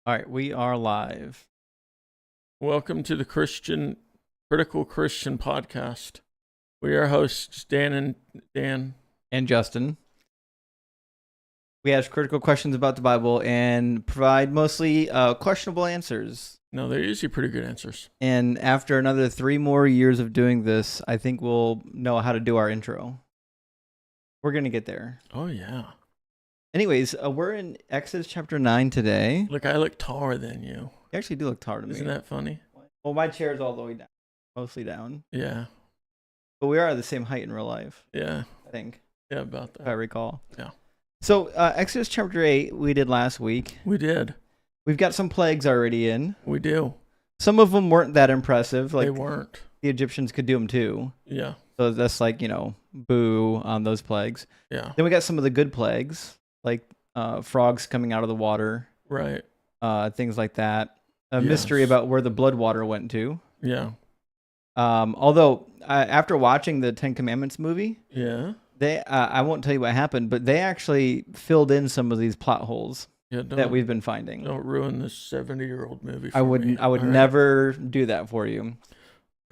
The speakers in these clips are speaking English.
All right, we are live. Welcome to the Critical Christian Podcast. We are hosts, Dan. And Justin. We ask critical questions about the Bible and provide mostly questionable answers. No, they're usually pretty good answers. And after another 3 more years of doing this, I think we'll know how to do our intro. We're going to get there. Oh, yeah. Anyways, we're in Exodus chapter 9 today. Look, I look taller than you. You actually do look taller to me. Isn't that funny? Well, my chair's all the way down. Mostly down. Yeah. But we are the same height in real life. Yeah. I think. Yeah, about that. If I recall. Yeah. So, Exodus chapter 8, we did last week. We did. We've got some plagues already in. We do. Some of them weren't that impressive. Like, they weren't. The Egyptians could do them too. Yeah. So that's like, boo on those plagues. Yeah. Then we got some of the good plagues, like frogs coming out of the water. Right. Things like that. A mystery about where the blood water went to. Yeah. Although, after watching the Ten Commandments movie, yeah, they I won't tell you what happened, but they actually filled in some of these plot holes that we've been finding. Don't ruin this 70-year-old movie for I would me. never do that for you.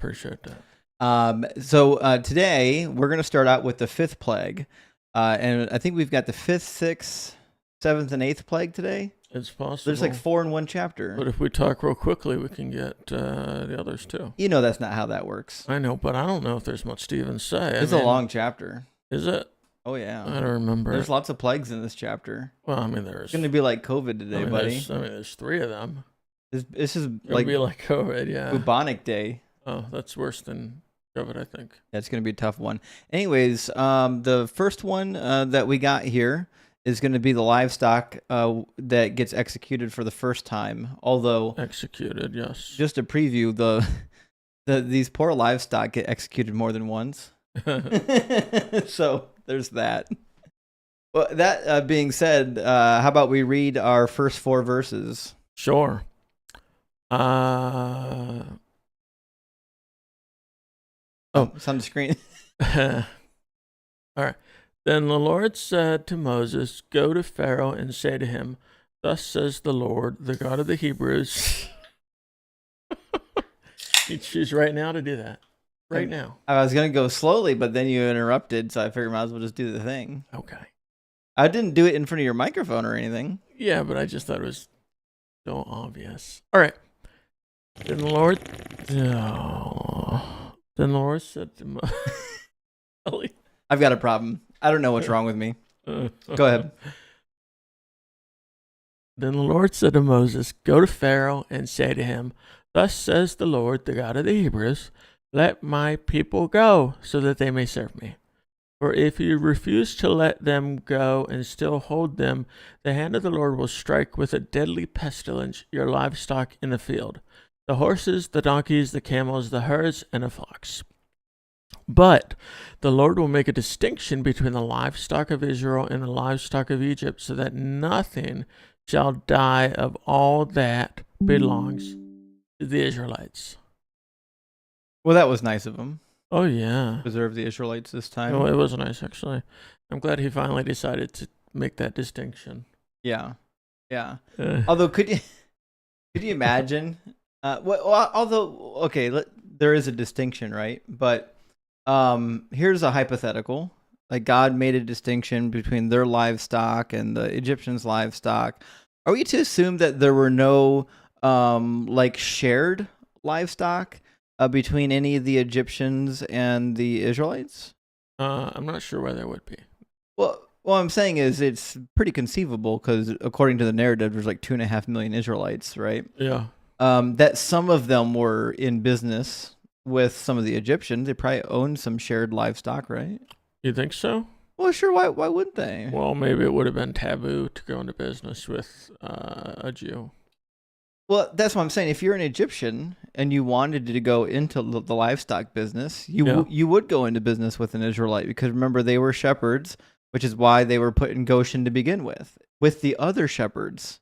Appreciate that. So today we're going to start out with the 5th plague. And I think we've got the 5th, 6th, 7th, and 8th plague today. It's possible. There's like 4 in one chapter. But if we talk real quickly, we can get the others too. That's not how that works. I know, but I don't know if there's much to even say. It's a long chapter. Is it? Oh, yeah. I don't remember. There's lots of plagues in this chapter. Well, I mean, there's... It's going to be like COVID today, buddy. There's 3 of them. This is like... be like COVID, yeah. Bubonic Day. Oh, that's worse than COVID, I think. That's going to be a tough one. Anyways, the first one that we got here is going to be the livestock that gets executed for the first time. Although... Executed, yes. Just a preview, these poor livestock get executed more than once. So there's that. Well, that being said, how about we read our first 4 verses? Sure. It's on the screen. All right. Then the Lord said to Moses, "Go to Pharaoh and say to him, 'Thus says the Lord, the God of the Hebrews.'" You choose right now to do that. Right now. I was going to go slowly, but then you interrupted, so I figured I might as well just do the thing. Okay. I didn't do it in front of your microphone or anything. Yeah, but I just thought it was so obvious. All right. Then the Lord said to Moses... I've got a problem. I don't know what's wrong with me. Go ahead. Then the Lord said to Moses, "Go to Pharaoh and say to him, 'Thus says the Lord, the God of the Hebrews, let my people go, so that they may serve me. For if you refuse to let them go and still hold them, the hand of the Lord will strike with a deadly pestilence your livestock in the field, the horses, the donkeys, the camels, the herds, and the flocks. But the Lord will make a distinction between the livestock of Israel and the livestock of Egypt, so that nothing shall die of all that belongs to the Israelites." Well, that was nice of him. Oh, yeah. Preserve the Israelites this time. Oh, it was nice, actually. I'm glad he finally decided to make that distinction. Yeah. Yeah. Although, could you imagine? There is a distinction, right? But here's a hypothetical. Like, God made a distinction between their livestock and the Egyptians' livestock. Are we to assume that there were no shared livestock between any of the Egyptians and the Israelites? I'm not sure why there would be. Well, what I'm saying is it's pretty conceivable because according to the narrative, there's like 2.5 million Israelites, right? Yeah. That some of them were in business with some of the Egyptians. They probably owned some shared livestock, right? You think so? Well, sure. Why wouldn't they? Well, maybe it would have been taboo to go into business with a Jew. Well, that's what I'm saying. If you're an Egyptian and you wanted to go into the livestock business, you would go into business with an Israelite because remember, they were shepherds, which is why they were put in Goshen to begin with the other shepherds.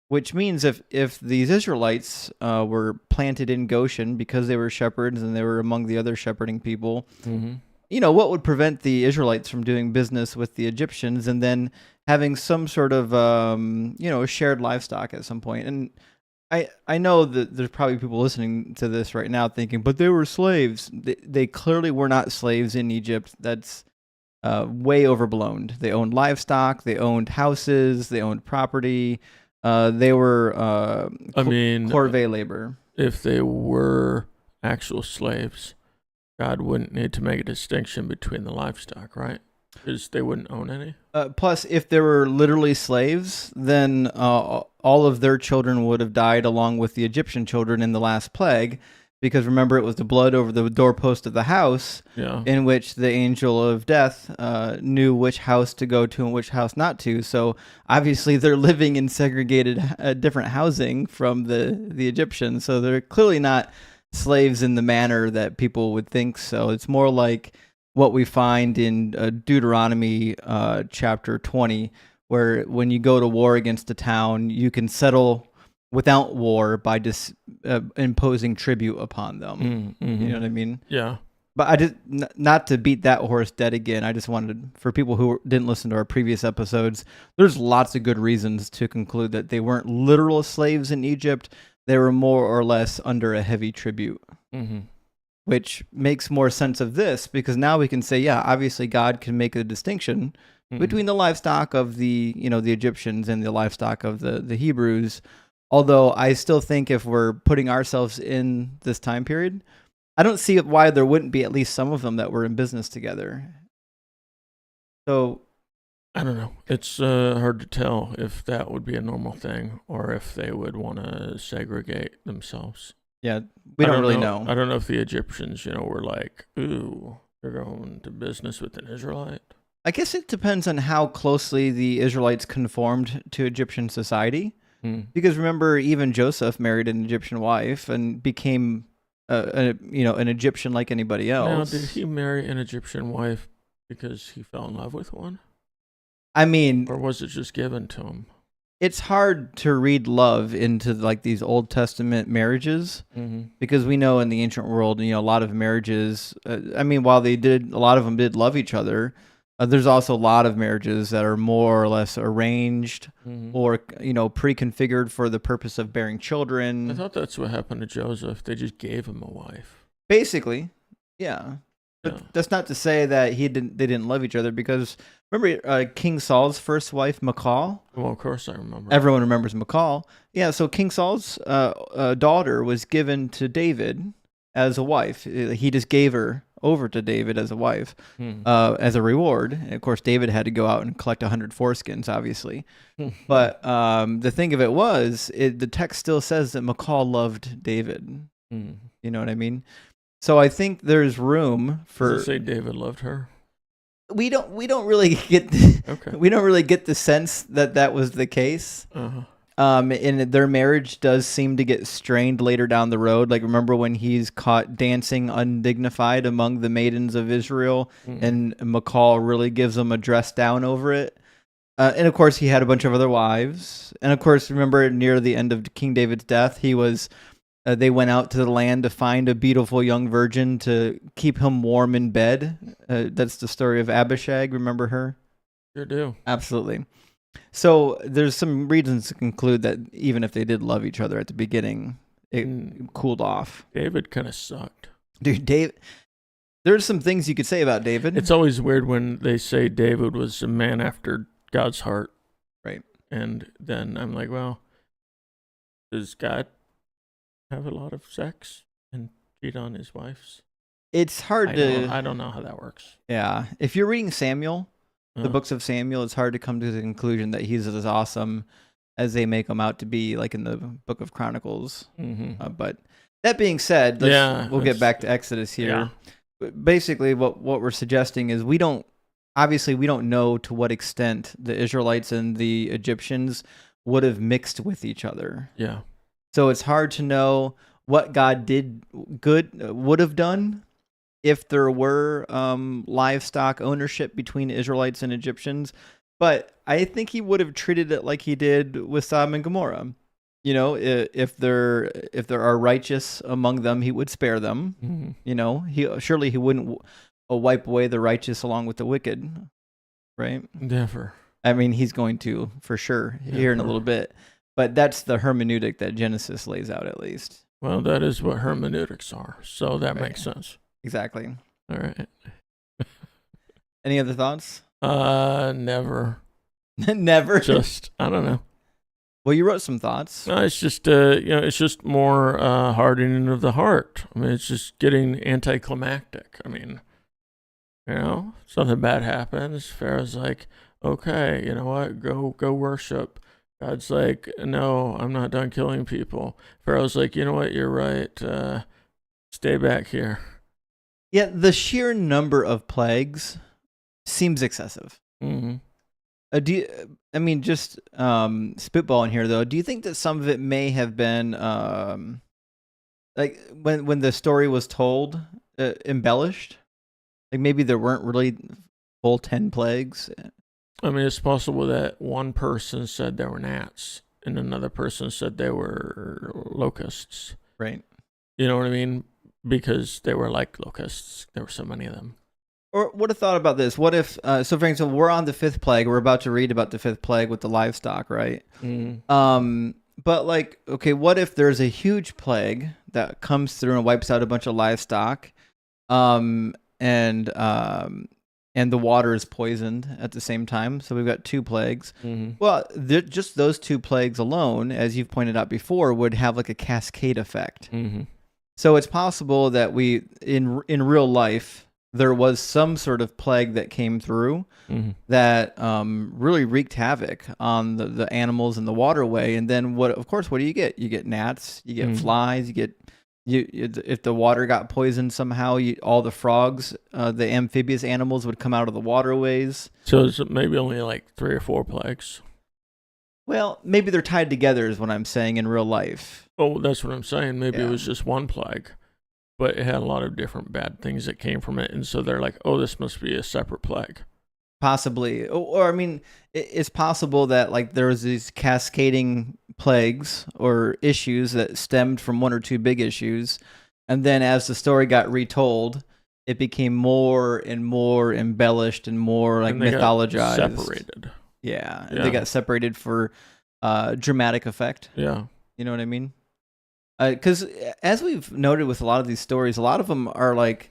Which means if these Israelites were planted in Goshen because they were shepherds and they were among the other shepherding people, what would prevent the Israelites from doing business with the Egyptians and then having some sort of shared livestock at some point. And I know that there's probably people listening to this right now thinking, but they were slaves. They clearly were not slaves in Egypt. That's way overblown. They owned livestock. They owned houses. They owned property. They were corvée labor. If they were actual slaves, God wouldn't need to make a distinction between the livestock, right? Because they wouldn't own any. Plus, if they were literally slaves, then all of their children would have died along with the Egyptian children in the last plague. Because remember, it was the blood over the doorpost of the house in which the angel of death knew which house to go to and which house not to. So obviously they're living in segregated different housing from the Egyptians. So they're clearly not slaves in the manner that people would think. So it's more like what we find in Deuteronomy chapter 20, where when you go to war against a town, you can settle without war by just imposing tribute upon them. You know what I mean? Yeah. But I just, not to beat that horse dead again, I just wanted, for people who didn't listen to our previous episodes, there's lots of good reasons to conclude that they weren't literal slaves in Egypt. They were more or less under a heavy tribute, which makes more sense of this, because now we can say, yeah, obviously God can make a distinction between the livestock of the Egyptians and the livestock of the Hebrews. Although I still think if we're putting ourselves in this time period, I don't see why there wouldn't be at least some of them that were in business together. So I don't know. It's hard to tell if that would be a normal thing or if they would want to segregate themselves. Yeah, we don't really know. I don't know if the Egyptians, were like, ooh, they're going to business with an Israelite. I guess it depends on how closely the Israelites conformed to Egyptian society. Because remember, even Joseph married an Egyptian wife and became, an Egyptian like anybody else. Now, did he marry an Egyptian wife because he fell in love with one? I mean, or was it just given to him? It's hard to read love into like these Old Testament marriages because we know in the ancient world, a lot of marriages. While a lot of them did love each other. There's also a lot of marriages that are more or less arranged or, pre-configured for the purpose of bearing children. I thought that's what happened to Joseph. They just gave him a wife. Basically, yeah. But that's not to say that they didn't love each other, because remember King Saul's first wife, Michal? Well, of course I remember. Everyone remembers Michal. Yeah, so King Saul's daughter was given to David as a wife. He just gave her over to David as a wife as a reward. And of course, David had to go out and collect 100 foreskins, obviously. But the thing of it was, the text still says that Michal loved David. You know what I mean? So I think there's room for. Does it say David loved her? We don't really get we don't really get the sense that was the case. And their marriage does seem to get strained later down the road. Like, remember when he's caught dancing undignified among the maidens of Israel, and Michal really gives him a dress down over it. And of course, he had a bunch of other wives. And of course, remember near the end of King David's death, he was. They went out to the land to find a beautiful young virgin to keep him warm in bed. That's the story of Abishag. Remember her? Sure do. Absolutely. So there's some reasons to conclude that even if they did love each other at the beginning, it cooled off. David kind of sucked. Dude, there's some things you could say about David. It's always weird when they say David was a man after God's heart. Right. And then I'm like, well, does God have a lot of sex and cheat on his wives? It's hard I don't know how that works. Yeah. If you're reading Samuel, the books of Samuel, it's hard to come to the conclusion that he's as awesome as they make him out to be, like in the book of Chronicles. But that being said, we'll get back to Exodus here. Yeah. Basically, what we're suggesting is we don't know to what extent the Israelites and the Egyptians would have mixed with each other. Yeah. So it's hard to know what God would have done if there were livestock ownership between Israelites and Egyptians. But I think he would have treated it like he did with Sodom and Gomorrah. If there are righteous among them, he would spare them. He wouldn't wipe away the righteous along with the wicked, right? Never. I mean, he's going to for sure here in a little bit. But that's the hermeneutic that Genesis lays out, at least. Well, that is what hermeneutics are, so that makes sense. Exactly. All right. Any other thoughts? Never. Never. Just I don't know. Well, you wrote some thoughts. No, it's just it's just more hardening of the heart. I mean, it's just getting anticlimactic. I mean, something bad happens. Pharaoh's like, okay, you know what? Go worship. God's like, no, I'm not done killing people. Pharaoh's like, you know what? You're right. Stay back here. Yeah, the sheer number of plagues seems excessive. Mm-hmm. Just spitballing here though. Do you think that some of it may have been like when the story was told, embellished? Like maybe there weren't really full 10 plagues. I mean, it's possible that one person said there were gnats and another person said they were locusts. Right. You know what I mean? Because they were like locusts. There were so many of them. Or what a thought about this. What if, so for example, we're on the 5th plague. We're about to read about the 5th plague with the livestock, right? Mm. But like, okay, what if there's a huge plague that comes through and wipes out a bunch of livestock, and the water is poisoned at the same time? So we've got 2 plagues. Mm-hmm. Well, just those 2 plagues alone, as you've pointed out before, would have like a cascade effect. Mm-hmm. So it's possible that we, in real life, there was some sort of plague that came through that really wreaked havoc on the animals in the waterway. And then of course, what do? You get gnats, you get flies, if the water got poisoned somehow, all the frogs, the amphibious animals would come out of the waterways. So it's maybe only like 3 or 4 plagues. Well, maybe they're tied together is what I'm saying in real life. Oh, that's what I'm saying. Maybe it was just one plague, but it had a lot of different bad things that came from it. And so they're like, oh, this must be a separate plague. Possibly. Or I mean, it's possible that like there was these cascading plagues or issues that stemmed from 1 or 2 big issues. And then as the story got retold, it became more and more embellished and more like mythologized. Separated. Yeah. They got separated for dramatic effect. Yeah. You know what I mean? Because as we've noted with a lot of these stories, a lot of them are like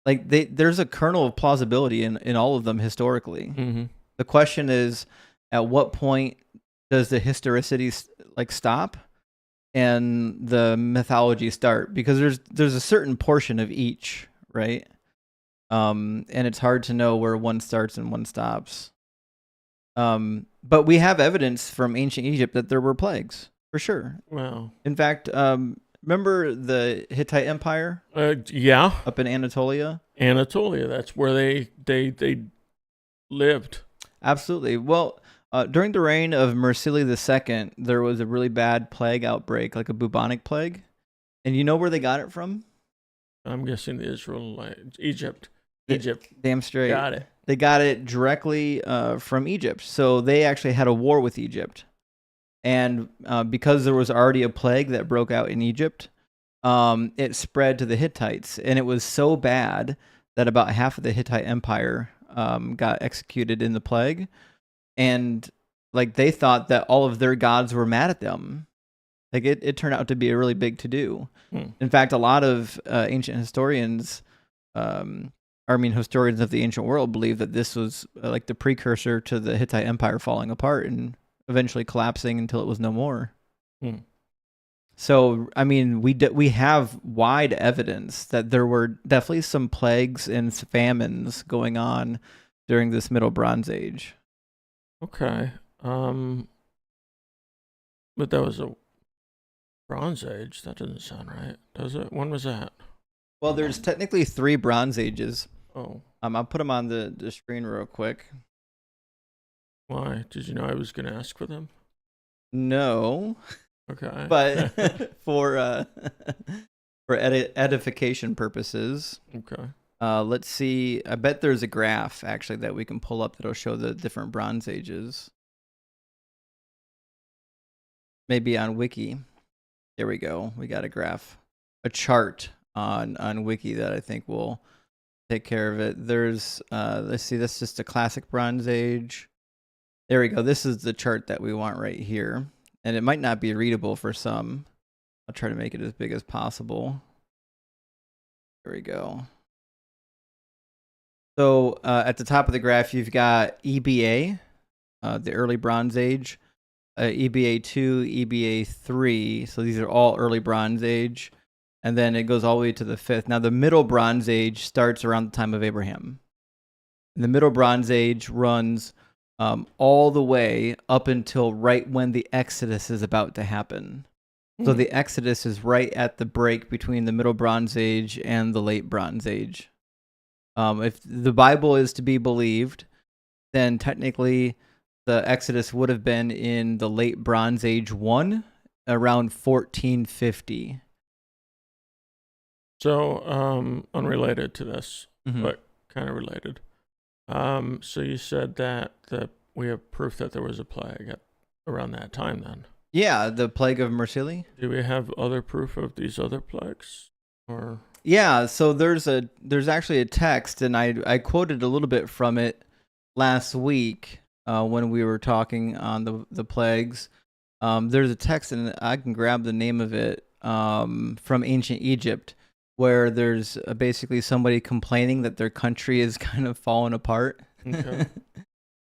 there's a kernel of plausibility in all of them historically. Mm-hmm. The question is, at what point does the historicity stop and the mythology start? Because there's a certain portion of each, right? And it's hard to know where one starts and one stops. But we have evidence from ancient Egypt that there were plagues. For sure. Wow. In fact, remember the Hittite Empire? Yeah. Up in Anatolia? Anatolia, that's where they lived. Absolutely. Well, during the reign of Mursili II, there was a really bad plague outbreak, like a bubonic plague. And you know where they got it from? I'm guessing the Israelites. Egypt. Damn straight. Got it. They got it directly from Egypt. So they actually had a war with Egypt. And because there was already a plague that broke out in Egypt, it spread to the Hittites. And it was so bad that about half of the Hittite Empire got executed in the plague. And like they thought that all of their gods were mad at them. Like it turned out to be a really big to-do. In fact, a lot of ancient historians, historians of the ancient world believe that this was like the precursor to the Hittite Empire falling apart and eventually collapsing until it was no more. So, I mean, we have wide evidence that there were definitely some plagues and famines going on during this Middle Bronze Age. Okay. But that was a Bronze Age. That doesn't sound right, does it? When was that? Well, there's technically 3 Bronze Ages. Oh. I'll put them on the screen real quick. Why? Did you know I was going to ask for them? No. Okay. But for edification purposes. Okay. Let's see. I bet there's a graph actually that we can pull up that'll show the different Bronze Ages. Maybe on Wiki. There we go. We got a graph, a chart on Wiki that I think will take care of it. There's let's see. That's just a classic Bronze Age. There we go. This is the chart that we want right here. And it might not be readable for some. I'll try to make it as big as possible. There we go. So at the top of the graph, you've got EBA, the early Bronze Age, EBA 2, EBA 3. So these are all early Bronze Age. And then it goes all the way to the 5th. Now, the middle Bronze Age starts around the time of Abraham. And the middle Bronze Age runs all the way up until right when the Exodus is about to happen. So the Exodus is right at the break between the middle Bronze Age and the late Bronze Age. If the Bible is to be believed, then technically the Exodus would have been in the late Bronze Age 1, around 1450. So, unrelated to this, but kind of related. So you said that we have proof that there was a plague around that time then. Yeah, the plague of Mercilli. Do we have other proof of these other plagues? Or yeah, so there's actually a text, and I quoted a little bit from it last week when we were talking on the plagues. There's a text, and I can grab the name of it from ancient Egypt, where there's basically somebody complaining that their country is kind of falling apart. Okay.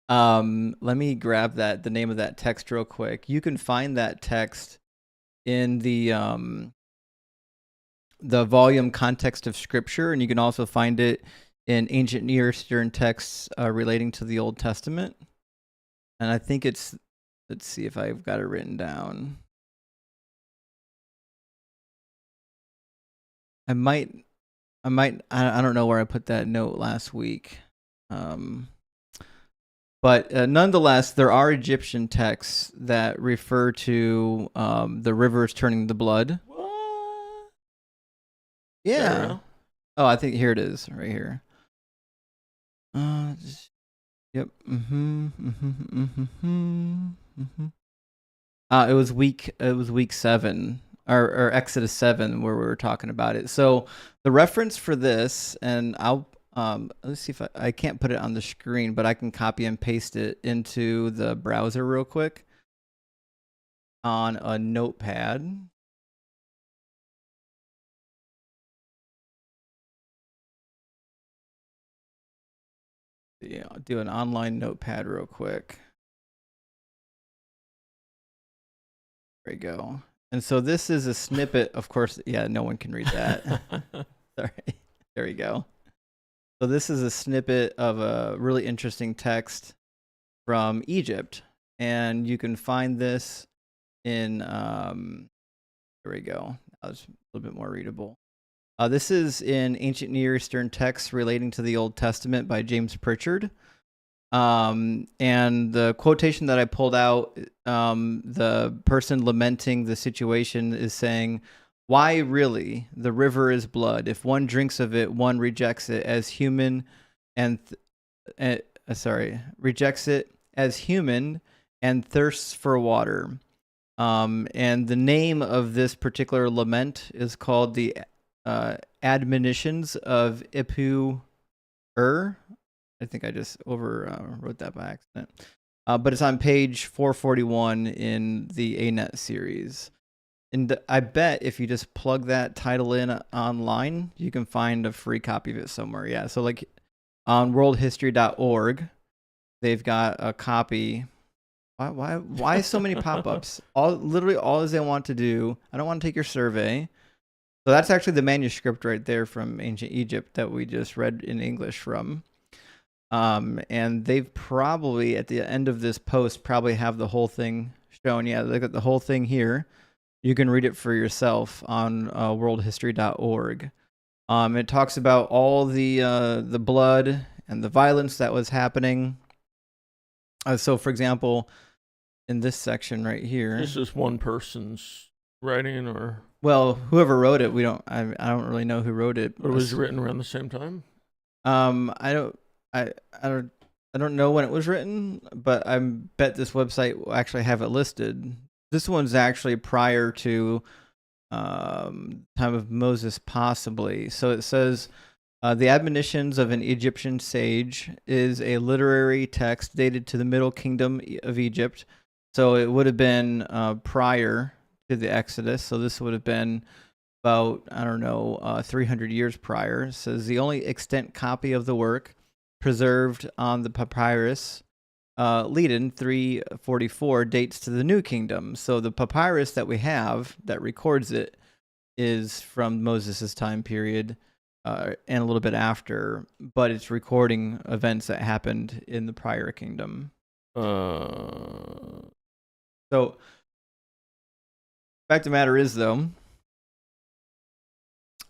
Let me grab the name of that text real quick. You can find that text in the volume Context of Scripture, and you can also find it in ancient Near Eastern texts relating to the Old Testament. And I think let's see if I've got it written down. I don't know where I put that note last week. But nonetheless, there are Egyptian texts that refer to the rivers turning to blood. What? Yeah. Oh, I think here it is, right here. Yep. It was week 7 or Exodus 7 where we were talking about it. So the reference for this, and I'll let's see if I can't put it on the screen, but I can copy and paste it into the browser real quick on a notepad. Yeah, I'll do an online notepad real quick. There we go. And so this is a snippet, of course. Yeah, no one can read that. Sorry. There we go. So this is a snippet of a really interesting text from Egypt, and you can find this in. There we go. That was a little bit more readable. This is in ancient Near Eastern texts relating to the Old Testament by James Pritchard. And the quotation that I pulled out, the person lamenting the situation is saying, "Why really? The river is blood. If one drinks of it, one rejects it as human rejects it as human and thirsts for water." And the name of this particular lament is called the Admonitions of Ipu I think I just wrote that by accident. But it's on page 441 in the ANET series. And I bet if you just plug that title in online, you can find a free copy of it somewhere. Yeah, so like on worldhistory.org, they've got a copy. Why so many pop-ups? Literally all they want to do, I don't want to take your survey. So that's actually the manuscript right there from ancient Egypt that we just read in English from. And they've probably, at the end of this post, probably have the whole thing shown. Yeah, look at the whole thing here. You can read it for yourself on worldhistory.org. It talks about all the blood and the violence that was happening. So, for example, in this section right here, this is one person's writing, or well, whoever wrote it, I don't really know who wrote it. But it was written around the same time. I don't know when it was written, but I bet this website will actually have it listed. This one's actually prior to time of Moses, possibly. So it says The Admonitions of an Egyptian Sage is a literary text dated to the Middle Kingdom of Egypt. So it would have been prior to the Exodus. So this would have been about, 300 years prior. It says the only extant copy of the work preserved on the Papyrus, Leiden 344, dates to the New Kingdom. So the papyrus that we have that records it is from Moses' time period. And a little bit after, but it's recording events that happened in the prior kingdom. So, fact of the matter is, though,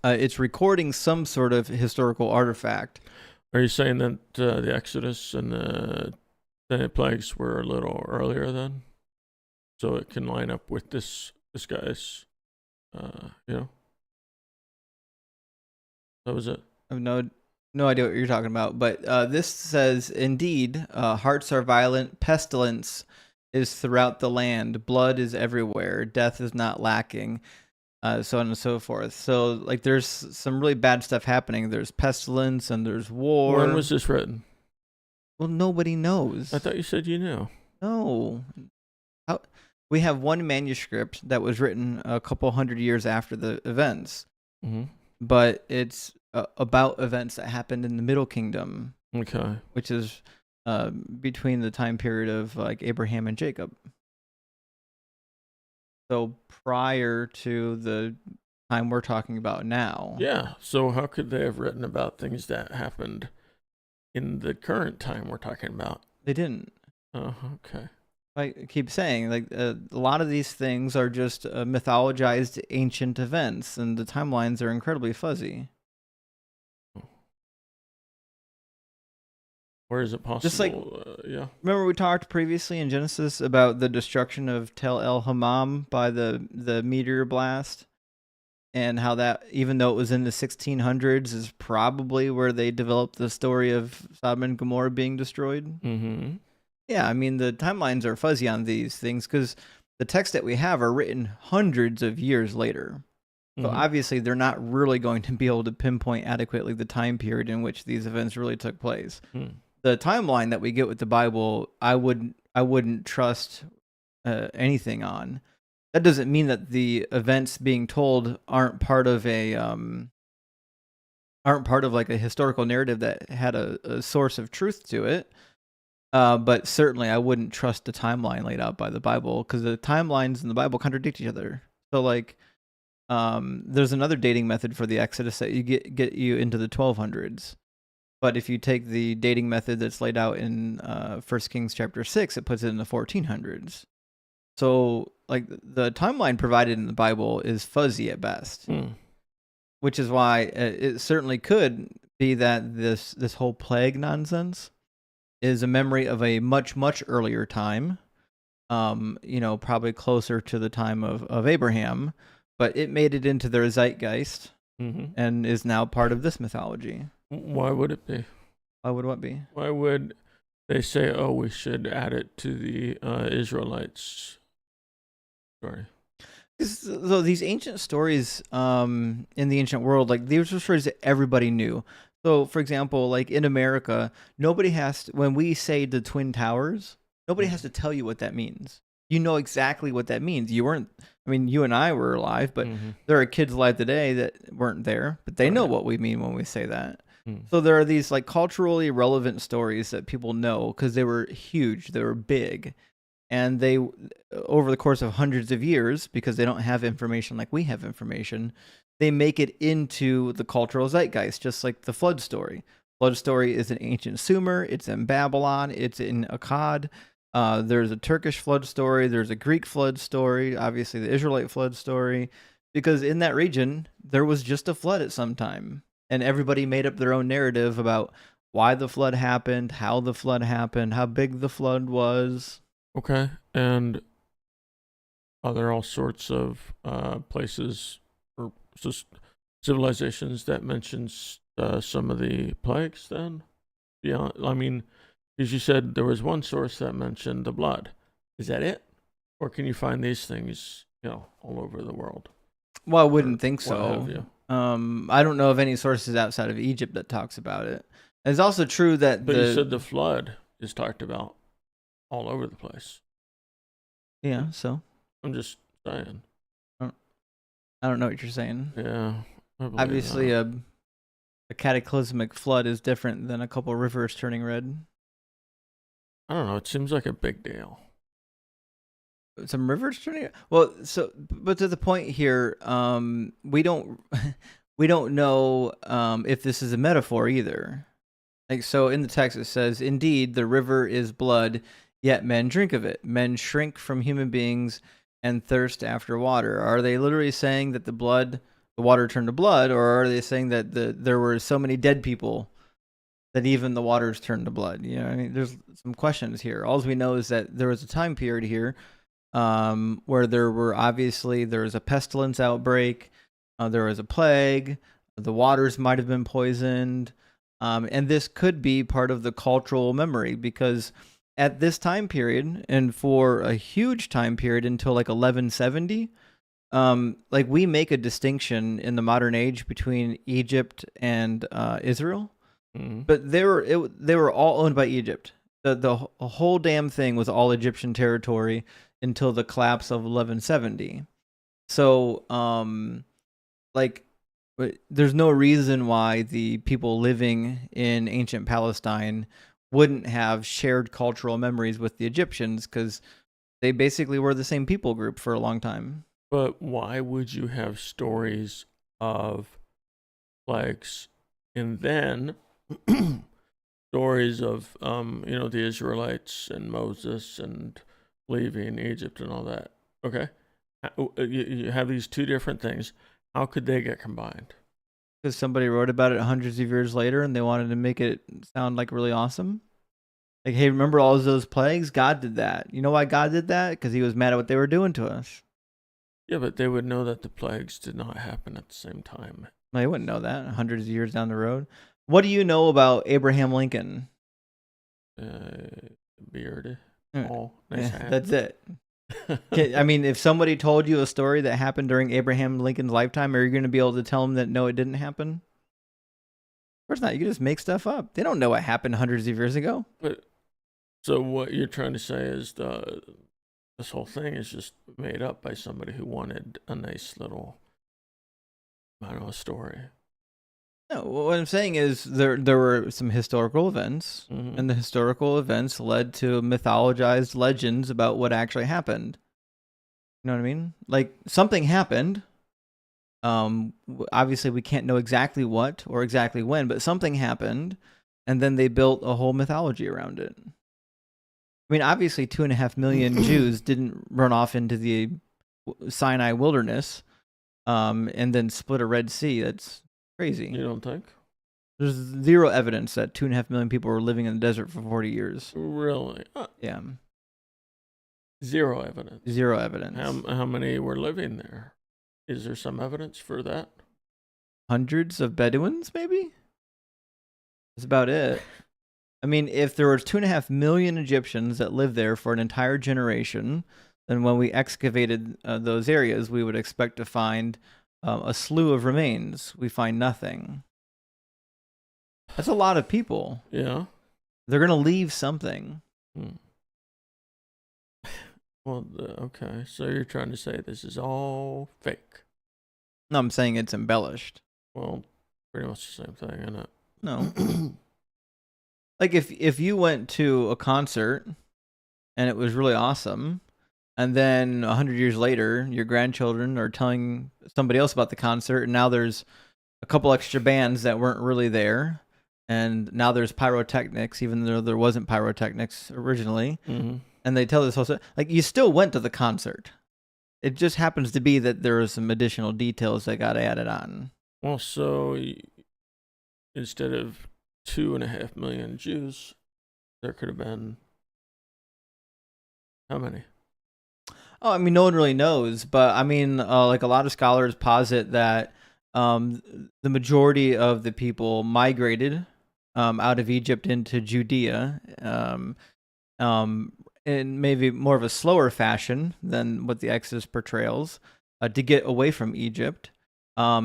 it's recording some sort of historical artifact. Are you saying that the Exodus and the plagues were a little earlier then? So it can line up with this guy's, That was it. I have no idea what you're talking about, but this says, indeed, hearts are violent, pestilence is throughout the land, blood is everywhere, death is not lacking, so on and so forth. So, like, there's some really bad stuff happening. There's pestilence and there's war. When was this written? Well, nobody knows. I thought you said you knew. No. We have one manuscript that was written a couple hundred years after the events. Mm-hmm. But it's about events that happened in the Middle Kingdom. Okay. Which is between the time period of like Abraham and Jacob. So prior to the time we're talking about now. Yeah. So how could they have written about things that happened in the current time we're talking about? They didn't. Oh, okay. I keep saying, like, a lot of these things are just mythologized ancient events, and the timelines are incredibly fuzzy. Where is it possible? Just like, yeah. Remember we talked previously in Genesis about the destruction of Tel El Hammam by the meteor blast, and how that, even though it was in the 1600s, is probably where they developed the story of Sodom and Gomorrah being destroyed. Mm-hmm. Yeah, I mean, the timelines are fuzzy on these things because the texts that we have are written hundreds of years later. So obviously they're not really going to be able to pinpoint adequately the time period in which these events really took place. The timeline that we get with the Bible, I wouldn't trust anything on. That doesn't mean that the events being told aren't part of like a historical narrative that had a source of truth to it. But certainly I wouldn't trust the timeline laid out by the Bible because the timelines in the Bible contradict each other. So like, there's another dating method for the Exodus that you get you into the 1200s. But if you take the dating method that's laid out in 1 Kings chapter 6, it puts it in the 1400s. So like the timeline provided in the Bible is fuzzy at best, which is why it certainly could be that this whole plague nonsense is a memory of a much, much earlier time, probably closer to the time of Abraham, but it made it into their zeitgeist and is now part of this mythology. Why would it be? Why would what be? Why would they say, oh, we should add it to the Israelites story? So these ancient stories in the ancient world, like these were stories that everybody knew. So, for example, like in America, nobody has to, when we say the Twin Towers, nobody has to tell you what that means. You know exactly what that means. You and I were alive, but there are kids alive today that weren't there, but they know what we mean when we say that. So there are these like culturally relevant stories that people know because they were huge, they were big, and they, over the course of hundreds of years, because they don't have information like we have information, they make it into the cultural zeitgeist, just like the flood story. Flood story is in ancient Sumer, it's in Babylon, it's in Akkad. There's a Turkish flood story, there's a Greek flood story, obviously the Israelite flood story, because in that region, there was just a flood at some time. And everybody made up their own narrative about why the flood happened, how the flood happened, how big the flood was. Okay, and are there all sorts of places or civilizations that mentions some of the plagues then? Yeah, I mean, because you said there was one source that mentioned the blood. Is that it? Or can you find these things, all over the world? Well, I wouldn't think so. I don't know of any sources outside of Egypt that talks about it. And it's also true that But you said the flood is talked about all over the place. Yeah, so I'm just saying. I don't know what you're saying. Yeah. Obviously, a cataclysmic flood is different than a couple rivers turning red. I don't know. It seems like a big deal. Some rivers turning. Well, but to the point here, we don't know if this is a metaphor either. Like, so in the text it says, "Indeed, the river is blood, yet men drink of it. Men shrink from human beings and thirst after water." Are they literally saying that the water turned to blood, or are they saying that there were so many dead people that even the waters turned to blood? You know, I mean, there's some questions here. All we know is that there was a time period here where there was a pestilence outbreak, there was a plague, the waters might have been poisoned, and this could be part of the cultural memory, because at this time period, and for a huge time period until like 1170, like we make a distinction in the modern age between Egypt and Israel, but they were all owned by Egypt. The whole damn thing was all Egyptian territory until the collapse of 1170. So, like, there's no reason why the people living in ancient Palestine wouldn't have shared cultural memories with the Egyptians, because they basically were the same people group for a long time. But why would you have stories of plagues and then stories of, the Israelites and Moses and leaving Egypt and all that? Okay. You have these two different things. How could they get combined? Because somebody wrote about it hundreds of years later and they wanted to make it sound like really awesome. Like, hey, remember all of those plagues? God did that. You know why God did that? Because he was mad at what they were doing to us. Yeah, but they would know that the plagues did not happen at the same time. They wouldn't know that hundreds of years down the road. What do you know about Abraham Lincoln? Beard. Oh, nice hat. That's it. I mean, if somebody told you a story that happened during Abraham Lincoln's lifetime, are you going to be able to tell them that no, it didn't happen? Of course not. You can just make stuff up. They don't know what happened hundreds of years ago. But so what you're trying to say is this whole thing is just made up by somebody who wanted a nice little, story. No, what I'm saying is there were some historical events, and the historical events led to mythologized legends about what actually happened. You know what I mean? Like, something happened. Obviously, we can't know exactly what or exactly when, but something happened, and then they built a whole mythology around it. I mean, obviously, 2.5 million Jews didn't run off into the Sinai wilderness and then split a Red Sea. That's crazy. You don't think? There's zero evidence that 2.5 million people were living in the desert for 40 years. Really? Yeah. Zero evidence. Zero evidence. How many were living there? Is there some evidence for that? Hundreds of Bedouins, maybe? That's about it. I mean, if there were 2.5 million Egyptians that lived there for an entire generation, then when we excavated those areas, we would expect to find a slew of remains. We find nothing. That's a lot of people. Yeah. They're going to leave something. Well, okay. So you're trying to say this is all fake? No, I'm saying it's embellished. Well, pretty much the same thing, isn't it? No. Like, if you went to a concert and it was really awesome, and then 100 years later, your grandchildren are telling somebody else about the concert, and now there's a couple extra bands that weren't really there, and now there's pyrotechnics, even though there wasn't pyrotechnics originally, and they tell this whole story. Like, you still went to the concert. It just happens to be that there are some additional details that got added on. Well, so instead of 2.5 million Jews, there could have been how many? Oh, I mean, no one really knows, but I mean, like, a lot of scholars posit that the majority of the people migrated out of Egypt into Judea, in maybe more of a slower fashion than what the Exodus portrays, to get away from Egypt.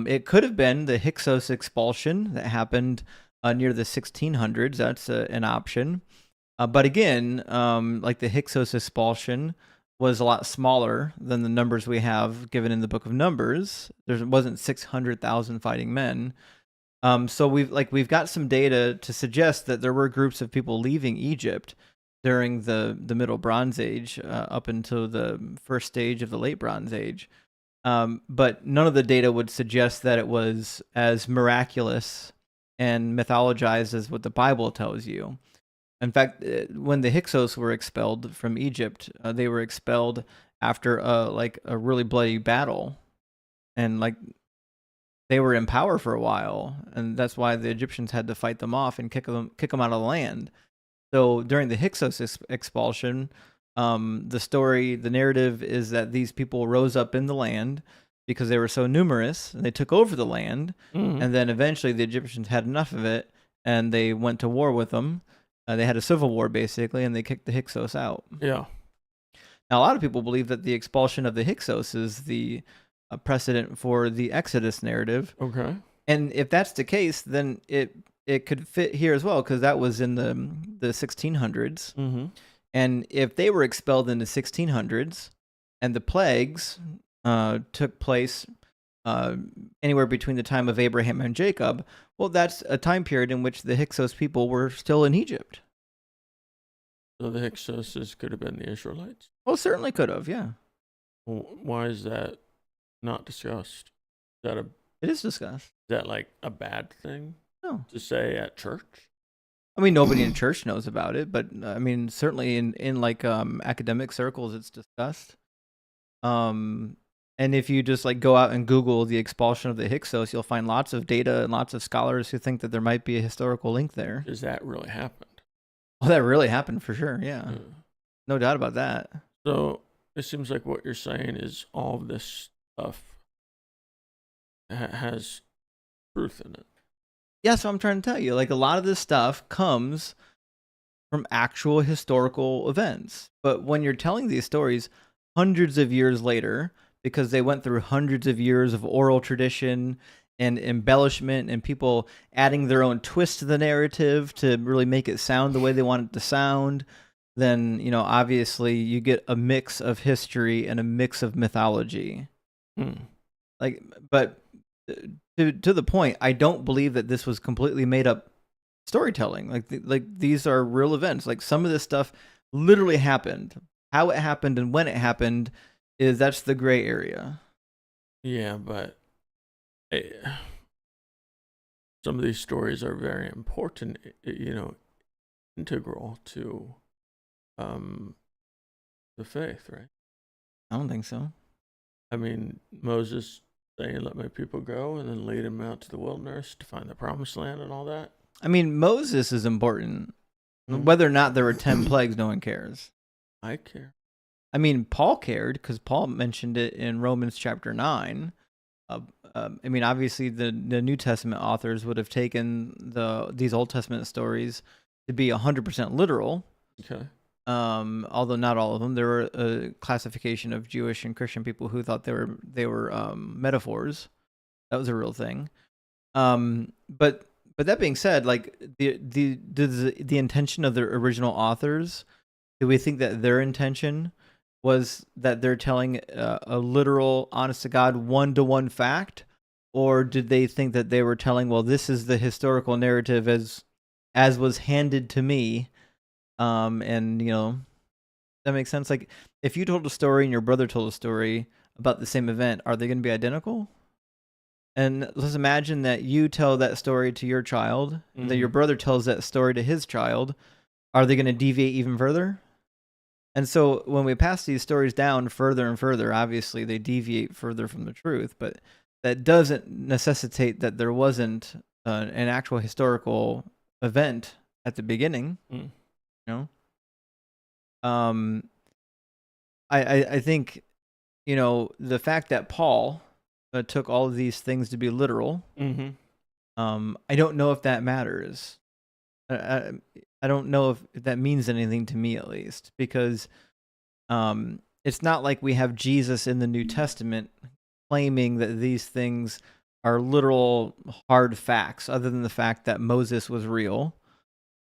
It could have been the Hyksos expulsion that happened near the 1600s. That's an option. But again, like the Hyksos expulsion was a lot smaller than the numbers we have given in the book of Numbers. There wasn't 600,000 fighting men. So we've got some data to suggest that there were groups of people leaving Egypt during the Middle Bronze Age up until the first stage of the Late Bronze Age. But none of the data would suggest that it was as miraculous and mythologized as what the Bible tells you. In fact, when the Hyksos were expelled from Egypt, they were expelled after a really bloody battle, and like they were in power for a while, and that's why the Egyptians had to fight them off and kick them out of the land. So during the Hyksos expulsion, the narrative is that these people rose up in the land because they were so numerous, and they took over the land, and then eventually the Egyptians had enough of it, and they went to war with them. They had a civil war, basically, and they kicked the Hyksos out. Yeah. Now, a lot of people believe that the expulsion of the Hyksos is the precedent for the Exodus narrative. Okay. And if that's the case, then it could fit here as well, because that was in the 1600s. Mm-hmm. And if they were expelled in the 1600s, and the plagues took place anywhere between the time of Abraham and Jacob, well, that's a time period in which the Hyksos people were still in Egypt. So the Hyksos could have been the Israelites? Well, certainly could have, yeah. Well, why is that not discussed? It is discussed. Is that like a bad thing? No. To say at church? I mean, nobody in church knows about it, but I mean, certainly in like academic circles, it's discussed. And if you just like go out and Google the expulsion of the Hyksos, you'll find lots of data and lots of scholars who think that there might be a historical link there. Does that really happen? Oh, that really happened for sure. Yeah. No doubt about that. So it seems like what you're saying is all of this stuff has truth in it. Yeah, so I'm trying to tell you, like a lot of this stuff comes from actual historical events. But when you're telling these stories hundreds of years later, because they went through hundreds of years of oral tradition and embellishment and people adding their own twist to the narrative to really make it sound the way they want it to sound, then, obviously you get a mix of history and a mix of mythology. Like, but to the point, I don't believe that this was completely made up storytelling. Like these are real events. Like some of this stuff literally happened. How it happened and when it happened that's the gray area. Yeah, but some of these stories are very important, integral to the faith, right? I don't think so. I mean, Moses saying, "Let my people go," and then lead them out to the wilderness to find the promised land and all that. I mean, Moses is important. Whether or not there were 10 plagues, no one cares. I care. I mean, Paul cared because Paul mentioned it in Romans chapter 9. I mean, obviously, the New Testament authors would have taken these Old Testament stories to be 100% literal. Okay. Although not all of them. There were a classification of Jewish and Christian people who thought they were metaphors. That was a real thing. But that being said, like the intention of the original authors, do we think that their intention was that they're telling a literal, honest to God, one-to-one fact, or did they think that they were telling, well, this is the historical narrative as was handed to me, and that makes sense. Like if you told a story and your brother told a story about the same event, are they going to be identical? And let's imagine that you tell that story to your child, and that your brother tells that story to his child. Are they going to deviate even further? And so when we pass these stories down further and further, obviously they deviate further from the truth, but that doesn't necessitate that there wasn't an actual historical event at the beginning. I think, the fact that Paul took all of these things to be literal, I don't know if that matters. I don't know if that means anything to me, at least, because it's not like we have Jesus in the New Testament claiming that these things are literal hard facts, other than the fact that Moses was real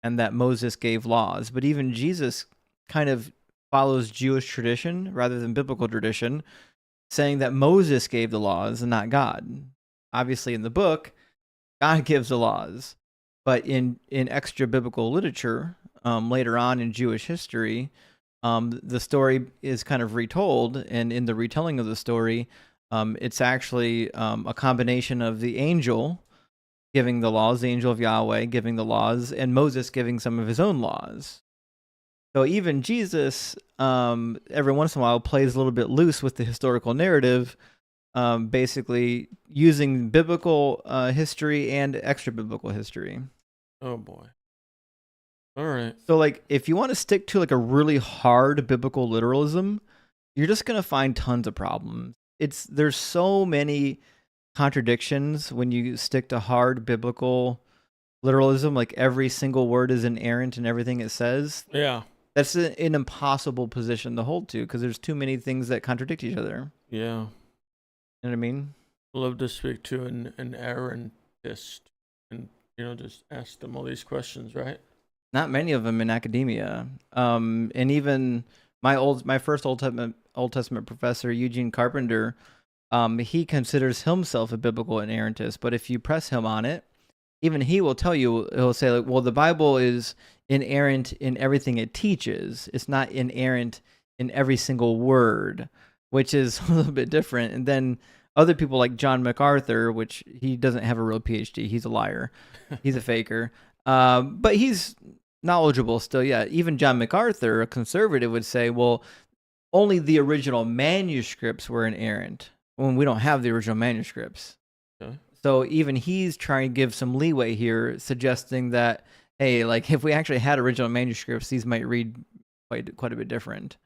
and that Moses gave laws. But even Jesus kind of follows Jewish tradition rather than biblical tradition, saying that Moses gave the laws and not God. Obviously, in the book, God gives the laws. But in extra biblical literature, later on in Jewish history, the story is kind of retold. And in the retelling of the story, it's actually a combination of the angel giving the laws, the angel of Yahweh giving the laws, and Moses giving some of his own laws. So even Jesus, every once in a while, plays a little bit loose with the historical narrative, basically using biblical history and extra biblical history. Oh boy. All right. So like, if you want to stick to like a really hard biblical literalism, you're just gonna find tons of problems. There's so many contradictions when you stick to hard biblical literalism. Like every single word is inerrant in everything it says. Yeah. That's an impossible position to hold to because there's too many things that contradict each other. Yeah. You know what I mean? Love to speak to an errantist and just ask them all these questions, right? Not many of them in academia. And even my first Old Testament professor, Eugene Carpenter, he considers himself a biblical inerrantist. But if you press him on it, even he will tell you, he'll say, like, well, the Bible is inerrant in everything it teaches. It's not inerrant in every single word, which is a little bit different. And then other people like John MacArthur, which he doesn't have a real PhD. He's a liar. He's a faker. But he's knowledgeable still. Yeah, even John MacArthur, a conservative, would say, well, only the original manuscripts were inerrant when we don't have the original manuscripts. Okay. So even he's trying to give some leeway here, suggesting that, hey, like if we actually had original manuscripts, these might read quite a bit different.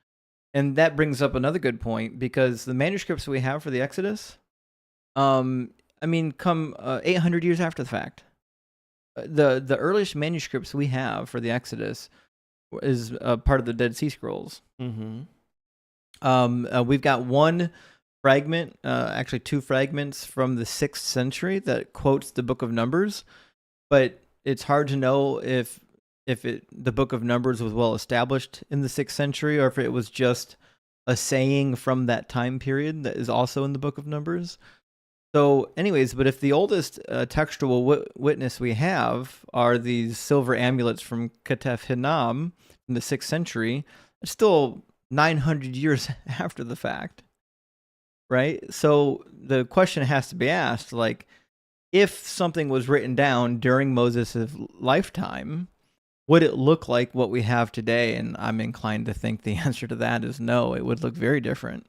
And that brings up another good point, because the manuscripts we have for the Exodus, come 800 years after the fact. The earliest manuscripts we have for the Exodus is part of the Dead Sea Scrolls. Mm-hmm. We've got one fragment, actually two fragments from the 6th century that quotes the Book of Numbers, but it's hard to know if the Book of Numbers was well established in the 6th century or if it was just a saying from that time period that is also in the Book of Numbers. So anyways, but if the oldest textual witness we have are these silver amulets from Ketef Hinnom in the 6th century, it's still 900 years after the fact. Right? So the question has to be asked, like, if something was written down during Moses' lifetime, would it look like what we have today? And I'm inclined to think the answer to that is no. It would look very different.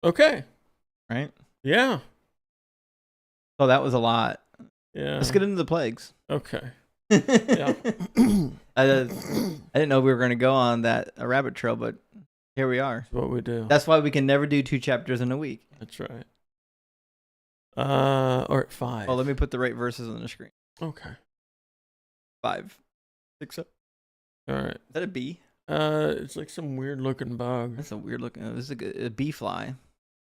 Okay. Right? Yeah. So that was a lot. Yeah. Let's get into the plagues. Okay. Yeah. I didn't know we were going to go on that rabbit trail, but here we are. That's what we do. That's why we can never do 2 chapters in a week. That's right. Or 5. Oh, let me put the right verses on the screen. Okay. 5, 6, 7. All right. Is that a bee? It's like some weird looking bug. That's a weird looking. This is a bee fly.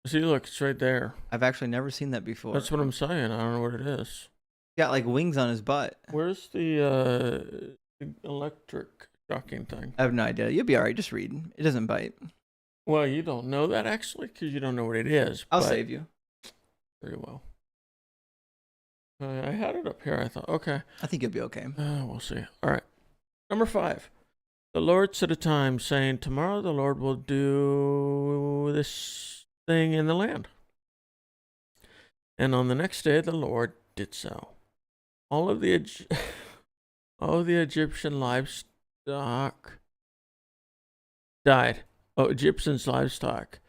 See, look, it's right there. I've actually never seen that before. That's what I'm saying. I don't know what it is. He's got like wings on his butt. Where's the electric shocking thing? I have no idea. You'll be all right. Just read. It doesn't bite. Well, you don't know that actually because you don't know what it is. I'll save you. Very well. I had it up here. I thought, okay. I think you'll be okay. We'll see. All right. Number 5. The Lord set a time, saying, tomorrow the Lord will do this thing in the land. And on the next day the Lord did so. All of the Egyptian livestock died. Oh, Egyptians' livestock.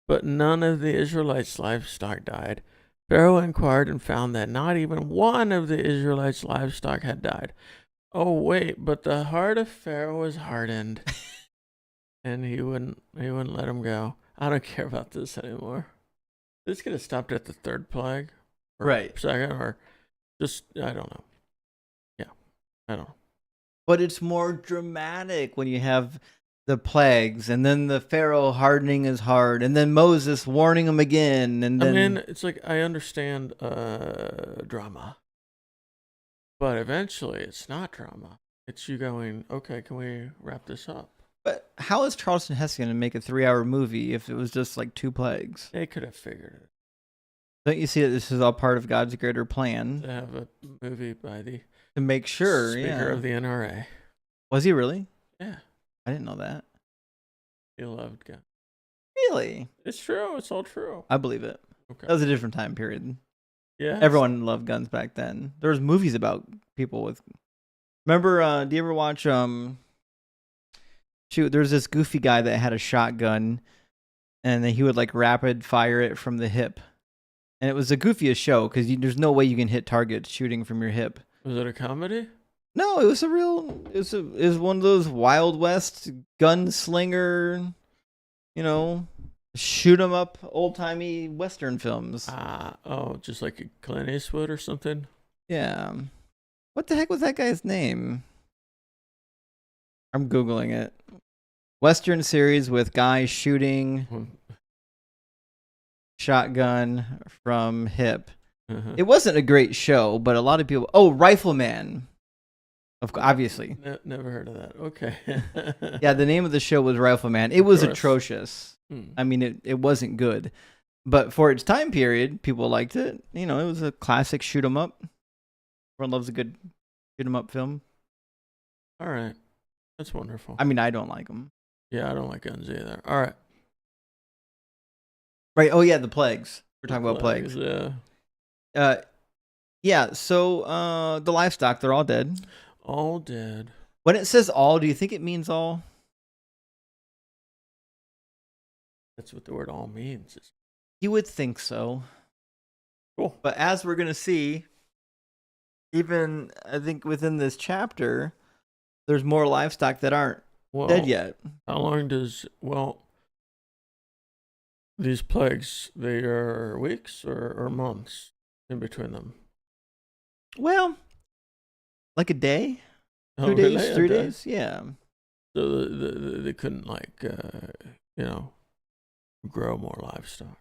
But none of the Israelites' livestock died. Pharaoh inquired and found that not even one of the Israelites' livestock had died. Oh, wait, but the heart of Pharaoh was hardened. And he wouldn't let him go. I don't care about this anymore. This could have stopped at the 3rd plague. Or right. 2nd, or just, I don't know. Yeah, I don't know. But it's more dramatic when you have the plagues, and then the Pharaoh hardening his heart, and then Moses warning him again, and then I mean, it's like I understand drama, but eventually it's not drama. It's you going, okay, can we wrap this up? But how is Charlton Heston going to make a 3-hour movie if it was just like 2 plagues? They could have figured it. Don't you see that this is all part of God's greater plan? To have a movie by the To make sure, Speaker of the NRA. Was he really? Yeah. I didn't know that. He loved guns. Really? It's true. It's all true. I believe it. Okay. That was a different time period. Yeah. Everyone loved guns back then. There was movies about people with. Remember? Do you ever watch? Shoot, there's this goofy guy that had a shotgun, and then he would like rapid fire it from the hip, and it was the goofiest show because there's no way you can hit targets shooting from your hip. Was it a comedy? No, it was a real. It was one of those Wild West gunslinger, shoot 'em up old timey Western films. Just like a Clint Eastwood or something. Yeah. What the heck was that guy's name? I'm Googling it. Western series with guys shooting shotgun from hip. It wasn't a great show, but a lot of people. Oh, Rifleman. Obviously. Never heard of that. Okay. Yeah, the name of the show was Rifleman. It was atrocious. Hmm. I mean, it wasn't good. But for its time period, people liked it. It was a classic shoot 'em up. Everyone loves a good shoot 'em up film. All right. That's wonderful. I mean, I don't like them. Yeah, I don't like guns either. All right. Right. Oh, yeah, the plagues. We're talking about plagues. Yeah. Yeah, so the livestock, they're all dead. All dead. When it says all, do you think it means all? That's what the word all means. You would think so. Cool. But as we're going to see, even I think within this chapter, there's more livestock that aren't dead yet. How long these plagues, they are weeks or months in between them? Well, like a day? 2 days, really? 3 days? Yeah. So they couldn't grow more livestock.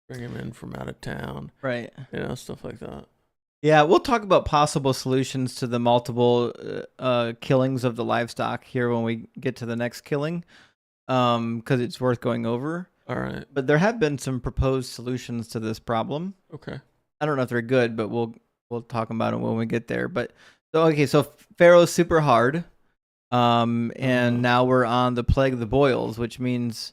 Bring them in from out of town. Right. Stuff like that. Yeah, we'll talk about possible solutions to the multiple killings of the livestock here when we get to the next killing, because it's worth going over. All right. But there have been some proposed solutions to this problem. Okay. I don't know if they're good, but we'll talk about them when we get there. But so Pharaoh's super hard, and now we're on the plague of the boils, which means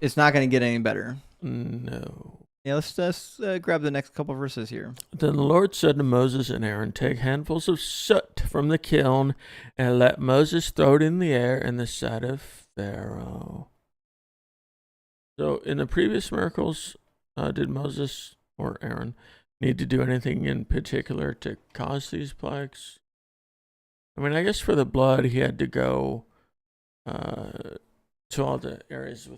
it's not going to get any better. No. Yeah, let's grab the next couple verses here. Then the Lord said to Moses and Aaron, take handfuls of soot from the kiln and let Moses throw it in the air in the sight of Pharaoh. So in the previous miracles, did Moses or Aaron need to do anything in particular to cause these plagues? I mean, I guess for the blood, he had to go to all the areas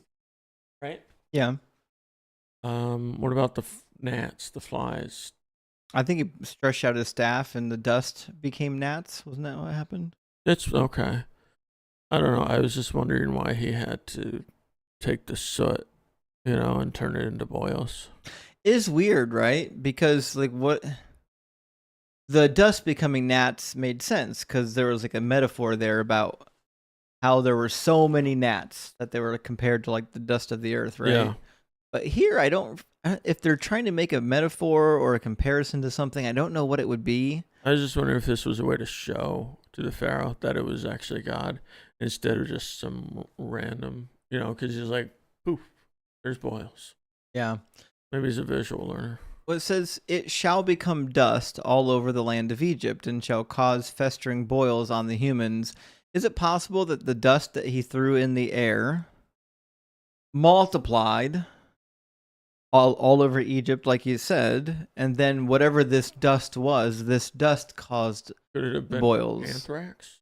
right? Yeah. What about the gnats, the flies? I think he stretched out his staff and the dust became gnats. Wasn't that what happened? That's okay. I don't know. I was just wondering why he had to take the soot, and turn it into boils. It is weird, right? Because what the dust becoming gnats made sense because there was like a metaphor there about how there were so many gnats that they were compared to like the dust of the earth, right? Yeah. But here, if they're trying to make a metaphor or a comparison to something, I don't know what it would be. I was just wondering if this was a way to show to the Pharaoh that it was actually God instead of just some random, because he's like, poof, there's boils. Yeah. Maybe he's a visual learner. Well, it says, it shall become dust all over the land of Egypt and shall cause festering boils on the humans. Is it possible that the dust that he threw in the air multiplied all over Egypt, like you said, and then whatever this dust caused Could it have been boils? Anthrax?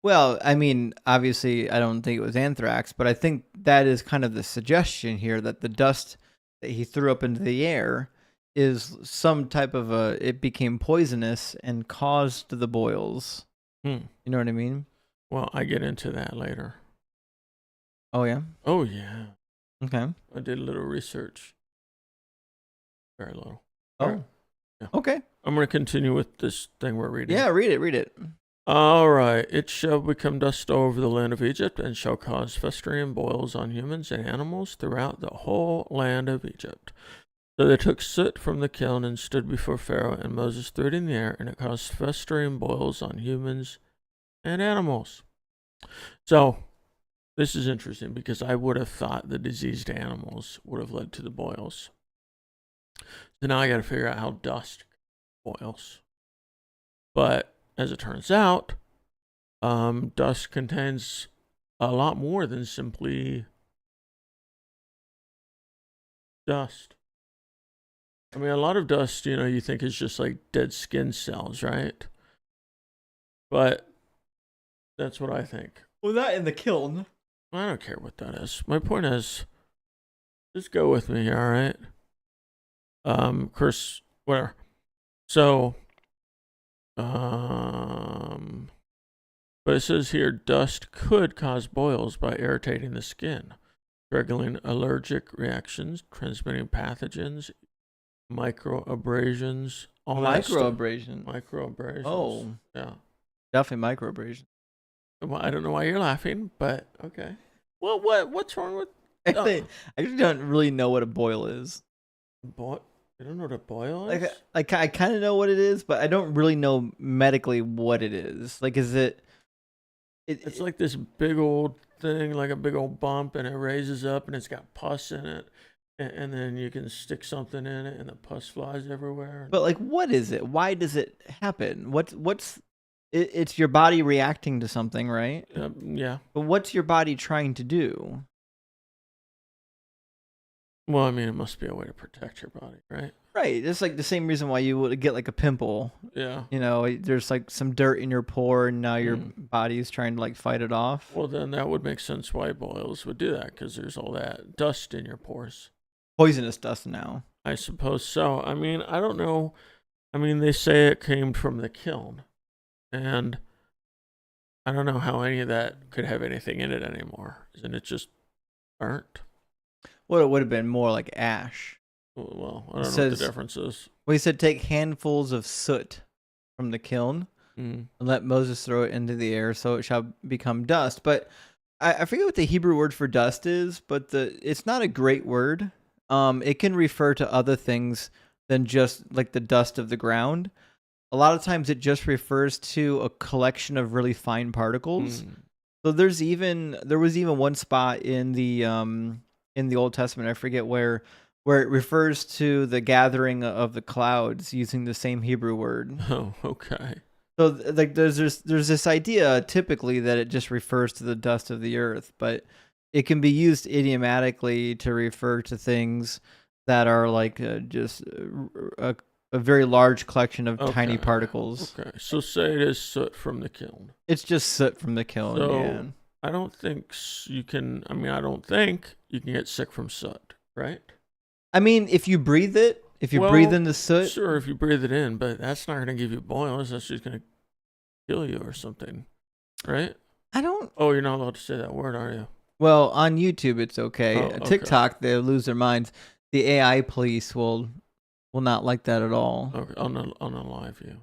Well, I mean, obviously, I don't think it was anthrax, but I think that is kind of the suggestion here, that the dust that he threw up into the air is some type of it became poisonous and caused the boils. You know what I mean? Well, I get into that later. Oh yeah. Oh, yeah. Okay. I did a little research. Very little. Oh. All right. Yeah. Okay. I'm going to continue with this thing we're reading. Yeah, read it. Read it. All right. It shall become dust all over the land of Egypt, and shall cause festering and boils on humans and animals throughout the whole land of Egypt. So they took soot from the kiln and stood before Pharaoh, and Moses threw it in the air, and it caused festering boils on humans and animals. So this is interesting because I would have thought the diseased animals would have led to the boils. So now I got to figure out how dust boils. But as it turns out, dust contains a lot more than simply dust. I mean, a lot of dust, you think is just like dead skin cells, right? But that's what I think. Well, that in the kiln. I don't care what that is. My point is, just go with me, all right? Of course, whatever. So, but it says here, dust could cause boils by irritating the skin, triggering allergic reactions, transmitting pathogens, microabrasions, all that stuff. Microabrasions. Oh, yeah. Definitely microabrasion. Well, I don't know why you're laughing, but okay. Well, what's wrong with... I just don't really know what a boil is. You don't know what a boil is? Like I kind of know what it is, but I don't really know medically what it is. Like, is it? It's like this big old thing, like a big old bump, and it raises up, and it's got pus in it, and then you can stick something in it, and the pus flies everywhere. But like, what is it? Why does it happen? It's your body reacting to something, right? Yeah. But what's your body trying to do? Well, I mean, it must be a way to protect your body, right? Right. It's like the same reason why you would get like a pimple. Yeah. There's like some dirt in your pore, and now your body is trying to like fight it off. Well, then that would make sense why boils would do that, because there's all that dust in your pores. Poisonous dust now. I suppose so. I mean, I don't know. I mean, they say it came from the kiln, and I don't know how any of that could have anything in it anymore. Isn't it just burnt? Well, it would have been more like ash. Well, I don't know what the difference is. Well, he said take handfuls of soot from the kiln and let Moses throw it into the air, so it shall become dust. But I forget what the Hebrew word for dust is, but it's not a great word. It can refer to other things than just like the dust of the ground. A lot of times it just refers to a collection of really fine particles. So there was even one spot in the Old Testament, I forget where it refers to the gathering of the clouds using the same Hebrew word. Oh, okay. So like there's this idea typically that it just refers to the dust of the earth, but it can be used idiomatically to refer to things that are like just a very large collection of tiny particles. Okay, so say it is soot from the kiln. It's just soot from the kiln. So yeah. I don't think you can. I mean, I don't think you can get sick from soot, right? I mean, if you breathe it, breathe in the soot. Sure, if you breathe it in, but that's not going to give you boils. That's just going to kill you or something, right? I don't. Oh, you're not allowed to say that word, are you? Well, on YouTube, it's okay. Oh, okay. TikTok, they lose their minds. The AI police will not like that at all. Okay, on a live view.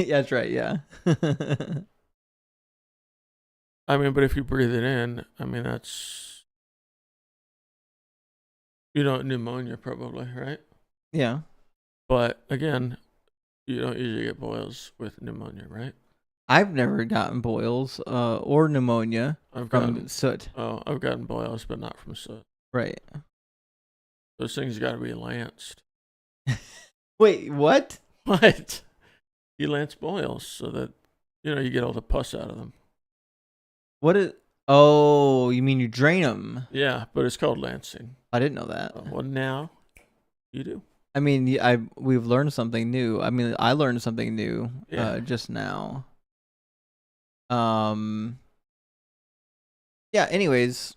That's right. Yeah. I mean, but if you breathe it in, I mean, that's, pneumonia probably, right? Yeah. But again, you don't usually get boils with pneumonia, right? I've never gotten boils or pneumonia from soot. Oh, I've gotten boils, but not from soot. Right. Those things got to be lanced. Wait, what? What? You lance boils so that, you get all the pus out of them. Oh, you mean you drain them? Yeah, but it's called lancing. I didn't know that. Well, now you do. I mean, we've learned something new. I mean, I learned something new just now. Yeah, anyways.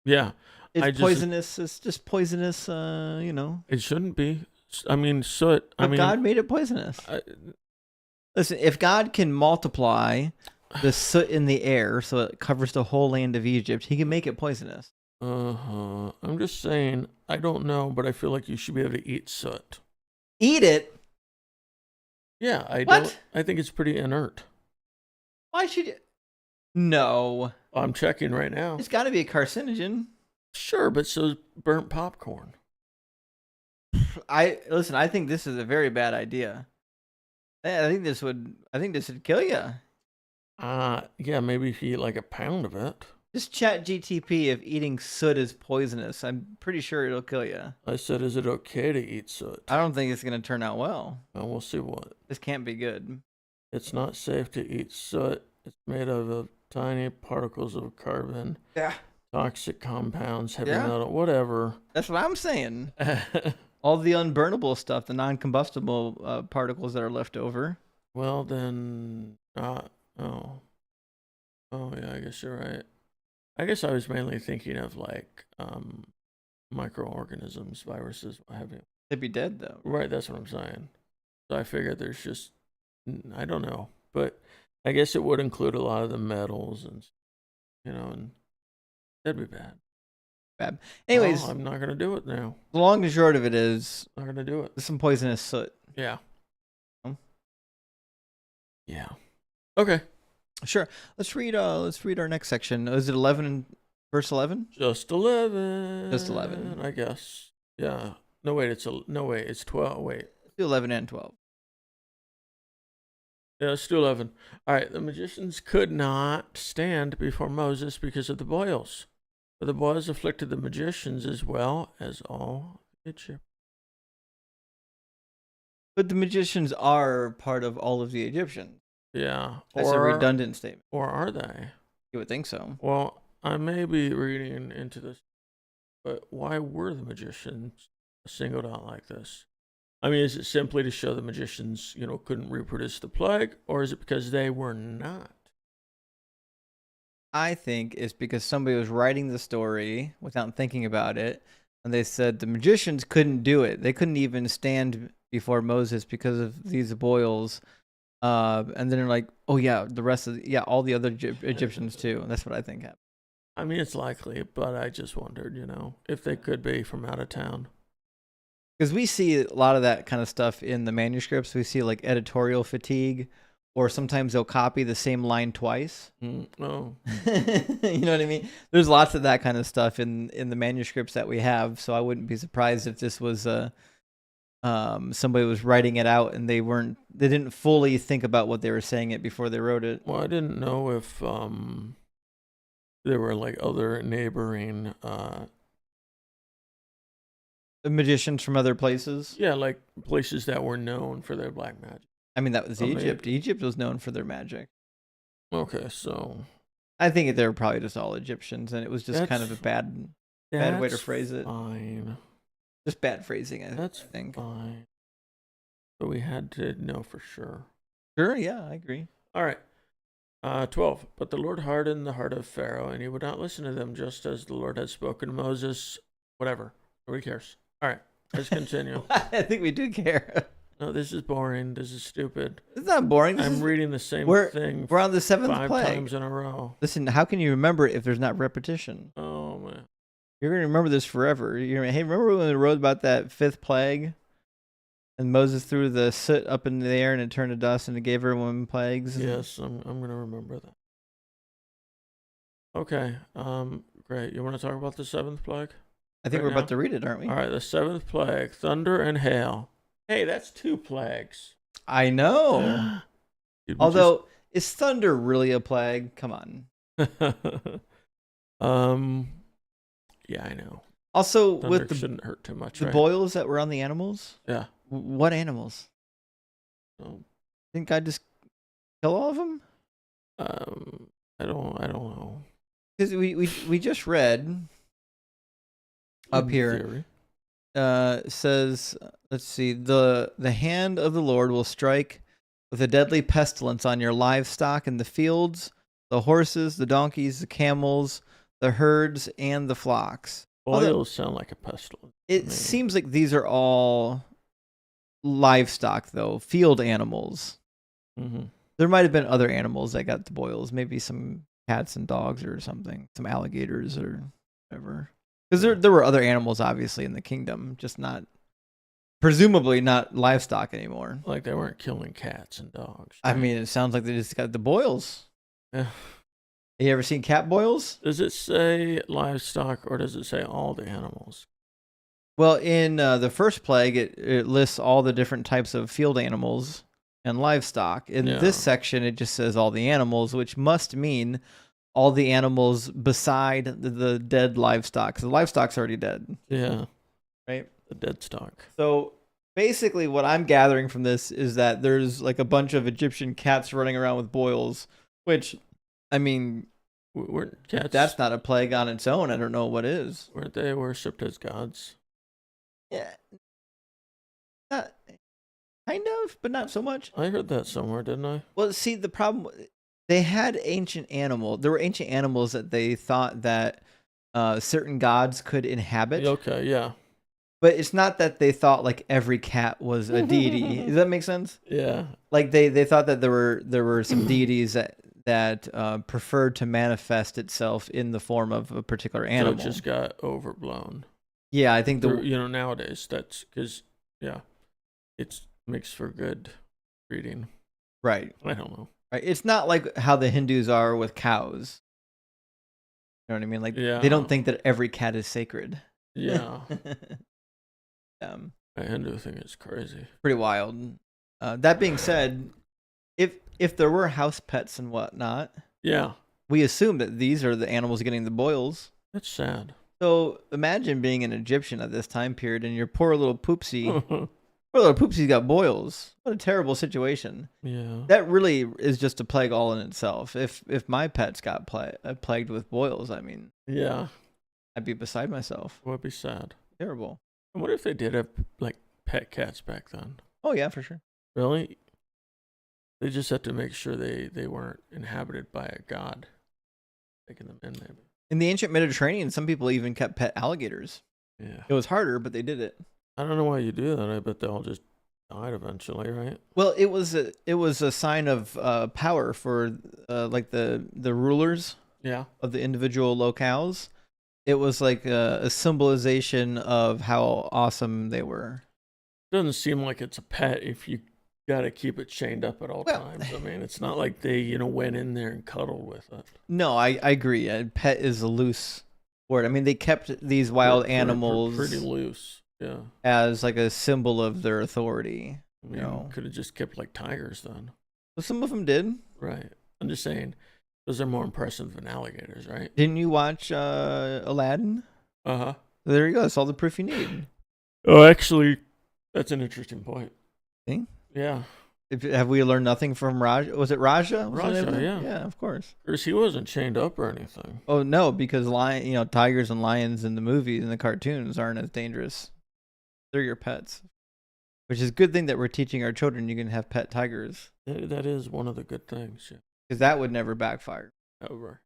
Yeah. It's poisonous. It's just poisonous, It shouldn't be. I mean, soot. God made it poisonous. Listen, if God can multiply the soot in the air, so it covers the whole land of Egypt, he can make it poisonous. I'm just saying, I don't know, but I feel like you should be able to eat soot. Eat it? Yeah, I What? don't. I think it's pretty inert. Why should you? No. I'm checking right now. It's got to be a carcinogen. Sure, but so's burnt popcorn. I think this is a very bad idea. I think this would kill you. Yeah, maybe if you eat like a pound of it. Just chat GTP if eating soot is poisonous. I'm pretty sure it'll kill you. I said, is it okay to eat soot? I don't think it's going to turn out well. Well, we'll see what. This can't be good. It's not safe to eat soot. It's made of tiny particles of carbon. Yeah. Toxic compounds, heavy metal, whatever. That's what I'm saying. All the unburnable stuff, the non-combustible particles that are left over. Well, then, yeah, I guess you're right. I guess I was mainly thinking of like microorganisms, viruses, what have you. They'd be dead though. Right, that's what I'm saying. So I figured there's just, I don't know, but I guess it would include a lot of the metals and, and that'd be bad. Bad. Anyways, I'm not gonna do it now. The long and short of it is, not gonna do it. There's some poisonous soot. Yeah. Yeah. Okay. Sure. Let's read our next section. Is it 11 and verse 11? Just 11. Just 11. I guess. Yeah. No wait, it's 12. Wait. Let's do 11 and 12. Yeah, let's do 11. All right, the magicians could not stand before Moses because of the boils. For the boils afflicted the magicians as well as all Egypt. But the magicians are part of all of the Egyptians. Yeah. That's a redundant statement. Or are they? You would think so. Well, I may be reading into this, but why were the magicians singled out like this? I mean, is it simply to show the magicians, couldn't reproduce the plague, or is it because they were not? I think it's because somebody was writing the story without thinking about it, and they said the magicians couldn't do it. They couldn't even stand before Moses because of these boils. And then they're like, oh yeah, all the other Egyptians too. And that's what I think happened. I mean, it's likely, but I just wondered, if they could be from out of town. Because we see a lot of that kind of stuff in the manuscripts. We see like editorial fatigue, or sometimes they'll copy the same line twice. Oh. You know what I mean? There's lots of that kind of stuff in the manuscripts that we have. So I wouldn't be surprised if this was somebody was writing it out and they didn't fully think about what they were saying it before they wrote it. Well, I didn't know if there were like other neighboring magicians from other places. Yeah, like places that were known for their black magic. I mean, that was Egypt. Maybe. Egypt was known for their magic. Okay, so I think they were probably just all Egyptians, and it was just kind of a bad way to phrase it. Fine. Just bad phrasing, I think. That's fine. But we had to know for sure. Sure, yeah, I agree. All right. 12. But the Lord hardened the heart of Pharaoh, and he would not listen to them, just as the Lord had spoken to Moses. Whatever. Nobody cares. All right. Let's continue. I think we do care. No, this is boring. This is stupid. It's not boring. I'm reading the same thing. We're on the 7th 5 plague. times in a row. Listen, how can you remember it if there's not repetition? Oh, man. You're going to remember this forever. Hey, remember when we wrote about that 5th plague? And Moses threw the soot up in the air and it turned to dust and it gave everyone plagues? Yes, I'm going to remember that. Okay. Great. You want to talk about the 7th plague? I think we're about to read it, aren't we? All right, the 7th plague, thunder and hail. Hey, that's 2 plagues. I know. Although, is thunder really a plague? Come on. Yeah, I know. Also, thunder shouldn't hurt too much. The boils that were on the animals. Yeah. What animals? Didn't God just kill all of them? I don't know. Because we just read up here. Says, let's see, the hand of the Lord will strike with a deadly pestilence on your livestock in the fields, the horses, the donkeys, the camels, the herds, and the flocks. Boils sound like a pestilence. It seems like these are all livestock, though, field animals. Mm-hmm. There might have been other animals that got the boils. Maybe some cats and dogs or something. Some alligators or whatever. Because there were other animals, obviously, in the kingdom. Just not, presumably not livestock anymore. Like they weren't killing cats and dogs. I mean, it sounds like they just got the boils. Yeah. You ever seen cat boils? Does it say livestock or does it say all the animals? Well, in the first plague, it lists all the different types of field animals and livestock. In this section, it just says all the animals, which must mean all the animals beside the dead livestock. Because the livestock's already dead. Yeah. Right? The dead stock. So basically what I'm gathering from this is that there's like a bunch of Egyptian cats running around with boils, which, I mean, Weren't cats, if that's not a plague on its own, I don't know what is. Weren't they worshipped as gods? Yeah. Not, kind of, but not so much. I heard that somewhere, didn't I? Well, see, the problem, they had ancient animals. There were ancient animals that they thought that certain gods could inhabit. Okay, yeah. But it's not that they thought like every cat was a deity. Does that make sense? Yeah. Like they thought that there were some deities that preferred to manifest itself in the form of a particular animal. So it just got overblown. Yeah, I think nowadays that's because it makes for good reading. Right. I don't know. Right. It's not like how the Hindus are with cows. You know what I mean? Like they don't think that every cat is sacred. Yeah. I Hindu thing is crazy. Pretty wild. That being said, if there were house pets and whatnot, yeah, we assume that these are the animals getting the boils. That's sad. So imagine being an Egyptian at this time period, and your poor little poopsie got boils. What a terrible situation. Yeah, that really is just a plague all in itself. If my pets got plagued with boils, I mean, yeah, I'd be beside myself. It would be sad. Terrible. And what if they did have like pet cats back then? Oh yeah, for sure. Really? They just had to make sure they weren't inhabited by a god. Taking them in, maybe. In the ancient Mediterranean, some people even kept pet alligators. Yeah. It was harder, but they did it. I don't know why you do that. I bet they all just died eventually, right? Well, it was a sign of power for like the rulers of the individual locales. It was like a symbolization of how awesome they were. Doesn't seem like it's a pet if you got to keep it chained up at all times. I mean, it's not like they, went in there and cuddled with it. No, I agree. A pet is a loose word. I mean, they kept these wild animals pretty loose. Yeah. As like a symbol of their authority. Could have just kept like tigers then. Well, some of them did. Right. I'm just saying, those are more impressive than alligators, right? Didn't you watch Aladdin? Uh-huh. There you go. That's all the proof you need. Oh, actually, that's an interesting point. See? Yeah. Have we learned nothing from Raja? Was it Raja? Raja, yeah. Yeah, of course. Because he wasn't chained up or anything. Oh, no, because tigers and lions in the movies and the cartoons aren't as dangerous. They're your pets. Which is a good thing that we're teaching our children you can have pet tigers. That is one of the good things, yeah. Because that would never backfire. Ever.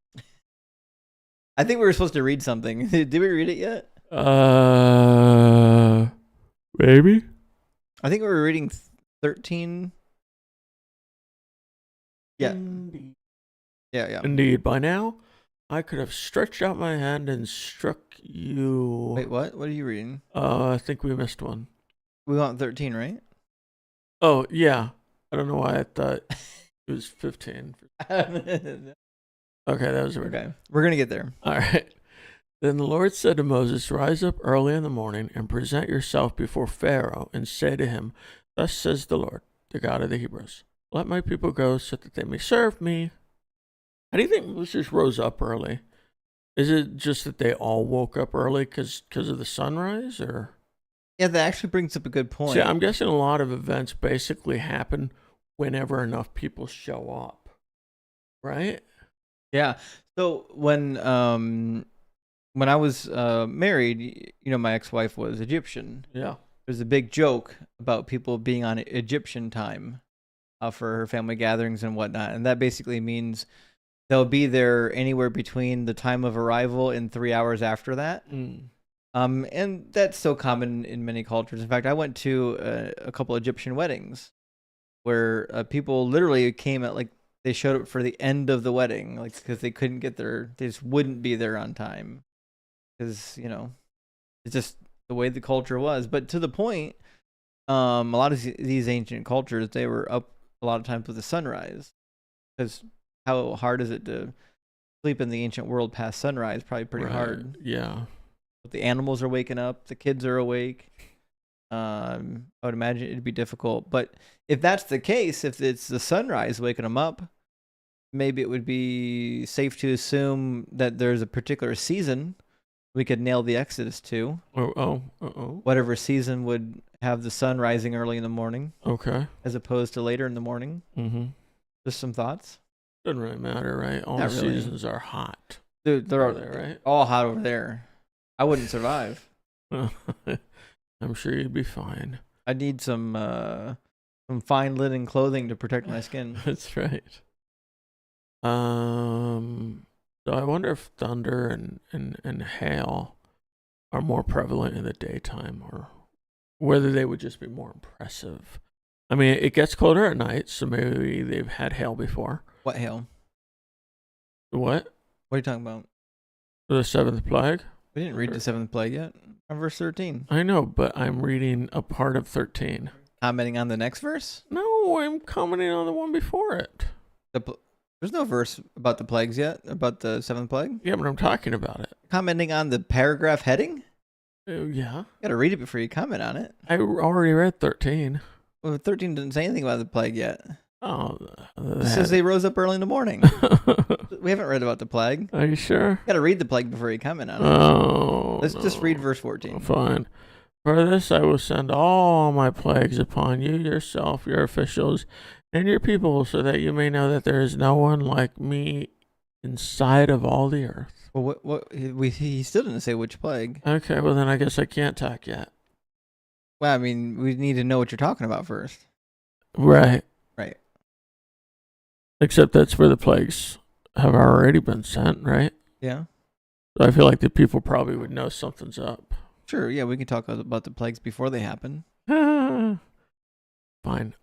I think we were supposed to read something. Did we read it yet? Maybe? I think we were reading 13. Yeah. Indeed. Yeah. Indeed. By now, I could have stretched out my hand and struck you. Wait, what? What are you reading? I think we missed one. We want 13, right? Oh, yeah. I don't know why I thought it was 15. Okay, that was weird. Okay. We're going to get there. All right. Then the Lord said to Moses, "Rise up early in the morning and present yourself before Pharaoh and say to him, 'Thus says the Lord, the God of the Hebrews, let my people go so that they may serve me.'" How do you think Moses rose up early? Is it just that they all woke up early because of the sunrise, or? Yeah, that actually brings up a good point. See, I'm guessing a lot of events basically happen whenever enough people show up, right? Yeah. So when I was married, my ex-wife was Egyptian. Yeah. There's a big joke about people being on Egyptian time for her family gatherings and whatnot, and that basically means they'll be there anywhere between the time of arrival and 3 hours after that. And that's so common in many cultures. In fact, I went to a couple Egyptian weddings, where people literally came at they showed up for the end of the wedding, because they couldn't get there. They just wouldn't be there on time because it's just the way the culture was. But to the point, a lot of these ancient cultures, they were up a lot of times with the sunrise, because how hard is it to sleep in the ancient world past sunrise? Probably pretty hard. Yeah. But the animals are waking up, the kids are awake. I would imagine it'd be difficult. But if that's the case, if it's the sunrise waking them up, maybe it would be safe to assume that there's a particular season we could nail the Exodus to. Whatever season would have the sun rising early in the morning. Okay. As opposed to later in the morning. Mm-hmm. Just some thoughts. Doesn't really matter, right? All the seasons are hot. Dude, they're right? All hot over there. I wouldn't survive. I'm sure you'd be fine. I need some fine linen clothing to protect my skin. That's right. So I wonder if thunder and hail are more prevalent in the daytime, or whether they would just be more impressive. I mean, it gets colder at night, so maybe they've had hail before. What hail? What? What are you talking about? The seventh plague? We didn't read the seventh plague yet. On verse 13. I know, but I'm reading a part of 13. Commenting on the next verse? No, I'm commenting on the one before it. There's no verse about the plagues yet, about the seventh plague? Yeah, but I'm talking about it. Commenting on the paragraph heading? Yeah. You gotta read it before you comment on it. I already read 13. Well, 13 didn't say anything about the plague yet. Oh. It says they rose up early in the morning. We haven't read about the plague. Are you sure? You gotta read the plague before you comment on it. Oh. Let's just read verse 14. Fine. For this I will send all my plagues upon you, yourself, your officials, and your people, so that you may know that there is no one like me inside of all the earth. Well, he still didn't say which plague. Okay, well then I guess I can't talk yet. Well, I mean, we need to know what you're talking about first. Right. Right. Except that's where the plagues have already been sent, right? Yeah. So I feel like the people probably would know something's up. Sure, yeah, we can talk about the plagues before they happen. Fine.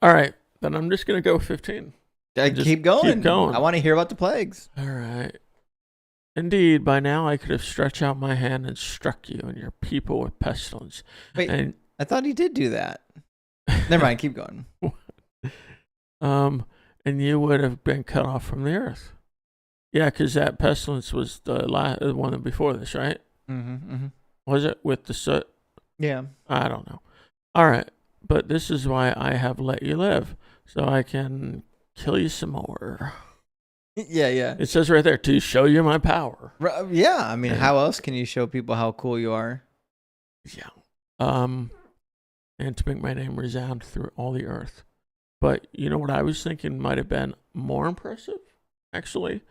All right, then I'm just going to go 15. Keep going. Keep going. I want to hear about the plagues. All right. Indeed, by now I could have stretched out my hand and struck you and your people with pestilence. Wait, I thought he did do that. Never mind, keep going. And you would have been cut off from the earth. Yeah, because that pestilence was the one before this, right? Mm-hmm. Was it with the soot? Yeah. I don't know. All right, but this is why I have let you live, so I can kill you some more. Yeah. It says right there, to show you my power. Yeah, I mean, how else can you show people how cool you are? Yeah. And to make my name resound through all the earth. But you know what I was thinking might have been more impressive, actually?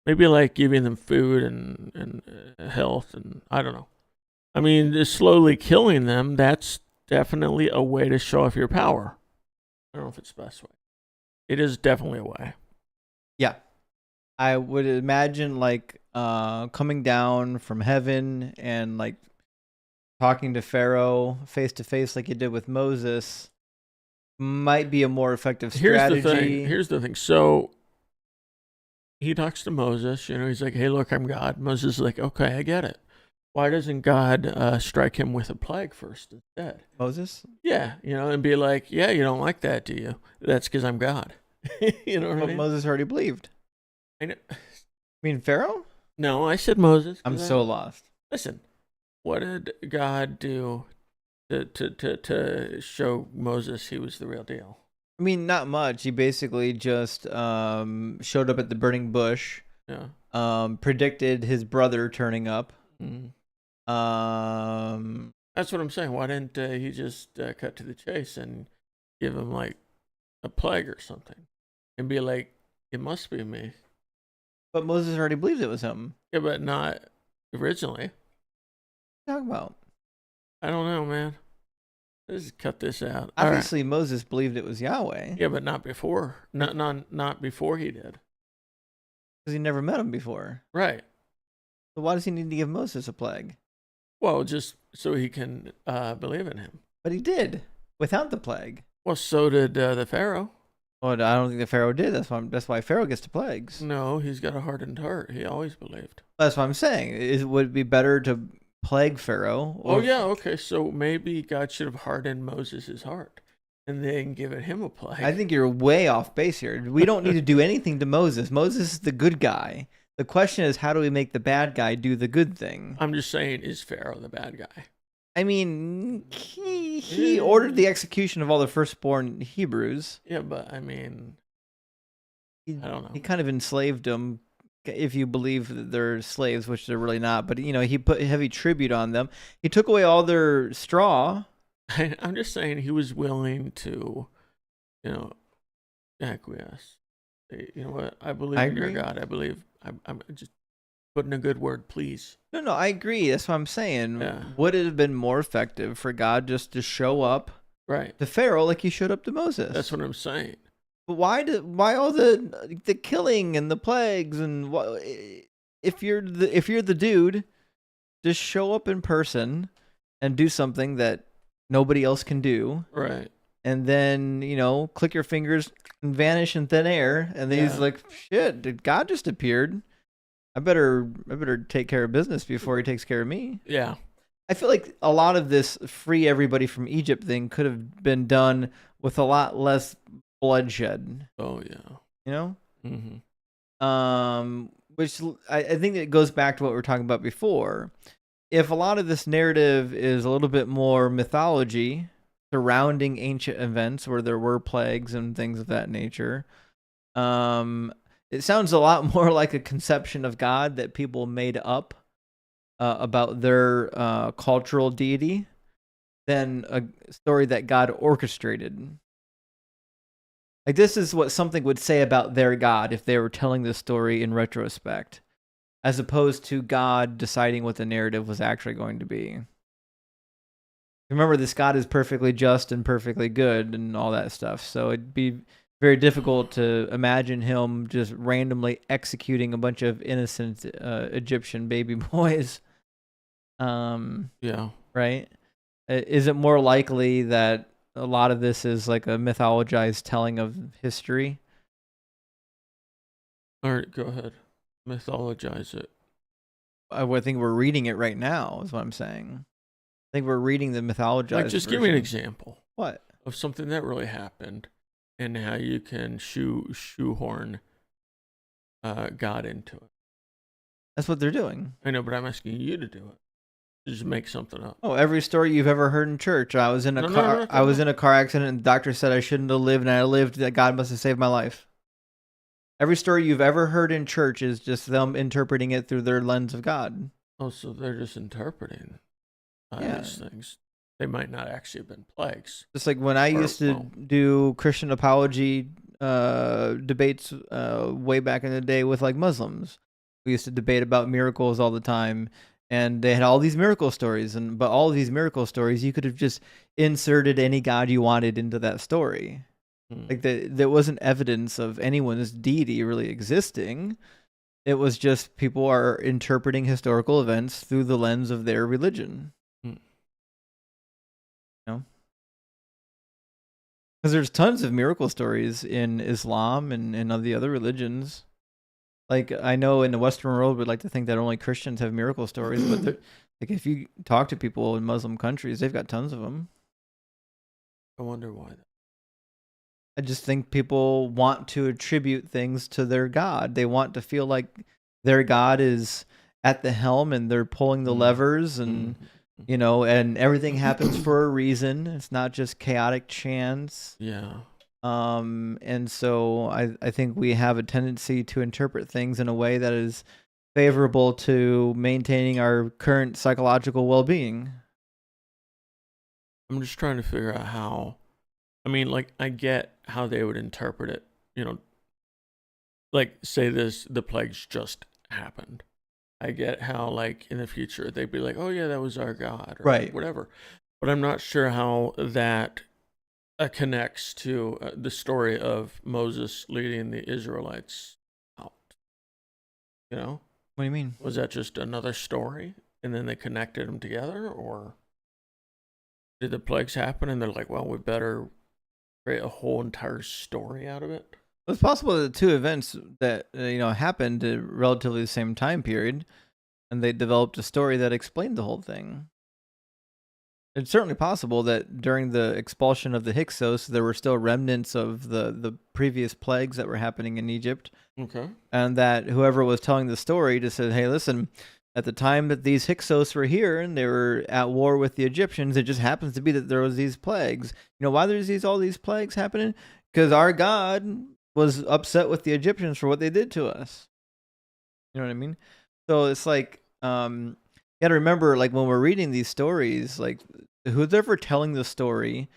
Maybe like giving them food and health, and I don't know. I mean, just slowly killing them, that's definitely a way to show off your power. I don't know if it's the best way. It is definitely a way. Yeah. I would imagine coming down from heaven and talking to Pharaoh face to face like you did with Moses might be a more effective strategy. Here's the thing. So he talks to Moses, he's like, hey, look, I'm God. Moses is like, okay, I get it. Why doesn't God strike him with a plague first instead? Moses? Yeah, and be like, yeah, you don't like that, do you? That's because I'm God. You know what I mean? Moses already believed. I know. You mean Pharaoh? No, I said Moses. I'm so lost. Listen, what did God do to show Moses he was the real deal? I mean, not much. He basically just showed up at the burning bush. Yeah. Predicted his brother turning up. Mm-hmm. That's what I'm saying. Why didn't he just cut to the chase and give him a plague or something, and be like, it must be me? But Moses already believed it was him. Yeah, but not originally. What are you talking about? I don't know, man. Let's cut this out. Obviously, Moses believed it was Yahweh. Yeah, but not before. Not before he did. Because he never met him before. Right. So why does he need to give Moses a plague? Well, just so he can believe in him. But he did, without the plague. Well, so did the Pharaoh. Well, I don't think the Pharaoh did. That's why Pharaoh gets the plagues. No, he's got a hardened heart. He always believed. That's what I'm saying. Would it be better to plague Pharaoh? Oh yeah, okay. So maybe God should have hardened Moses' heart and then given him a plague. I think you're way off base here. We don't need to do anything to Moses. Moses is the good guy. The question is, how do we make the bad guy do the good thing? I'm just saying, is Pharaoh the bad guy? I mean, he ordered the execution of all the firstborn Hebrews. Yeah, but I mean, I don't know. He kind of enslaved them, if you believe that they're slaves, which they're really not. But, he put heavy tribute on them. He took away all their straw. I'm just saying he was willing to, acquiesce. You know what? I believe in your God. I believe. I'm just putting a good word, please. No, I agree. That's what I'm saying. Yeah. Would it have been more effective for God just to show up to Pharaoh like he showed up to Moses? That's what I'm saying. But why all the killing and the plagues and if you're the dude, just show up in person and do something that nobody else can do. Right. And then, click your fingers and vanish in thin air. And then he's like, shit, dude, God just appeared. I better take care of business before he takes care of me. Yeah. I feel like a lot of this free everybody from Egypt thing could have been done with a lot less bloodshed. Oh, yeah. Mm-hmm. Which I think it goes back to what we were talking about before. If a lot of this narrative is a little bit more mythology surrounding ancient events where there were plagues and things of that nature, it sounds a lot more like a conception of God that people made up about their cultural deity than a story that God orchestrated. Like, this is what something would say about their God if they were telling this story in retrospect, as opposed to God deciding what the narrative was actually going to be. Remember, this God is perfectly just and perfectly good and all that stuff, so it'd be very difficult to imagine him just randomly executing a bunch of innocent Egyptian baby boys. Yeah. Right? Is it more likely that a lot of this is like a mythologized telling of history? All right, go ahead. Mythologize it. I think we're reading it right now, is what I'm saying. I think we're reading the mythologized just version. give me an example. What? Of something that really happened and how you can shoehorn God into it. That's what they're doing. I know, but I'm asking you to do it. Just make something up. Oh, every story you've ever heard in church. I was in a car. I was in a car accident, and the doctor said I shouldn't have lived, and I lived. That God must have saved my life. Every story you've ever heard in church is just them interpreting it through their lens of God. Oh, so they're just interpreting these things. They might not actually have been plagues. Just like when I used to do Christian apology debates way back in the day with like Muslims. We used to debate about miracles all the time. And they had all these miracle stories, but all of these miracle stories, you could have just inserted any god you wanted into that story. Like there wasn't evidence of anyone's deity really existing. It was just people are interpreting historical events through the lens of their religion. Because there's tons of miracle stories in Islam and in the other religions. Like, I know in the Western world, we'd like to think that only Christians have miracle stories, but like if you talk to people in Muslim countries, they've got tons of them. I wonder why. I just think people want to attribute things to their God. They want to feel like their God is at the helm and they're pulling the levers and, and everything happens for a reason. It's not just chaotic chance. Yeah. And so I think we have a tendency to interpret things in a way that is favorable to maintaining our current psychological well-being. I'm just trying to figure out how. I mean, like, I get how they would interpret it. Like, say the plagues just happened. I get how, like, in the future they'd be like, "Oh yeah, that was our God," or whatever. But I'm not sure how that connects to the story of Moses leading the Israelites out. What do you mean? Was that just another story and then they connected them together, or did the plagues happen and they're like, well, we better create a whole entire story out of it. It's possible that the two events that happened at relatively the same time period, and they developed a story that explained the whole thing. It's certainly possible that during the expulsion of the Hyksos, there were still remnants of the previous plagues that were happening in Egypt. Okay. And that whoever was telling the story just said, hey, listen, at the time that these Hyksos were here and they were at war with the Egyptians, it just happens to be that there was these plagues. You know why there's all these plagues happening? Because our God was upset with the Egyptians for what they did to us. You know what I mean? So it's like, you got to remember, like when we're reading these stories, like whoever telling the story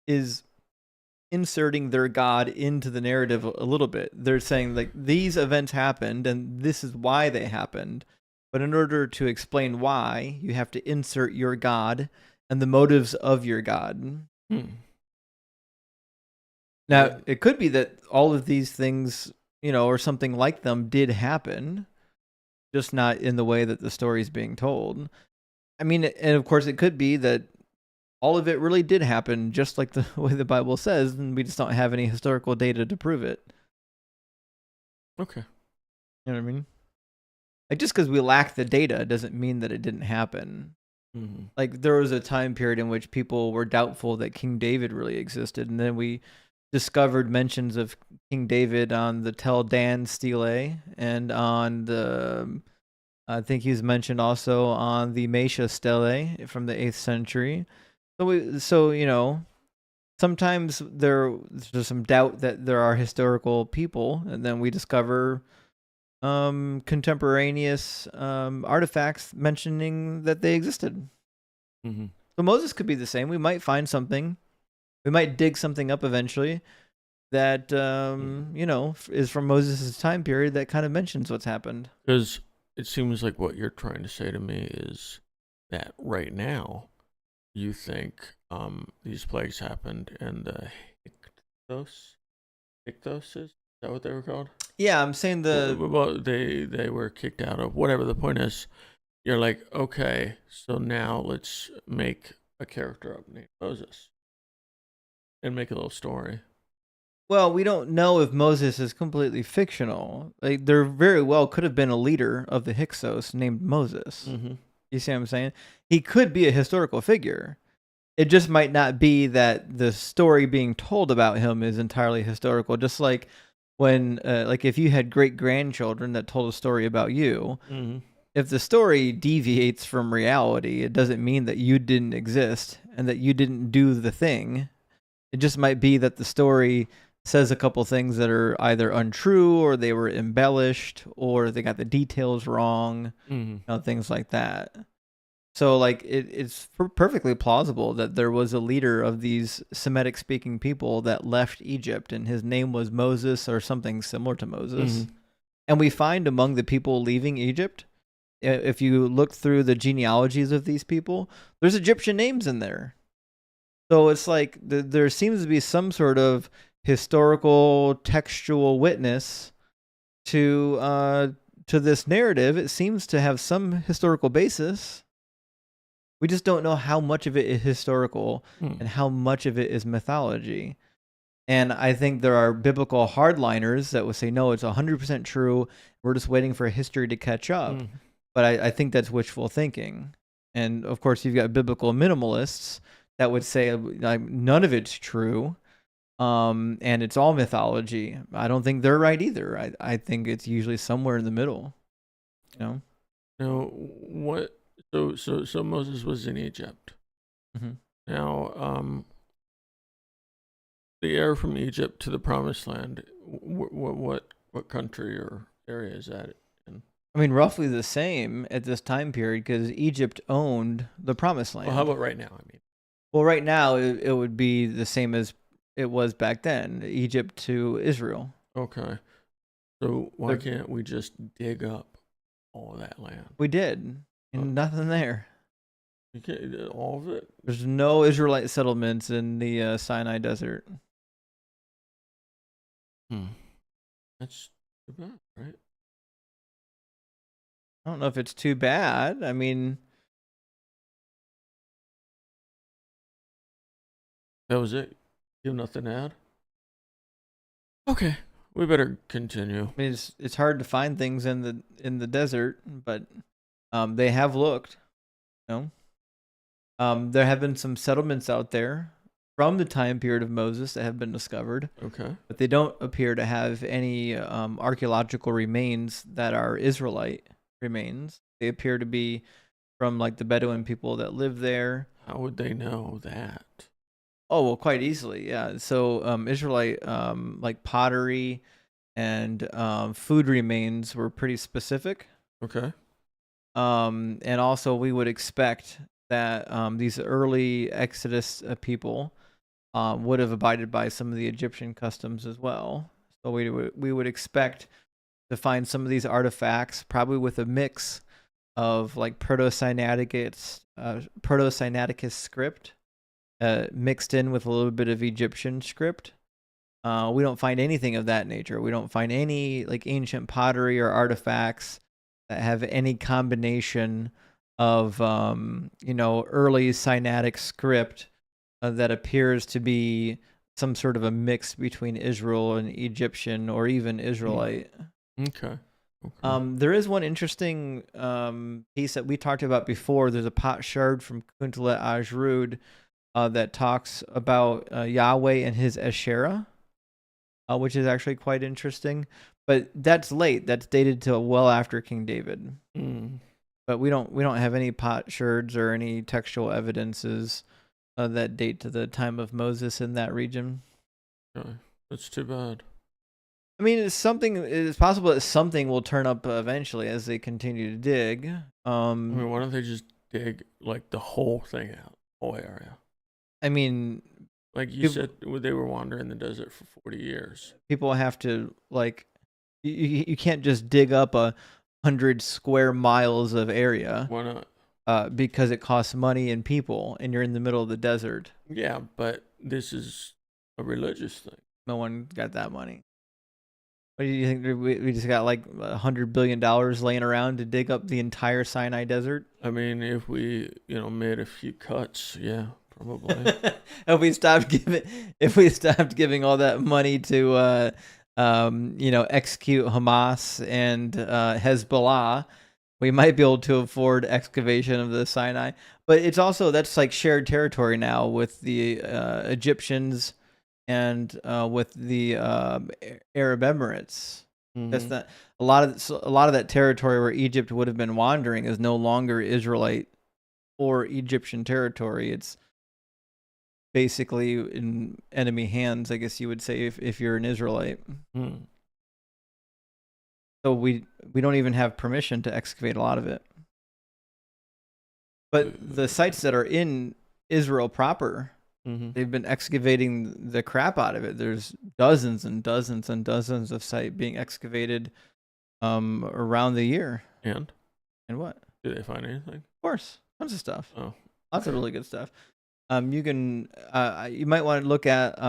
is inserting their God into the narrative a little bit. They're saying like these events happened and this is why they happened. But in order to explain why, you have to insert your God and the motives of your God. Now, it could be that all of these things, or something like them did happen, just not in the way that the story is being told. I mean, and of course it could be that all of it really did happen just like the way the Bible says, and we just don't have any historical data to prove it. Okay. You know what I mean? Like, just because we lack the data doesn't mean that it didn't happen. Mm-hmm. Like, there was a time period in which people were doubtful that King David really existed, and then we discovered mentions of King David on the Tel Dan stele and on the, I think he's mentioned also on the Mesha stele from the 8th century. So sometimes there's some doubt that there are historical people, and then we discover contemporaneous artifacts mentioning that they existed. Mm-hmm. So Moses could be the same. We might find something. We might dig something up eventually that is from Moses' time period that kind of mentions what's happened. Because it seems like what you're trying to say to me is that right now you think these plagues happened in the Hyksos, is that what they were called? Yeah, I'm saying well, they were kicked out of whatever the point is. You're like, okay, so now let's make a character up named Moses and make a little story. Well, we don't know if Moses is completely fictional. Like, there very well could have been a leader of the Hyksos named Moses. Mm-hmm. You see what I'm saying? He could be a historical figure. It just might not be that the story being told about him is entirely historical. Just like when, like if you had great grandchildren that told a story about you, Mm-hmm. if the story deviates from reality, it doesn't mean that you didn't exist and that you didn't do the thing. It just might be that the story says a couple things that are either untrue or they were embellished or they got the details wrong, things like that. So like it's perfectly plausible that there was a leader of these Semitic speaking people that left Egypt and his name was Moses or something similar to Moses. And we find among the people leaving Egypt, if you look through the genealogies of these people, there's Egyptian names in there. So it's like there seems to be some sort of historical textual witness to this narrative. It seems to have some historical basis. We just don't know how much of it is historical and how much of it is mythology. And I think there are biblical hardliners that would say, no, it's 100% true. We're just waiting for history to catch up. But I think that's wishful thinking. And of course, you've got biblical minimalists that would say like, none of it's true. And it's all mythology. I don't think they're right either. I think it's usually somewhere in the middle. Now, what? So Moses was in Egypt. Mm-hmm. Now, the air from Egypt to the Promised Land. What country or area is that in? I mean, roughly the same at this time period because Egypt owned the Promised Land. Well, how about right now? Well, right now it would be the same as it was back then, Egypt to Israel. Okay. So why can't we just dig up all of that land? We did. And nothing there. You can't, all of it? There's no Israelite settlements in the Sinai Desert. That's too bad, right? I don't know if it's too bad. I mean, that was it. You have nothing to add? Okay, we better continue. I mean, it's hard to find things in the desert, but they have looked. You know, there have been some settlements out there from the time period of Moses that have been discovered. Okay. But they don't appear to have any archaeological remains that are Israelite remains. They appear to be from like the Bedouin people that live there. How would they know that? Oh, well, quite easily, yeah. So Israelite like pottery and food remains were pretty specific. Okay. And also we would expect that these early Exodus people would have abided by some of the Egyptian customs as well. So we would expect to find some of these artifacts, probably with a mix of like Proto-Sinaiticus script mixed in with a little bit of Egyptian script. We don't find anything of that nature. We don't find any like ancient pottery or artifacts that have any combination of early Sinaitic script that appears to be some sort of a mix between Israel and Egyptian or even Israelite. Okay. Okay. There is one interesting piece that we talked about before. There's a pot shard from Kuntalet Ajrud that talks about Yahweh and his Asherah, which is actually quite interesting. But that's late. That's dated to well after King David. But we don't have any pot shards or any textual evidences that date to the time of Moses in that region. Okay. That's too bad. I mean, it's possible that something will turn up eventually as they continue to dig. I mean, why don't they just dig like the whole thing out, whole area? I mean, like you said, they were wandering the desert for 40 years. People have to like, you can't just dig up 100 square miles of area. Why not? Because it costs money and people, and you're in the middle of the desert. Yeah, but this is a religious thing. No one got that money. What do you think? We just got like $100 billion laying around to dig up the entire Sinai desert? I mean, if we, made a few cuts, yeah, probably. If we stopped giving all that money to execute Hamas and Hezbollah, we might be able to afford excavation of the Sinai. But it's also, that's like shared territory now with the Egyptians and with the Arab Emirates. Mm-hmm. That's not a lot of that territory where Egypt would have been wandering is no longer Israelite or Egyptian territory. It's basically in enemy hands, I guess you would say, if you're an Israelite. So we don't even have permission to excavate a lot of it. But the sites that are in Israel proper, they've been excavating the crap out of it. There's dozens and dozens and dozens of sites being excavated around the year. And what? Did they find anything? Of course. Tons of stuff. Oh. Lots of really good stuff. You might want to look at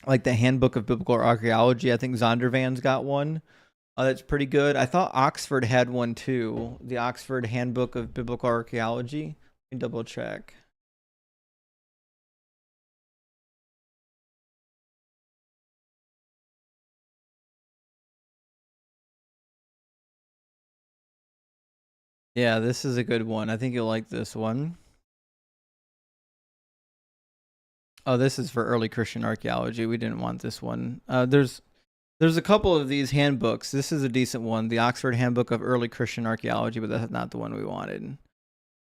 like the Handbook of Biblical Archaeology. I think Zondervan's got one that's pretty good. I thought Oxford had one too. The Oxford Handbook of Biblical Archaeology. Let me double check. Yeah, this is a good one. I think you'll like this one. Oh, this is for early Christian archaeology. We didn't want this one. There's a couple of these handbooks. This is a decent one, the Oxford Handbook of Early Christian Archaeology, but that's not the one we wanted.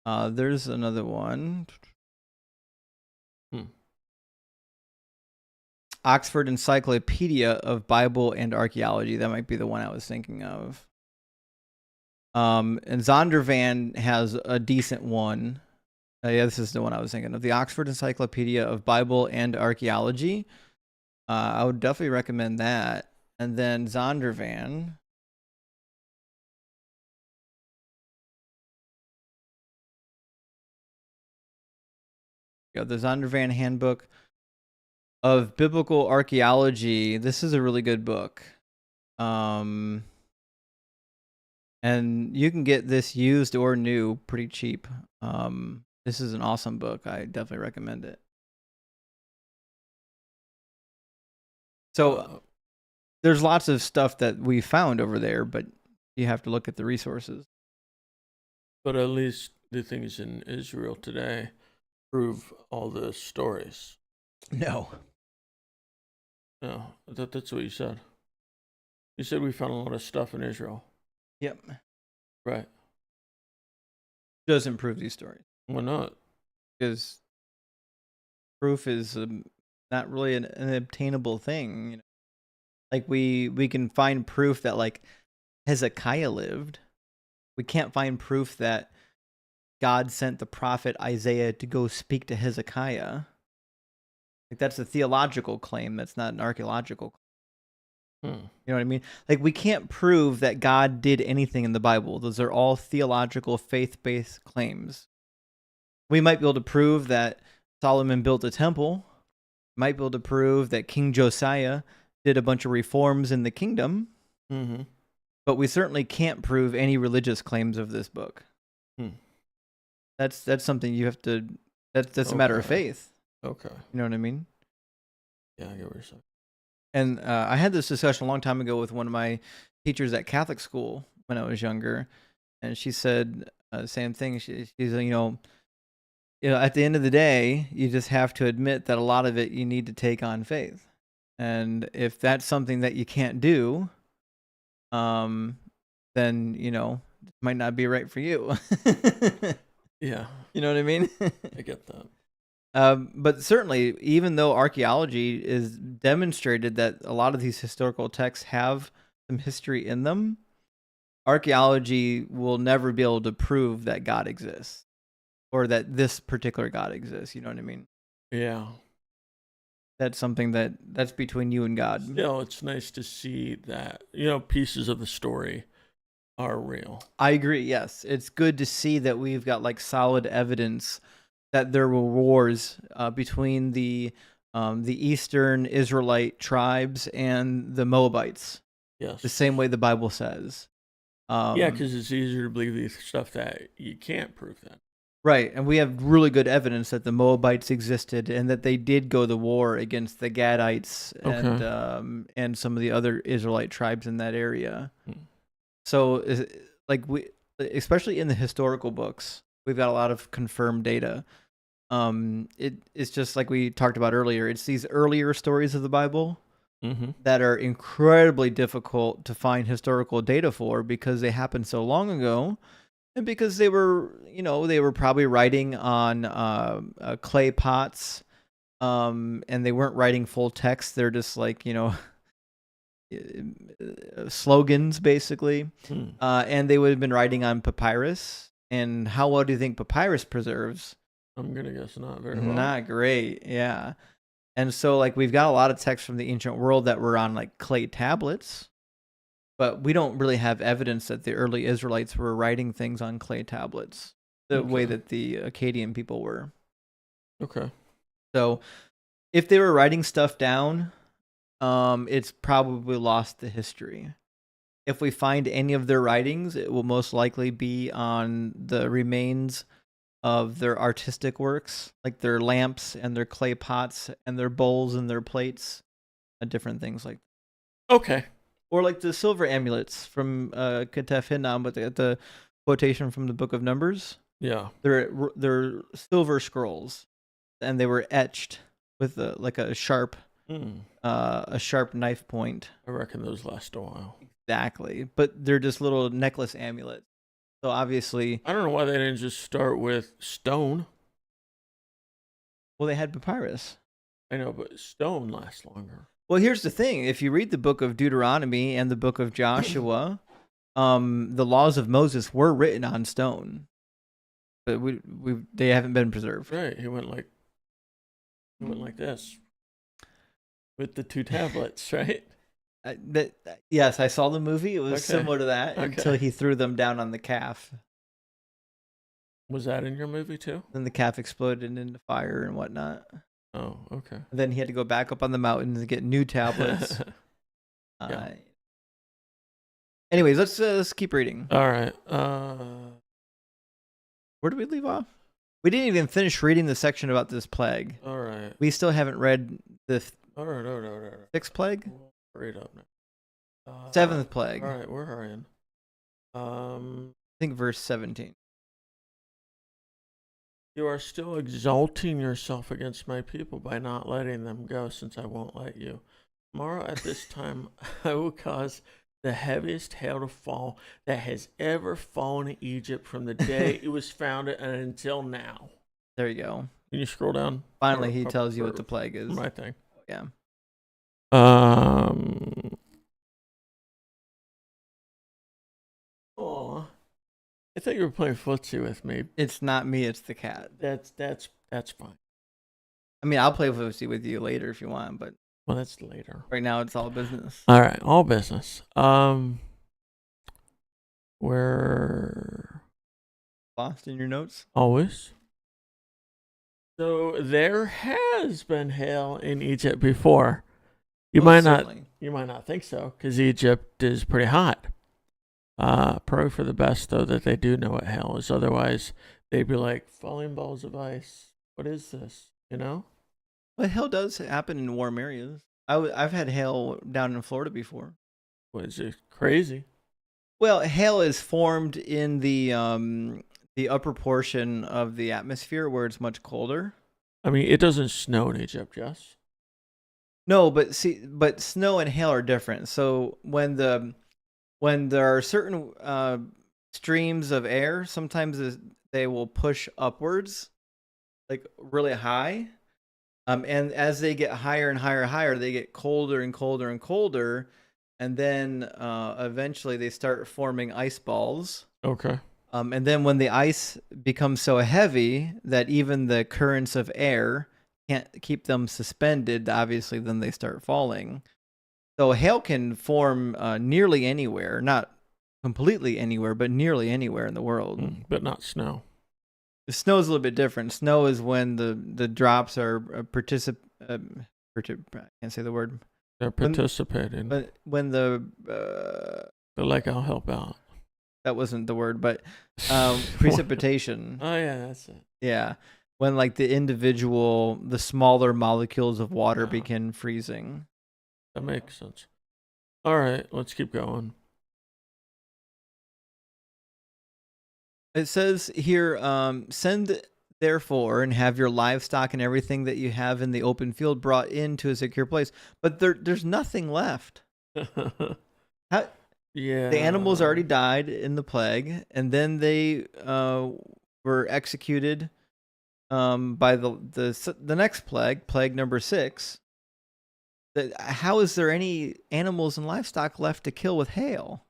There's another one. Oxford Encyclopedia of Bible and Archaeology. That might be the one I was thinking of. And Zondervan has a decent one. Yeah, this is the one I was thinking of. The Oxford Encyclopedia of Bible and Archaeology. I would definitely recommend that. And then Zondervan. The Zondervan Handbook of Biblical Archaeology. This is a really good book. And you can get this used or new pretty cheap. This is an awesome book. I definitely recommend it. So there's lots of stuff that we found over there, but you have to look at the resources. But at least the things in Israel today prove all the stories. No. No, I thought that's what you said. You said we found a lot of stuff in Israel. Yep. Right. Doesn't prove these stories. Why not? Because proof is not really an obtainable thing. You know? Like we can find proof that like Hezekiah lived. We can't find proof that God sent the prophet Isaiah to go speak to Hezekiah. Like that's a theological claim. That's not an archaeological claim. You know what I mean? Like we can't prove that God did anything in the Bible. Those are all theological, faith-based claims. We might be able to prove that Solomon built a temple. Might be able to prove that King Josiah did a bunch of reforms in the kingdom. Mm-hmm. But we certainly can't prove any religious claims of this book. That's something you have to. That's a matter of faith. Okay. You know what I mean? Yeah, I get what you're saying. And I had this discussion a long time ago with one of my teachers at Catholic school when I was younger, and she said the same thing. She's you know, at the end of the day, you just have to admit that a lot of it you need to take on faith, and if that's something that you can't do, then you know it might not be right for you. Yeah, you know what I mean. I get that. But certainly, even though archaeology is demonstrated that a lot of these historical texts have some history in them, archaeology will never be able to prove that God exists or that this particular God exists. You know what I mean? Yeah. That's something that's between you and God. Still, it's nice to see that, pieces of the story are real. I agree. Yes. It's good to see that we've got like solid evidence that there were wars between the Eastern Israelite tribes and the Moabites. Yes. The same way the Bible says. Yeah, because it's easier to believe the stuff that you can't prove that. Right, and we have really good evidence that the Moabites existed and that they did go to war against the Gadites and some of the other Israelite tribes in that area. So, like especially in the historical books, we've got a lot of confirmed data. It's just like we talked about earlier. It's these earlier stories of the Bible that are incredibly difficult to find historical data for because they happened so long ago. And because they were probably writing on clay pots, and they weren't writing full text. They're just like, slogans, basically. And they would have been writing on papyrus. And how well do you think papyrus preserves? I'm going to guess not very well. Not great, yeah. And so, like, we've got a lot of texts from the ancient world that were on, like, clay tablets. But we don't really have evidence that the early Israelites were writing things on clay tablets the way that the Akkadian people were. Okay. So if they were writing stuff down, it's probably lost to history. If we find any of their writings, it will most likely be on the remains of their artistic works, like their lamps and their clay pots and their bowls and their plates and different things like that. Okay. Or like the silver amulets from Ketef Hinnom, but the quotation from the Book of Numbers. Yeah, they're silver scrolls, and they were etched with a sharp knife point. I reckon those last a while. Exactly, but they're just little necklace amulets. So obviously, I don't know why they didn't just start with stone. Well, they had papyrus. I know, but stone lasts longer. Well, here's the thing. If you read the book of Deuteronomy and the book of Joshua, the laws of Moses were written on stone. But they haven't been preserved. Right. He went like this with the two tablets, right? Yes, I saw the movie. It was similar to that until he threw them down on the calf. Was that in your movie too? Then the calf exploded into fire and whatnot. Oh, okay. And then he had to go back up on the mountain to get new tablets. Anyways, let's keep reading. All right. Where did we leave off? We didn't even finish reading the section about this plague. All right. We still haven't read the All right. Sixth plague? Hurry it up now. Seventh plague. All right, we're hurrying. I think verse 17. You are still exalting yourself against my people by not letting them go, since I won't let you. Tomorrow at this time, I will cause the heaviest hail to fall that has ever fallen in Egypt from the day it was founded and until now. There you go. Can you scroll down? Finally, he tells you what the plague is. My thing. Yeah. Oh, I thought you were playing footsie with me. It's not me. It's the cat. That's fine. I mean, I'll play footsie with you later if you want, but well, that's later. Right now, it's all business. All right, all business. We're lost in your notes. Always. So there has been hail in Egypt before. You might not think so, because Egypt is pretty hot. Probably for the best though that they do know what hail is. Otherwise, they'd be like falling balls of ice. What is this? You know? But hail does happen in warm areas. I've had hail down in Florida before. What is it? Crazy. Well, hail is formed in the upper portion of the atmosphere where it's much colder. I mean, it doesn't snow in Egypt, yes? No, but snow and hail are different. So when there are certain streams of air, sometimes they will push upwards, like really high. And as they get higher and higher, they get colder and colder and colder. And then eventually they start forming ice balls. Okay. And then when the ice becomes so heavy that even the currents of air can't keep them suspended, obviously then they start falling. So hail can form nearly anywhere, not completely anywhere, but nearly anywhere in the world. But not snow. The snow is a little bit different. Snow is when the drops are I can't say the word. They're participating. But when they're like, I'll help out. That wasn't the word, but precipitation. Oh yeah, that's it. Yeah, when like the smaller molecules of water begin freezing. That makes sense. All right, let's keep going. It says here, send therefore and have your livestock and everything that you have in the open field brought into a secure place. But there's nothing left. Yeah. The animals already died in the plague, and then they were executed by the next plague number 6. How is there any animals and livestock left to kill with hail?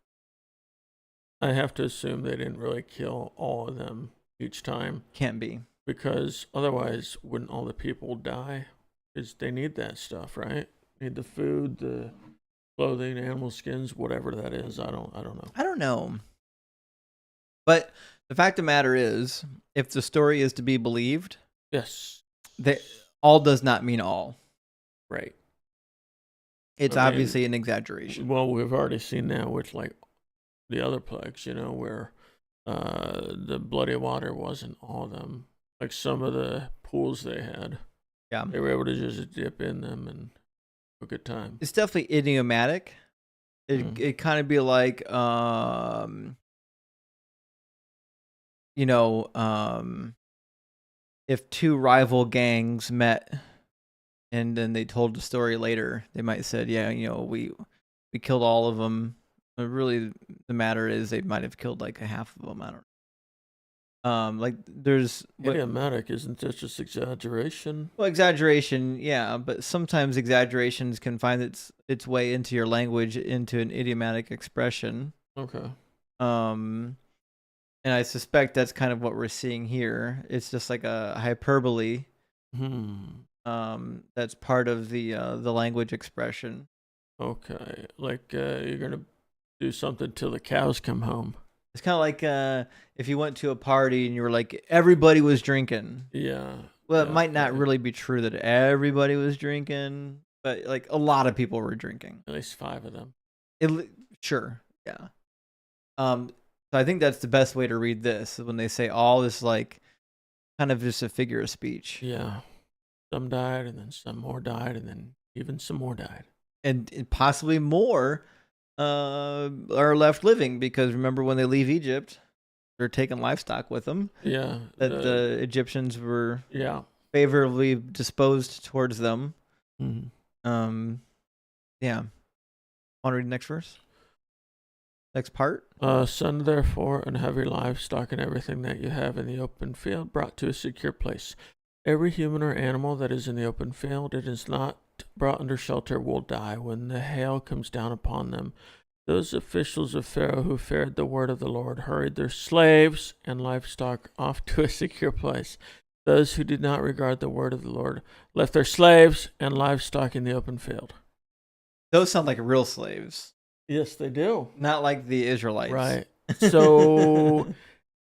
I have to assume they didn't really kill all of them each time. Can't be. Because otherwise, wouldn't all the people die? Because they need that stuff, right? Need the food, the clothing, animal skins, whatever that is. I don't know. I don't know. But the fact of the matter is, if the story is to be believed, yes, all does not mean all. Right. It's obviously an exaggeration. Well, we've already seen now with like the other plagues, where the bloody water wasn't all of them. Like some of the pools they had. Yeah. They were able to just dip in them and have a good time. It's definitely idiomatic. It kind of be like, if two rival gangs met and then they told the story later, they might have said, yeah, we killed all of them. But really, the matter is they might have killed like a half of them. I don't know. Like there's idiomatic, isn't that just exaggeration? Well, exaggeration, yeah, but sometimes exaggerations can find its way into your language into an idiomatic expression. Okay. And I suspect that's kind of what we're seeing here. It's just like a hyperbole. That's part of the language expression. Okay, like you're gonna do something till the cows come home. It's kind of like if you went to a party and you were like, everybody was drinking. Yeah. Well, it might not really be true that everybody was drinking, but like a lot of people were drinking. At least 5 of them. Sure. Yeah. So I think that's the best way to read this when they say all is like kind of just a figure of speech. Yeah. Some died and then some more died and then even some more died. And possibly more are left living, because remember when they leave Egypt, they're taking livestock with them. Yeah. That the Egyptians were Yeah. favorably disposed towards them. Mm-hmm. Yeah. Want to read the next verse? Next part? Send therefore and have your livestock and everything that you have in the open field brought to a secure place. Every human or animal that is in the open field, it is not brought under shelter, will die when the hail comes down upon them. Those officials of Pharaoh who feared the word of the Lord hurried their slaves and livestock off to a secure place. Those who did not regard the word of the Lord left their slaves and livestock in the open field. Those sound like real slaves. Yes, they do. Not like the Israelites. Right. So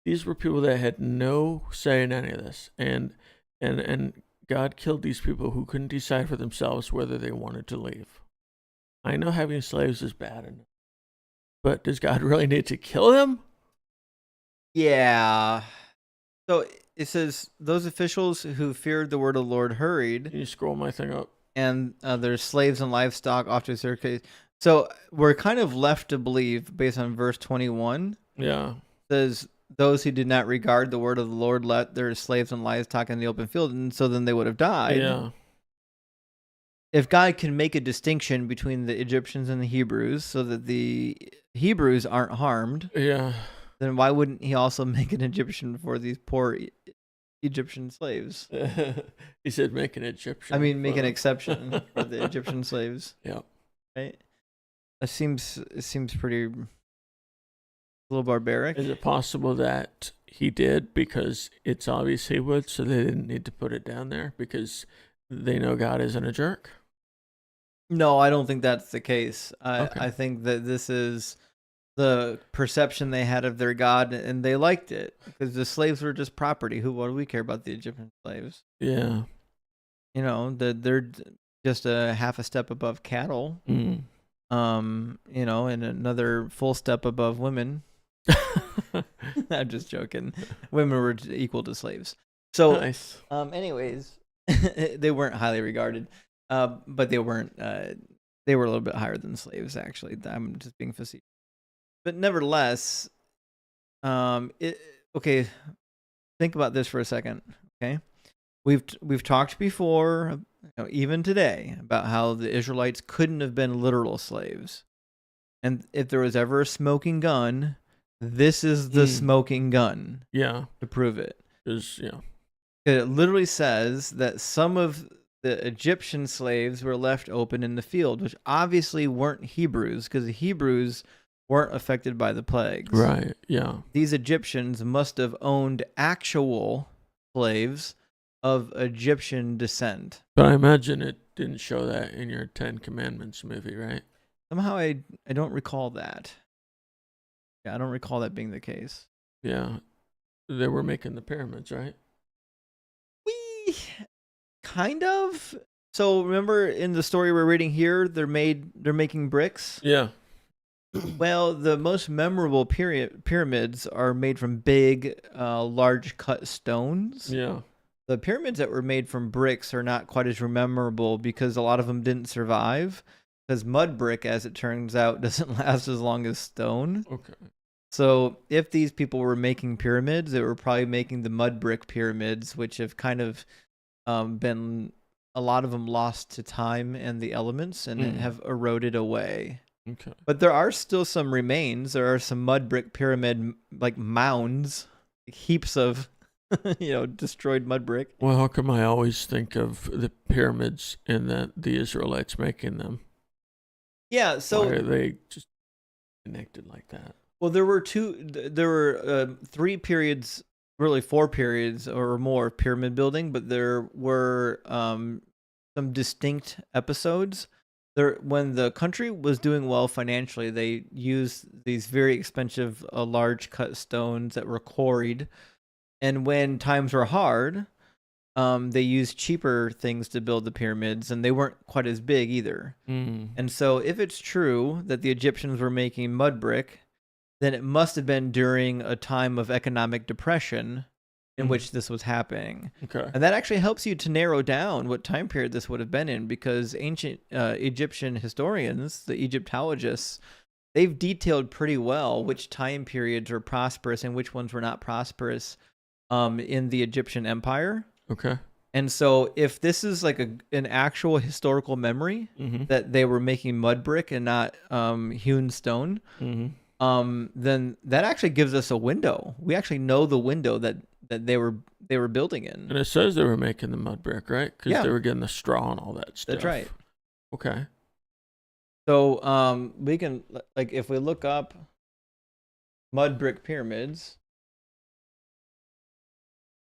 these were people that had no say in any of this. And God killed these people who couldn't decide for themselves whether they wanted to leave. I know having slaves is bad, but does God really need to kill them? Yeah. So it says, those officials who feared the word of the Lord hurried. Can you scroll my thing up? And their slaves and livestock off to a secure place. So we're kind of left to believe, based on verse 21. Yeah. Says, those who did not regard the word of the Lord let their slaves and livestock in the open field, and so then they would have died. Yeah. If God can make a distinction between the Egyptians and the Hebrews so that the Hebrews aren't harmed, yeah, then why wouldn't he also make an Egyptian for these poor Egyptian slaves? He said make an Egyptian. I mean, make an exception for the Egyptian slaves. Yeah. Right? It seems pretty a little barbaric. Is it possible that he did because it's obvious he would, so they didn't need to put it down there because they know God isn't a jerk? No, I don't think that's the case. Okay. I think that this is the perception they had of their God, and they liked it because the slaves were just property. What do we care about the Egyptian slaves? Yeah. You know, they're just a half a step above cattle. Mm. You know, and another full step above women. I'm just joking. Women were equal to slaves. So, nice. Anyways, they weren't highly regarded. But they weren't. They were a little bit higher than slaves, actually. I'm just being facetious. But nevertheless, okay. Think about this for a second. Okay, we've talked before, even today, about how the Israelites couldn't have been literal slaves, and if there was ever a smoking gun, this is the smoking gun. Yeah, to prove it. Yeah, it literally says that some of the Egyptian slaves were left open in the field, which obviously weren't Hebrews, because the Hebrews weren't affected by the plagues. Right, yeah. These Egyptians must have owned actual slaves of Egyptian descent. But I imagine it didn't show that in your 10 Commandments movie, right? Somehow I don't recall that. Yeah, I don't recall that being the case. Yeah. They were making the pyramids, right? Kind of. So remember in the story we're reading here, they're making bricks. Yeah. Well, the most memorable pyramids are made from big, large cut stones. Yeah. The pyramids that were made from bricks are not quite as memorable because a lot of them didn't survive. Because mud brick, as it turns out, doesn't last as long as stone. Okay. So if these people were making pyramids, they were probably making the mud brick pyramids, which have kind of been, a lot of them lost to time and the elements and have eroded away. Okay. But there are still some remains. There are some mud brick pyramid like mounds, heaps of destroyed mud brick. Well, how come I always think of the pyramids and the Israelites making them? Yeah, so why are they just connected like that? Well, there were 3 periods, really 4 periods or more of pyramid building, but there were some distinct episodes. When the country was doing well financially, they used these very expensive, large cut stones that were quarried. And when times were hard, they used cheaper things to build the pyramids, and they weren't quite as big either. And so if it's true that the Egyptians were making mud brick, then it must have been during a time of economic depression in which this was happening. Okay. And that actually helps you to narrow down what time period this would have been in, because ancient Egyptian historians, the Egyptologists, they've detailed pretty well which time periods were prosperous and which ones were not prosperous in the Egyptian Empire. Okay. And so if this is like an actual historical memory that they were making mud brick and not hewn stone, then that actually gives us a window. We actually know the window that they were building in. And it says they were making the mud brick, right? Because they were getting the straw and all that stuff. That's right. Okay. So we can, like, if we look up mud brick pyramids,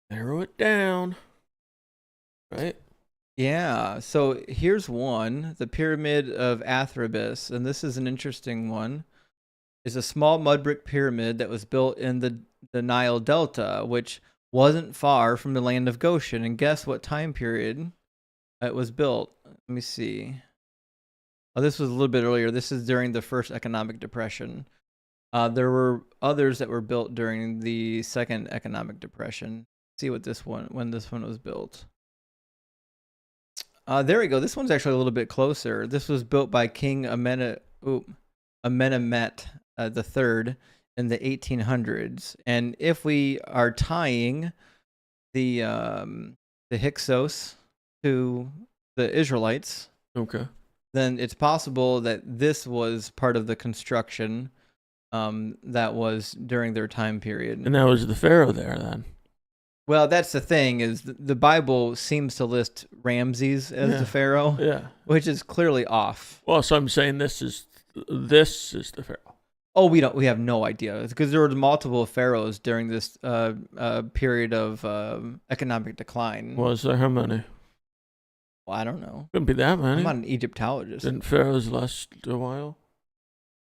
narrow it down. Right? Yeah. So here's one, the Pyramid of Athribis, and this is an interesting one. It's a small mud brick pyramid that was built in the Nile Delta, which wasn't far from the land of Goshen. And guess what time period it was built? Let me see. Oh, this was a little bit earlier. This is during the first economic depression. There were others that were built during the second economic depression. Let's see what when this one was built. There we go. This one's actually a little bit closer. This was built by King Amenemhet III in the 1800s. And if we are tying the Hyksos to the Israelites, okay, then it's possible that this was part of the construction that was during their time period. And that was the Pharaoh there then. Well, that's the thing, is the Bible seems to list Ramses as the Pharaoh, which is clearly off. Well, so I'm saying this is the Pharaoh. Oh, we have no idea, because there were multiple pharaohs during this period of economic decline. Was there how many? Well, I don't know. Couldn't be that many. I'm not an Egyptologist. Didn't pharaohs last a while?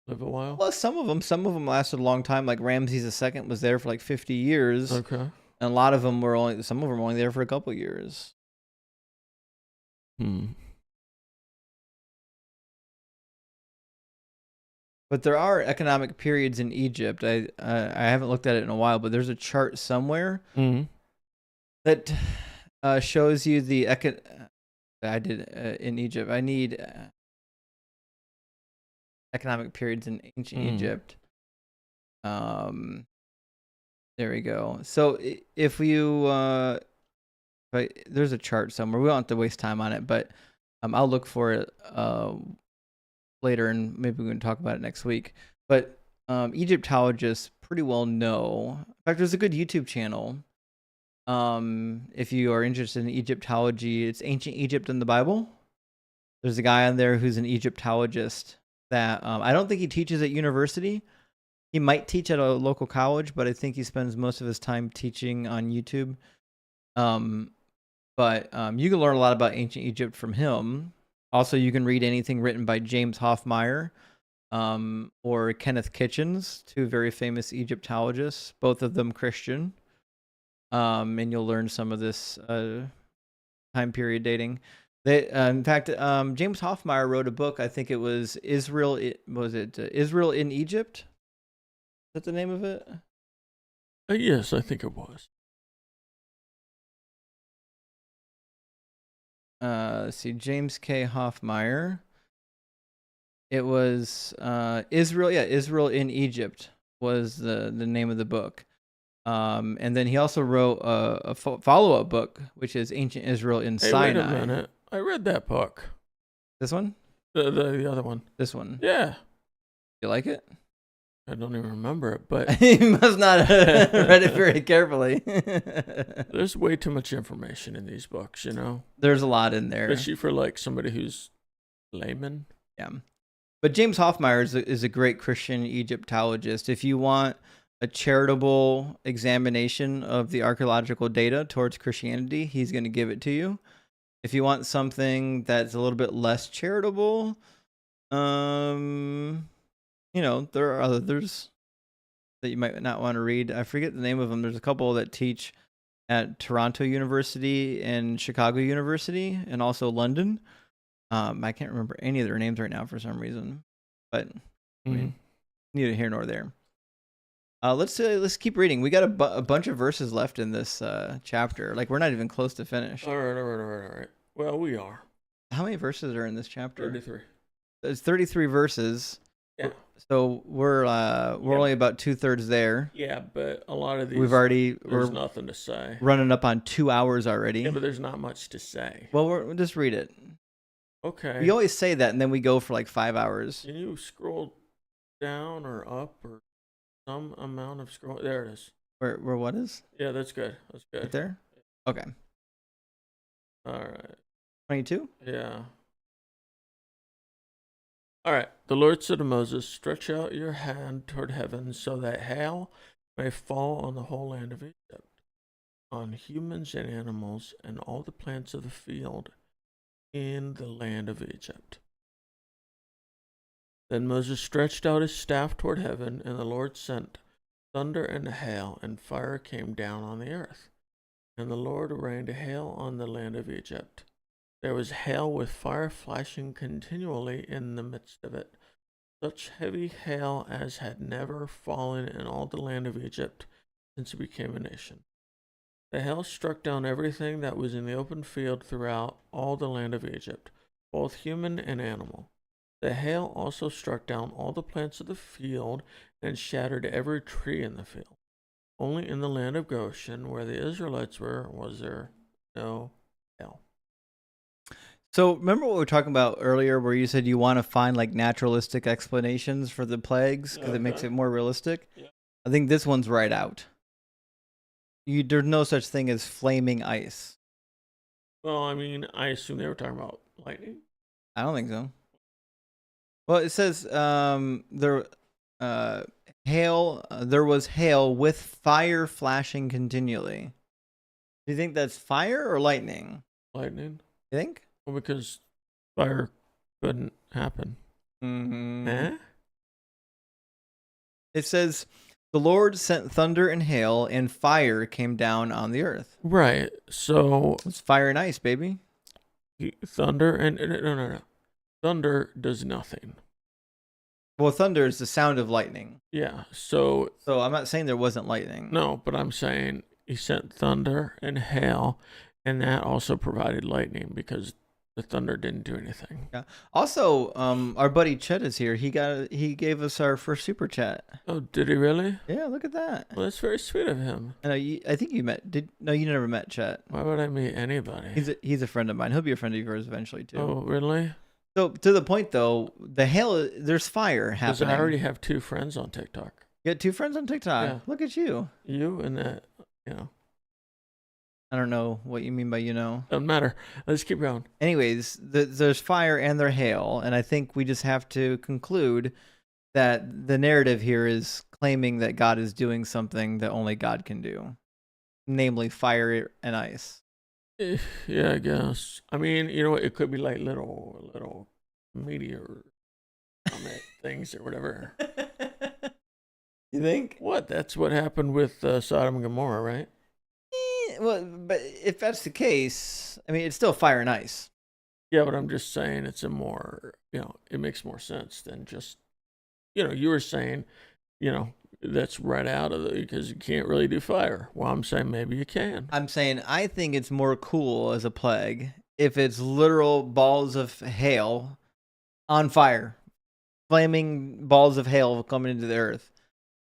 Live a while? Well, some of them lasted a long time. Like Ramses II was there for like 50 years. Okay. And a lot of them some of them were only there for a couple of years. But there are economic periods in Egypt. I haven't looked at it in a while, but there's a chart somewhere that shows you the in Egypt. I need economic periods in ancient Egypt. There we go. So if you, there's a chart somewhere. We don't have to waste time on it, but I'll look for it later, and maybe we can talk about it next week. But Egyptologists pretty well know. In fact, there's a good YouTube channel. If you are interested in Egyptology, it's Ancient Egypt in the Bible. There's a guy on there who's an Egyptologist that I don't think he teaches at university. He might teach at a local college, but I think he spends most of his time teaching on YouTube. But you can learn a lot about ancient Egypt from him. Also, you can read anything written by James Hoffmeyer or Kenneth Kitchens, two very famous Egyptologists, both of them Christian. And you'll learn some of this time period dating. In fact, James Hoffmeyer wrote a book. I think it was Israel in Egypt? Is that the name of it? Yes, I think it was. Let's see, James K. Hoffmeyer. It was Israel. Yeah, Israel in Egypt was the name of the book. And then he also wrote a follow-up book, which is Ancient Israel in Sinai. Wait a minute. I read that book. This one? The other one. This one. Yeah. You like it? I don't even remember it, but he must not have read it very carefully. There's way too much information in these books, you know? There's a lot in there. Especially for like somebody who's layman. Yeah. But James Hoffmeyer is a great Christian Egyptologist. If you want a charitable examination of the archaeological data towards Christianity, he's going to give it to you. If you want something that's a little bit less charitable, you know, there are others that you might not want to read. I forget the name of them. There's a couple that teach at Toronto University and Chicago University and also London. I can't remember any of their names right now for some reason, but I mean, neither here nor there. Let's keep reading. We got a bunch of verses left in this chapter. Like we're not even close to finish. All right. Well, we are. How many verses are in this chapter? 33. There's 33 verses. Yeah. So we're only about 2/3 there. Yeah, but a lot of these there's nothing to say. Running up on 2 hours already. Yeah, but there's not much to say. Well, we'll just read it. Okay. We always say that, and then we go for like 5 hours. Can you scroll down or up or some amount of scroll? There it is. Where what is? Yeah, that's good. That's good. Right there? Okay. All right. 22? Yeah. All right. The Lord said to Moses, stretch out your hand toward heaven so that hail may fall on the whole land of Egypt, on humans and animals and all the plants of the field in the land of Egypt. Then Moses stretched out his staff toward heaven, and the Lord sent thunder and hail, and fire came down on the earth. And the Lord rained hail on the land of Egypt. There was hail with fire flashing continually in the midst of it, such heavy hail as had never fallen in all the land of Egypt since it became a nation. The hail struck down everything that was in the open field throughout all the land of Egypt, both human and animal. The hail also struck down all the plants of the field and shattered every tree in the field. Only in the land of Goshen, where the Israelites were, was there no hail. So remember what we were talking about earlier where you said you want to find like naturalistic explanations for the plagues because it makes it more realistic? Yeah. I think this one's right out. There's no such thing as flaming ice. Well, I mean, I assume they were talking about lightning. I don't think so. Well, it says there was hail with fire flashing continually. Do you think that's fire or lightning? Lightning. You think? Well, because fire couldn't happen. Mm-hmm. Eh? It says the Lord sent thunder and hail, and fire came down on the earth. Right. So it's fire and ice, baby. Thunder and no. Thunder does nothing. Well, thunder is the sound of lightning. Yeah. So I'm not saying there wasn't lightning. No, but I'm saying he sent thunder and hail, and that also provided lightning because the thunder didn't do anything. Yeah. Also, our buddy Chet is here. He gave us our first super chat. Oh, did he really? Yeah, look at that. Well, that's very sweet of him. And I think you met. No, you never met Chet. Why would I meet anybody? He's a friend of mine. He'll be a friend of yours eventually too. Oh, really? So to the point though, the hail, there's fire happening. Because I already have 2 friends on TikTok. You got 2 friends on TikTok. Yeah. Look at you. You and that, you know. I don't know what you mean by Doesn't matter. Let's keep going. Anyways, there's fire and there's hail, and I think we just have to conclude that the narrative here is claiming that God is doing something that only God can do, namely fire and ice. Yeah, I guess. I mean, you know, it could be like little meteor comet things or whatever. You think? What? That's what happened with Sodom and Gomorrah, right? Well, but if that's the case, I mean, it's still fire and ice. Yeah, but I'm just saying it's a more, it makes more sense than just, you were saying, that's right out of because you can't really do fire. Well, I'm saying maybe you can. I'm saying I think it's more cool as a plague if it's literal balls of hail on fire, flaming balls of hail coming into the earth.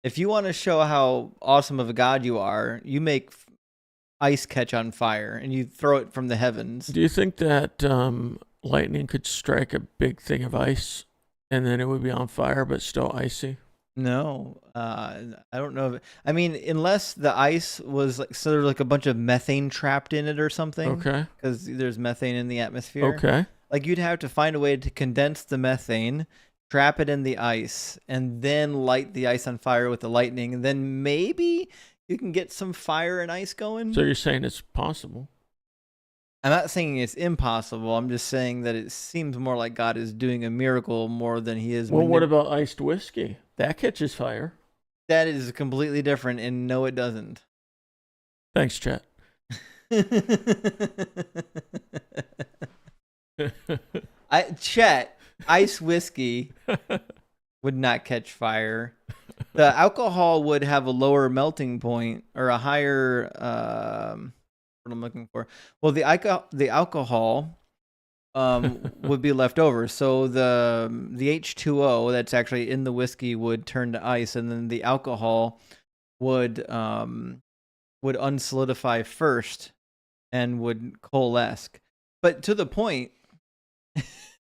If you want to show how awesome of a God you are, you make ice catch on fire and you throw it from the heavens. Do you think that lightning could strike a big thing of ice and then it would be on fire but still icy? No, I don't know. I mean, unless the ice was there's like a bunch of methane trapped in it or something. Okay. Because there's methane in the atmosphere. Okay. Like you'd have to find a way to condense the methane, trap it in the ice, and then light the ice on fire with the lightning, and then maybe you can get some fire and ice going. So you're saying it's possible? I'm not saying it's impossible. I'm just saying that it seems more like God is doing a miracle more than he is. Well, what about iced whiskey? That catches fire. That is completely different, and no, it doesn't. Thanks, Chet. Chet, ice whiskey would not catch fire. The alcohol would have a lower melting point or a higher. What I'm looking for. Well, the alcohol would be left over. So the H2O that's actually in the whiskey would turn to ice, and then the alcohol would unsolidify first and would coalesce. But to the point,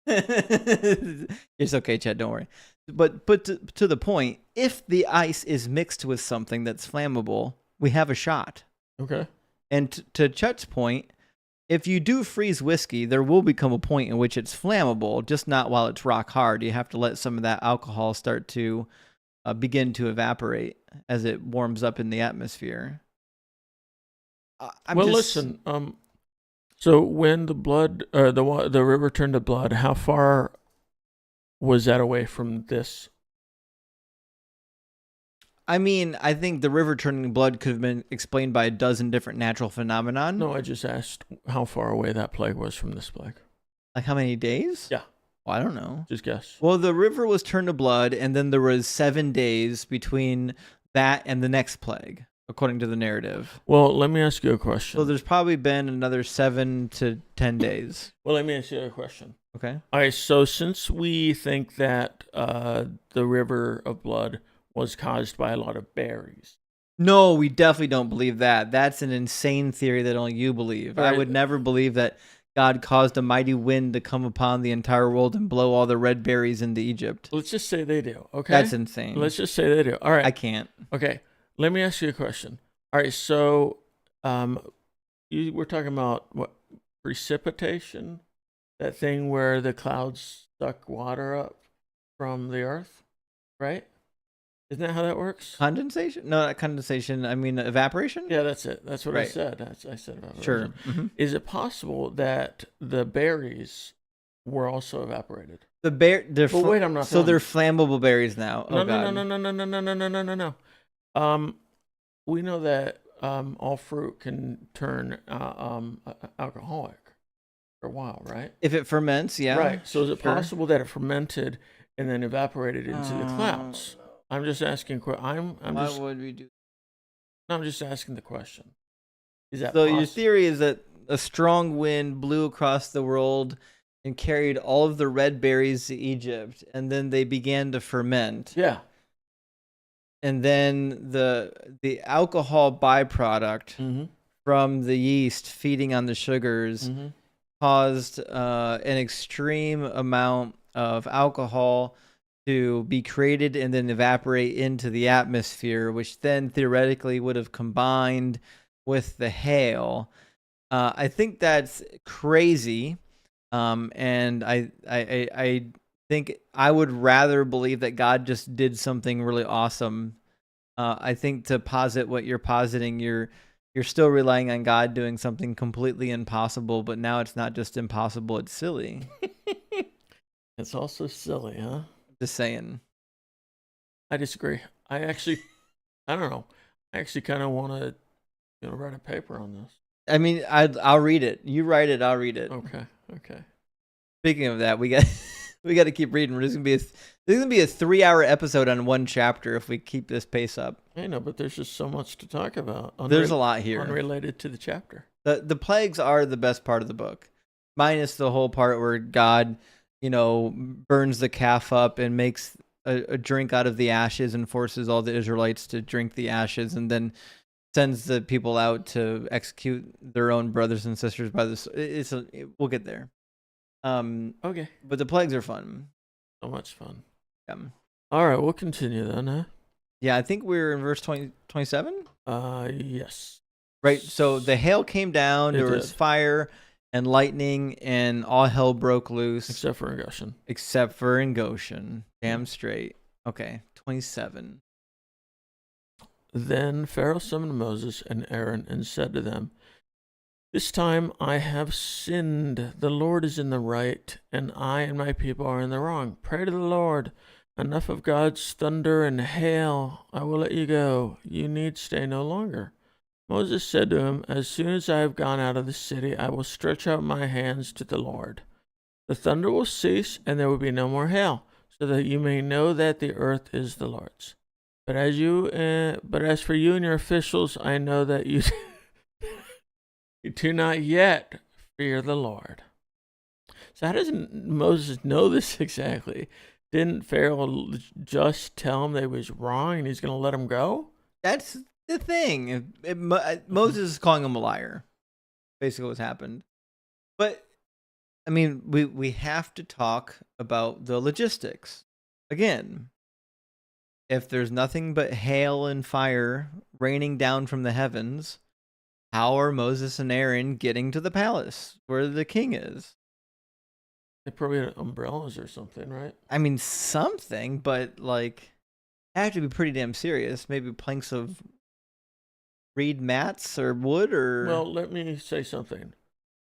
it's okay, Chad. Don't worry. But to the point, if the ice is mixed with something that's flammable, we have a shot. Okay. And to Chet's point, if you do freeze whiskey, there will become a point in which it's flammable, just not while it's rock hard. You have to let some of that alcohol start to begin to evaporate as it warms up in the atmosphere. Listen. So when the blood, the river turned to blood, how far was that away from this? I mean, I think the river turning blood could have been explained by a dozen different natural phenomenon. No, I just asked how far away that plague was from this plague. Like how many days? Yeah. Well, I don't know. Just guess. Well, the river was turned to blood, and then there was 7 days between that and the next plague, according to the narrative. Well, let me ask you a question. So there's probably been another 7 to 10 days. Well, let me ask you a question. Okay. All right, so since we think that the river of blood was caused by a lot of berries. No, we definitely don't believe that. That's an insane theory that only you believe. Right. I would never believe that God caused a mighty wind to come upon the entire world and blow all the red berries into Egypt. Let's just say they do, okay? That's insane. Let's just say they do. All right. I can't. Okay, let me ask you a question. All right, so you were talking about what, precipitation? That thing where the clouds suck water up from the earth, right? Isn't that how that works? Condensation? No, not condensation. I mean evaporation? Yeah, that's it. That's what I Right. said. I said evaporation. Sure. Mm-hmm. Is it possible that the berries were also evaporated? Wait, I'm not. So they're flammable berries now. No, Oh, no, God. no. We know that all fruit can turn alcoholic for a while, right? If it ferments, yeah. Right. So is it Sure. possible that it fermented and then evaporated into the clouds? I'm just asking. Why would we do? I'm just asking the question. Is that So your theory is that a strong wind blew across the world and carried all of the red berries to Egypt, and then they began to ferment. Yeah. And then the alcohol byproduct from the yeast feeding on the sugars caused an extreme amount of alcohol to be created and then evaporate into the atmosphere, which then theoretically would have combined with the hail. I think that's crazy, and I think I would rather believe that God just did something really awesome. I think to posit what you're positing, you're still relying on God doing something completely impossible, but now it's not just impossible, it's silly. It's also silly, huh? Just saying. I disagree. I don't know. I actually kind of want to write a paper on this. I mean, I'll read it. You write it, I'll read it. Okay. Speaking of that, we got to keep reading. There's gonna be a 3-hour episode on one chapter if we keep this pace up. I know, but there's just so much to talk about. There's a lot here unrelated to the chapter. The plagues are the best part of the book, minus the whole part where God, burns the calf up and makes a drink out of the ashes and forces all the Israelites to drink the ashes, and then sends the people out to execute their own brothers and sisters by this. We'll get there. Okay. But the plagues are fun. So much fun. Yeah. All right, we'll continue then, huh? Yeah, I think we're in verse 27. Yes. Right. So the hail came down. There was fire and lightning, and all hell broke loose. Except for in Goshen. Damn straight. Okay. 27. Then Pharaoh summoned Moses and Aaron and said to them, "This time I have sinned. The Lord is in the right, and I and my people are in the wrong. Pray to the Lord. Enough of God's thunder and hail. I will let you go. You need stay no longer." Moses said to him, "As soon as I have gone out of the city, I will stretch out my hands to the Lord. The thunder will cease, and there will be no more hail, so that you may know that the earth is the Lord's. But as for you and your officials, I know that you you do not yet fear the Lord. So how does Moses know this exactly? Didn't Pharaoh just tell him they was wrong and he's going to let him go? That's the thing. Moses is calling him a liar. Basically what's happened. But, I mean, we have to talk about the logistics. Again, if there's nothing but hail and fire raining down from the heavens, how are Moses and Aaron getting to the palace where the king is? They probably had umbrellas or something, right? I mean, something, but like, have to be pretty damn serious. Maybe planks of reed mats or wood or. Well, let me say something.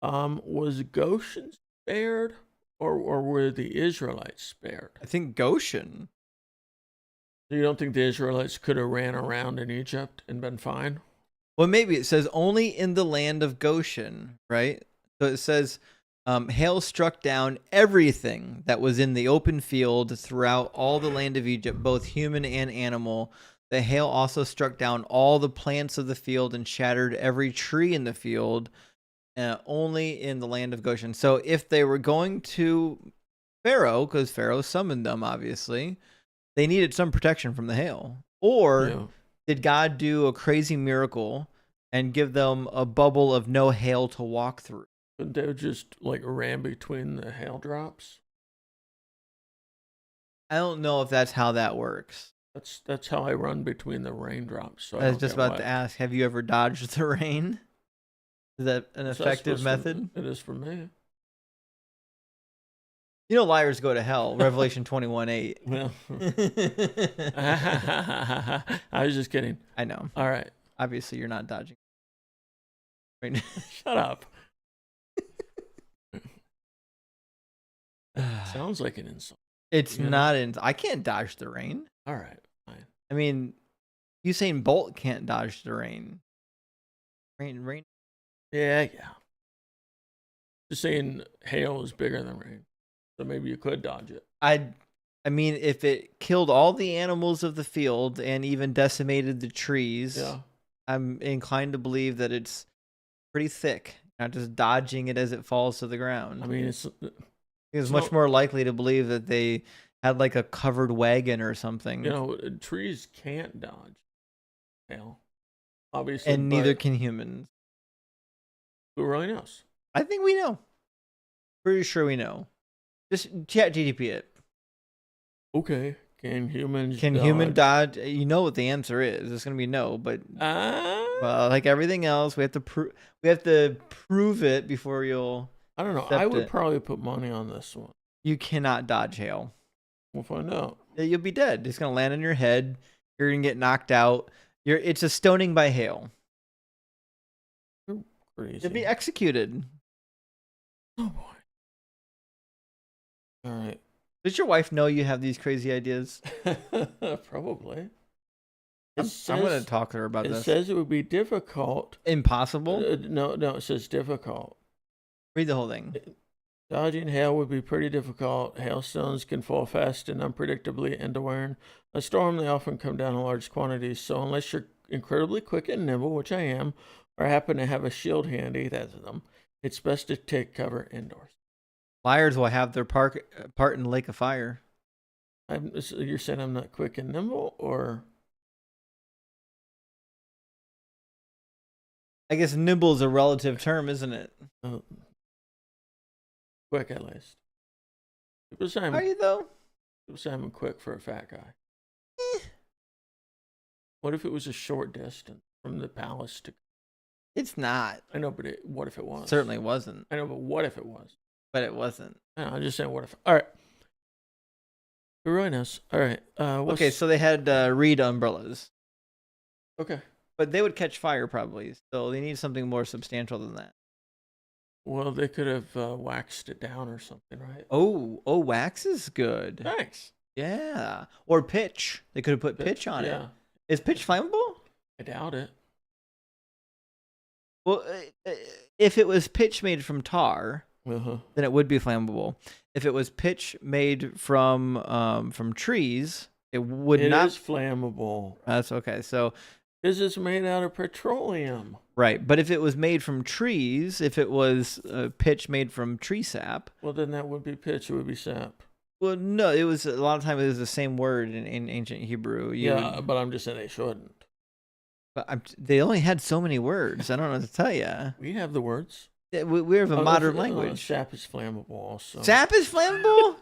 Was Goshen spared, or were the Israelites spared? I think Goshen. You don't think the Israelites could have ran around in Egypt and been fine? Well, maybe it says only in the land of Goshen, right? So it says. Hail struck down everything that was in the open field throughout all the land of Egypt, both human and animal. The hail also struck down all the plants of the field and shattered every tree in the field, only in the land of Goshen. So if they were going to Pharaoh, because Pharaoh summoned them, obviously, they needed some protection from the hail. Or did God do a crazy miracle and give them a bubble of no hail to walk through? They would just like ran between the hail drops. I don't know if that's how that works. That's how I run between the raindrops. So I was just about to ask, have you ever dodged the rain? Is that an effective method? It is for me. You know, liars go to hell. Revelation 21:8. Well, I was just kidding. I know. All right. Obviously, you're not dodging. Shut up. Sounds like an insult. It's not I can't dodge the rain. All right, fine. I mean, Usain Bolt can't dodge the rain. Rain. Yeah. Just saying hail is bigger than rain. So maybe you could dodge it. I mean, if it killed all the animals of the field and even decimated the trees, I'm inclined to believe that it's pretty thick. Not just dodging it as it falls to the ground. I mean, it's much more likely to believe that they had like a covered wagon or something. You know, trees can't dodge hail, obviously. And neither can humans. Who really knows? I think we know. Pretty sure we know. Just chat GTP it. Okay. Can humans human dodge? You know what the answer is. It's going to be no, but well, like everything else, we have to prove it before you'll. I don't know. I would probably put money on this one. You cannot dodge hail. We'll find out. You'll be dead. It's going to land on your head. You're going to get knocked out. It's a stoning by hail. You're crazy. You'll be executed. Oh boy. All right. Does your wife know you have these crazy ideas? Probably. I'm going to talk to her about this. It says it would be difficult. Impossible? No, it says difficult. Read the whole thing. Dodging hail would be pretty difficult. Hailstones can fall fast and unpredictably, and during a storm, they often come down in large quantities. So unless you're incredibly quick and nimble, which I am, or happen to have a shield handy, that's them, it's best to take cover indoors. Liars will have their part in the lake of fire. So you're saying I'm not quick and nimble, or? I guess nimble is a relative term, isn't it? Quick, at least. People say Are you, though? People say I'm quick for a fat guy. What if it was a short distance from the palace to... It's not. I know, but what if it was? Certainly wasn't. I know, but what if it was? But it wasn't. I know, I'm just saying, what if... All right. Who really knows? All right. Okay, so they had reed umbrellas. Okay. But they would catch fire, probably. So they need something more substantial than that. Well, they could have waxed it down or something, right? Oh, wax is good. Thanks. Yeah. Or pitch. They could have put pitch on it. Is pitch flammable? I doubt it. Well, if it was pitch made from tar, then it would be flammable. If it was pitch made from trees, It would It not. is flammable. That's okay. So This is made out of petroleum. right, but if it was made from trees, if it was pitch made from tree sap, Well, then that would be pitch. It would be sap. well, no, it was a lot of times it was the same word in ancient Hebrew. But I'm just saying they shouldn't. But they only had so many words. I don't know what to tell you. We have the words. We have a modern language. Sap is flammable also. Sap is flammable?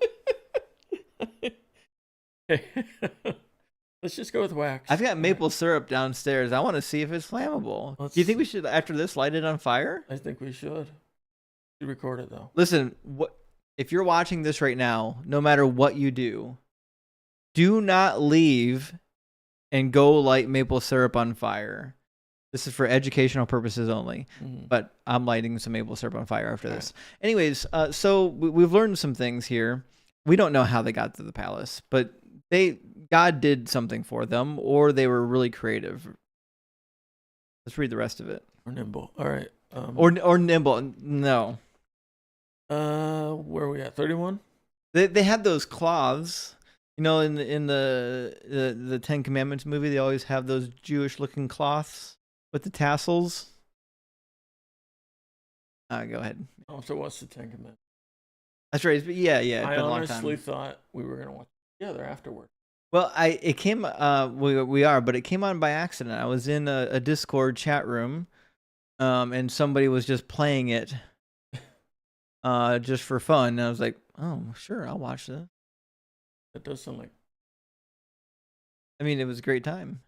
Let's just go with wax. I've got maple syrup downstairs. I want to see if it's flammable. Do you think we should, after this, light it on fire? I think we should. You record it, though. Listen, if you're watching this right now, no matter what you do not leave and go light maple syrup on fire. This is for educational purposes only, but I'm lighting some maple syrup on fire after this. Anyways, so we've learned some things here. We don't know how they got to the palace, but God did something for them, or they were really creative. Let's read the rest of it. Or nimble. All right. Or nimble. No. Where are we at? 31? They had those cloths. You know, in the Ten Commandments movie, they always have those Jewish-looking cloths with the tassels. Go ahead. Oh, so what's the Ten Commandments? That's right. Yeah. It's I been a long time. honestly thought we were gonna watch it together afterward. Well, it came. But it came on by accident. I was in a Discord chat room, and somebody was just playing it, just for fun. And I was like, oh, sure, I'll watch this. That does sound like. I mean, it was a great time.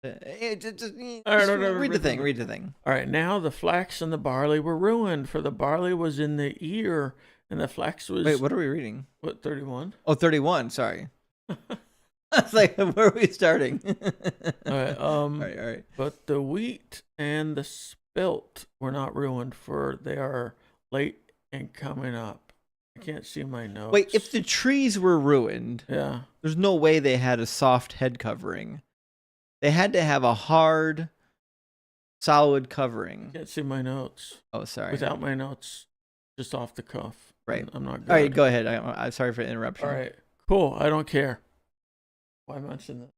Read the thing. All right, now the flax and the barley were ruined, for the barley was in the ear, and the flax was. Wait, what are we reading? What, 31? Oh, 31. Sorry. I was like, where are we starting? All right. All right. But the wheat and the spelt were not ruined, for they are late and coming up. I can't see my notes. Wait, if the trees were ruined, yeah, there's no way they had a soft head covering. They had to have a hard, solid covering. I can't see my notes. Oh, sorry. Without my notes, just off the cuff. Right. I'm not good. All right, go ahead. I'm sorry for the interruption. All right, cool. I don't care. Why mention that?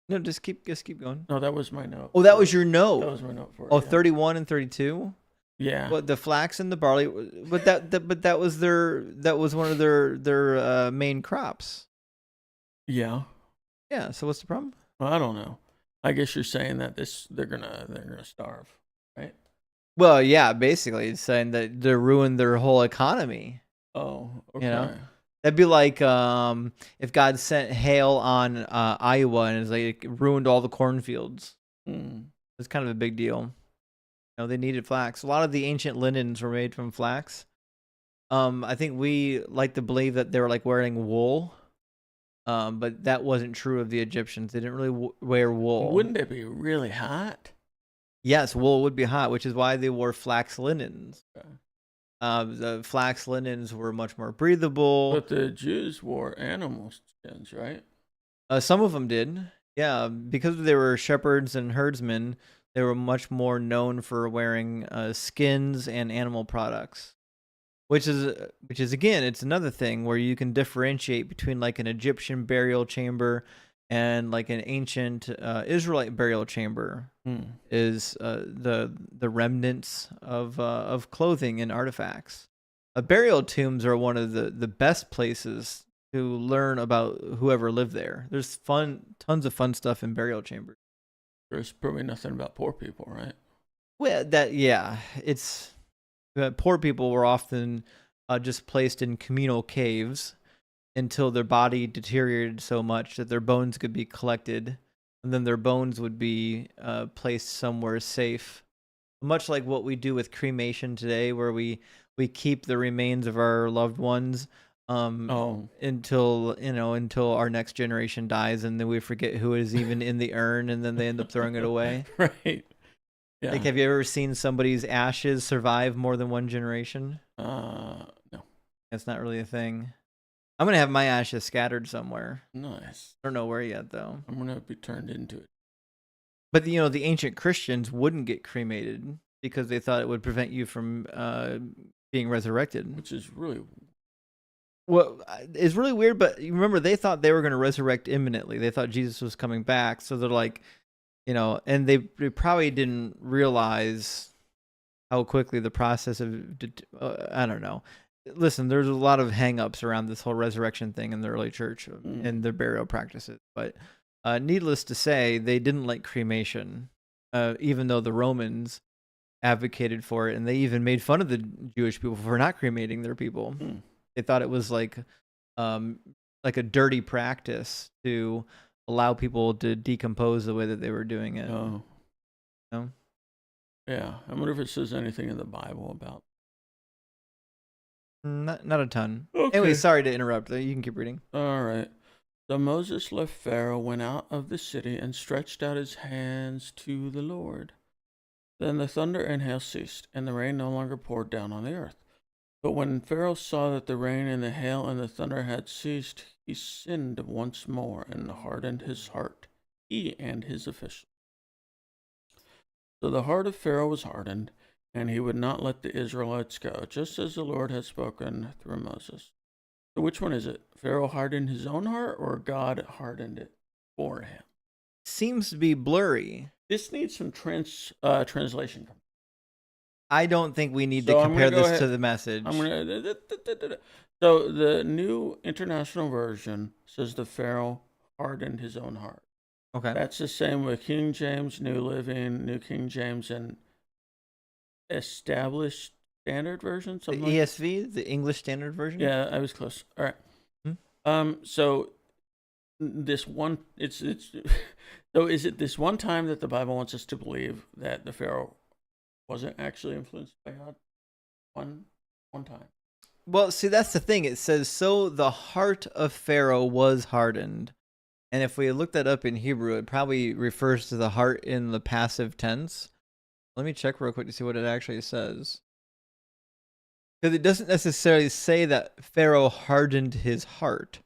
No, just keep going. No, that was my note. Oh, that was your note. That was my note for it. Oh, 31 and 32. Yeah. Well, the flax and the barley, but that was one of their main crops. Yeah. Yeah. So what's the problem? Well, I don't know. I guess you're saying that they're gonna starve, right? Well, yeah. Basically, it's saying that they ruined their whole economy. Oh, okay. You know? That'd be like if God sent hail on Iowa and it ruined all the cornfields. It's kind of a big deal. You know, they needed flax. A lot of the ancient linens were made from flax. I think we like to believe that they were like wearing wool, but that wasn't true of the Egyptians. They didn't really wear wool. Wouldn't it be really hot? Yes, wool would be hot, which is why they wore flax linens. Okay. The flax linens were much more breathable. But the Jews wore animal skins, right? Some of them did. Yeah, because they were shepherds and herdsmen, they were much more known for wearing skins and animal products. Which is again, it's another thing where you can differentiate between like an Egyptian burial chamber and like an ancient Israelite burial chamber. Is the remnants of clothing and artifacts. Burial tombs are one of the best places to learn about whoever lived there. There's tons of fun stuff in burial chambers. There's probably nothing about poor people, right? Well, it's poor people were often just placed in communal caves until their body deteriorated so much that their bones could be collected. And then their bones would be placed somewhere safe, much like what we do with cremation today, where we keep the remains of our loved ones until our next generation dies, and then we forget who is even in the urn, and then they end up throwing it away. Right. Yeah. Like, have you ever seen somebody's ashes survive more than one generation? No. That's not really a thing. I'm going to have my ashes scattered somewhere. Nice. I don't know where yet, though. I'm going to be turned into it. But, the ancient Christians wouldn't get cremated because they thought it would prevent you from being resurrected. Which is really Well, it's really weird, but you remember they thought they were going to resurrect imminently. They thought Jesus was coming back, so they're like, and they probably didn't realize how quickly the process of I don't know. Listen, there's a lot of hang-ups around this whole resurrection thing in the early church and their burial practices, but needless to say, they didn't like cremation, even though the Romans advocated for it, and they even made fun of the Jewish people for not cremating their people. They thought it was like a dirty practice to allow people to decompose the way that they were doing it. Oh. Yeah, I wonder if it says anything in the Bible about. Not a ton. Okay. Anyway, sorry to interrupt. You can keep reading. All right. So Moses left Pharaoh, went out of the city, and stretched out his hands to the Lord. Then the thunder and hail ceased, and the rain no longer poured down on the earth. But when Pharaoh saw that the rain and the hail and the thunder had ceased, he sinned once more and hardened his heart, he and his officials. So the heart of Pharaoh was hardened, and he would not let the Israelites go, just as the Lord had spoken through Moses. So which one is it? Pharaoh hardened his own heart, or God hardened it for him? Seems to be blurry. This needs some translation. I don't think we need to compare this to the Message. So the New International Version says the Pharaoh hardened his own heart. Okay. That's the same with King James, New Living, New King James, and Established Standard Version. The ESV, the English Standard Version. Yeah, I was close. All right. So this one, it's so is it this one time that the Bible wants us to believe that the Pharaoh wasn't actually influenced by God? One time. Well, see, that's the thing. It says, so the heart of Pharaoh was hardened. And if we look that up in Hebrew, it probably refers to the heart in the passive tense. Let me check real quick to see what it actually says. Because it doesn't necessarily say that Pharaoh hardened his heart.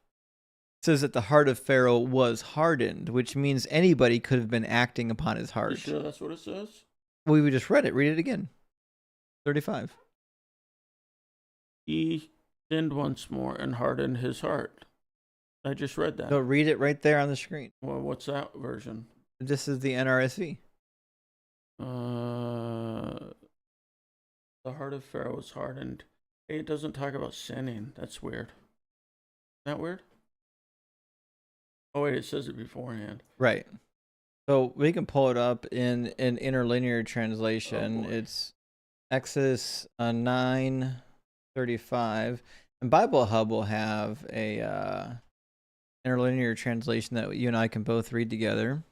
It says that the heart of Pharaoh was hardened, which means anybody could have been acting upon his heart. You sure that's what it says? Well, we just read it. Read it again. 35. He sinned once more and hardened his heart. I just read that. No, read it right there on the screen. Well, what's that version? This is the NRSV. The heart of Pharaoh was hardened. It doesn't talk about sinning. That's weird. Isn't that weird? Oh, wait, it says it beforehand. Right. So we can pull it up in an interlinear translation. It's Exodus 9:35. And Bible Hub will have a interlinear translation that you and I can both read together.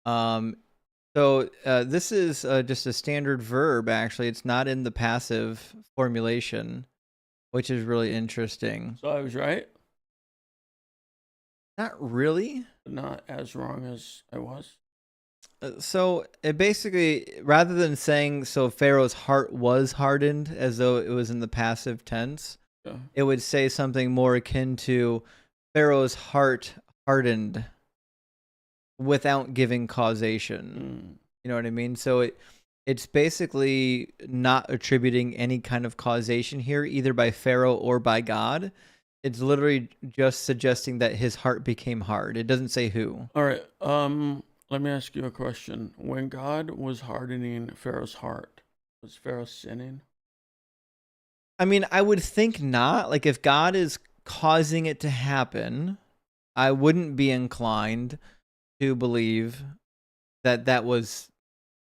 So this is just a standard verb, actually. It's not in the passive formulation, which is really interesting. So I was right? Not really. Not as wrong as I was. So it basically, rather than saying, so Pharaoh's heart was hardened as though it was in the passive tense, it would say something more akin to Pharaoh's heart hardened without giving causation. You know what I mean? So it's basically not attributing any kind of causation here, either by Pharaoh or by God. It's literally just suggesting that his heart became hard. It doesn't say who. All right. Let me ask you a question. When God was hardening Pharaoh's heart, was Pharaoh sinning? I mean, I would think not. Like, if God is causing it to happen, I wouldn't be inclined to believe that that was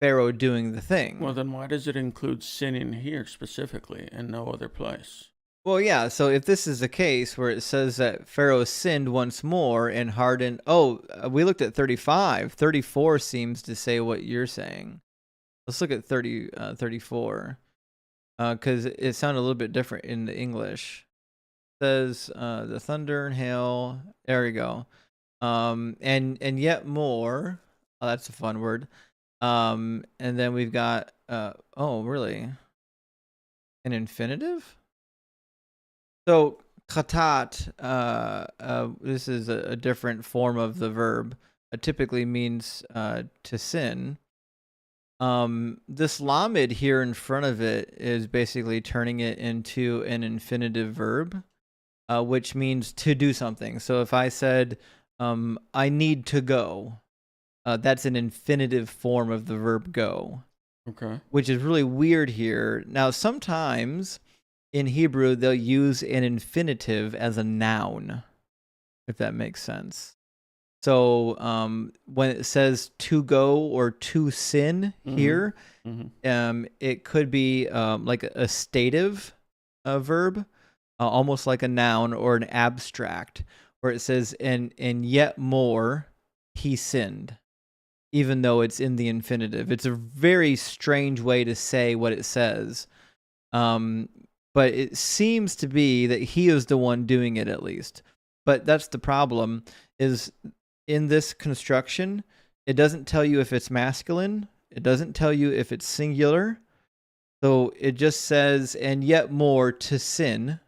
Pharaoh doing the thing. Well, then why does it include sinning here specifically and no other place? Well, yeah, so if this is the case where it says that Pharaoh sinned once more and hardened... we looked at 35. 34 seems to say what you're saying. Let's look at 34. Because it sounded a little bit different in the English. It says the thunder and hail... There we go. And yet more... Oh, that's a fun word. And then we've got... oh, really? An infinitive? So, khatat, this is a different form of the verb. It typically means to sin. This lamed here in front of it is basically turning it into an infinitive verb. which means to do something. So if I said, I need to go, that's an infinitive form of the verb go. Okay. Which is really weird here. Now, sometimes in Hebrew, they'll use an infinitive as a noun, if that makes sense. So when it says to go or to sin here, it could be like a stative verb, almost like a noun or an abstract, where it says, and yet more he sinned, even though it's in the infinitive. It's a very strange way to say what it says. But it seems to be that he is the one doing it, at least. But that's the problem, is in this construction, it doesn't tell you if it's masculine. It doesn't tell you if it's singular. So it just says, and yet more to sin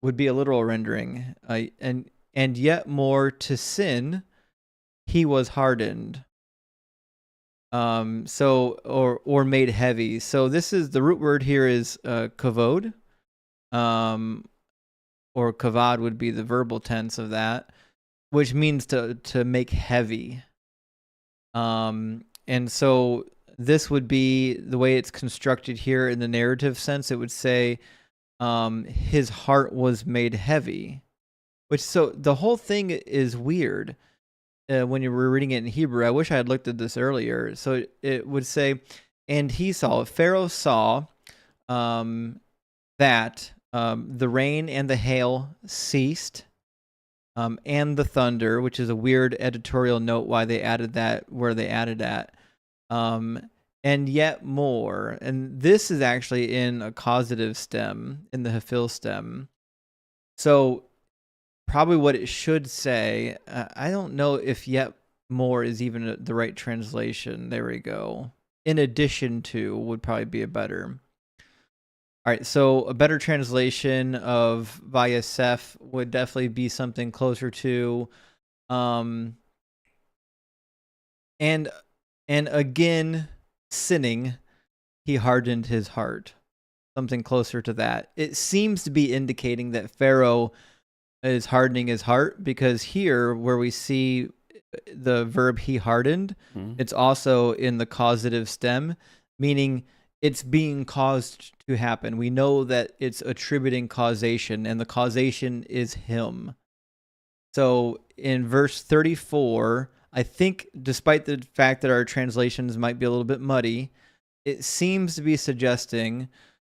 would be a literal rendering. And yet more to sin, he was hardened. Or made heavy. So this is, the root word here is kavod, or kavad would be the verbal tense of that, which means to make heavy. And so this would be the way it's constructed here in the narrative sense. It would say, his heart was made heavy, which, so the whole thing is weird. When you were reading it in Hebrew, I wish I had looked at this earlier. So it would say, and Pharaoh saw that the rain and the hail ceased, and the thunder, which is a weird editorial note why they added that where they added that, and yet more. And this is actually in a causative stem, in the hafil stem. So probably what it should say, I don't know if yet more is even the right translation. There we go. In addition to would probably be a better. All right, so a better translation of Vayasef would definitely be something closer to, and again sinning, he hardened his heart. Something closer to that. It seems to be indicating that Pharaoh is hardening his heart, because here where we see the verb he hardened, it's also in the causative stem, meaning it's being caused to happen. We know that it's attributing causation, and the causation is him. So in verse 34, I think, despite the fact that our translations might be a little bit muddy, it seems to be suggesting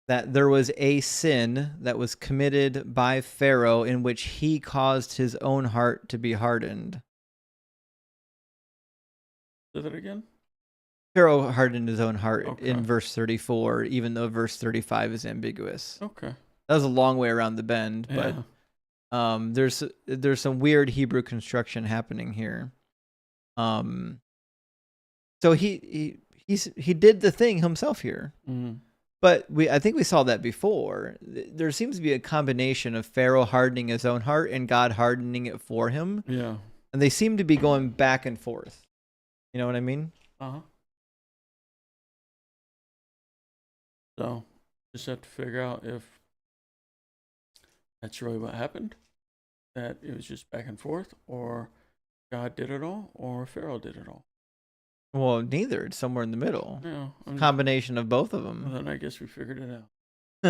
that there was a sin that was committed by Pharaoh in which he caused his own heart to be hardened. Say that again? Pharaoh hardened his own heart in Okay. verse 34, even though verse 35 is ambiguous. Okay. That was a long way around the bend, but there's some weird Hebrew construction happening here. So he did the thing himself here. But I think we saw that before. There seems to be a combination of Pharaoh hardening his own heart and God hardening it for him. Yeah. And they seem to be going back and forth. You know what I mean? Uh-huh. So, just have to figure out if that's really what happened, that it was just back and forth, or God did it all, or Pharaoh did it all. Well, neither. It's somewhere in the middle. Yeah, Combination of both of them. Well, then I guess we figured it out.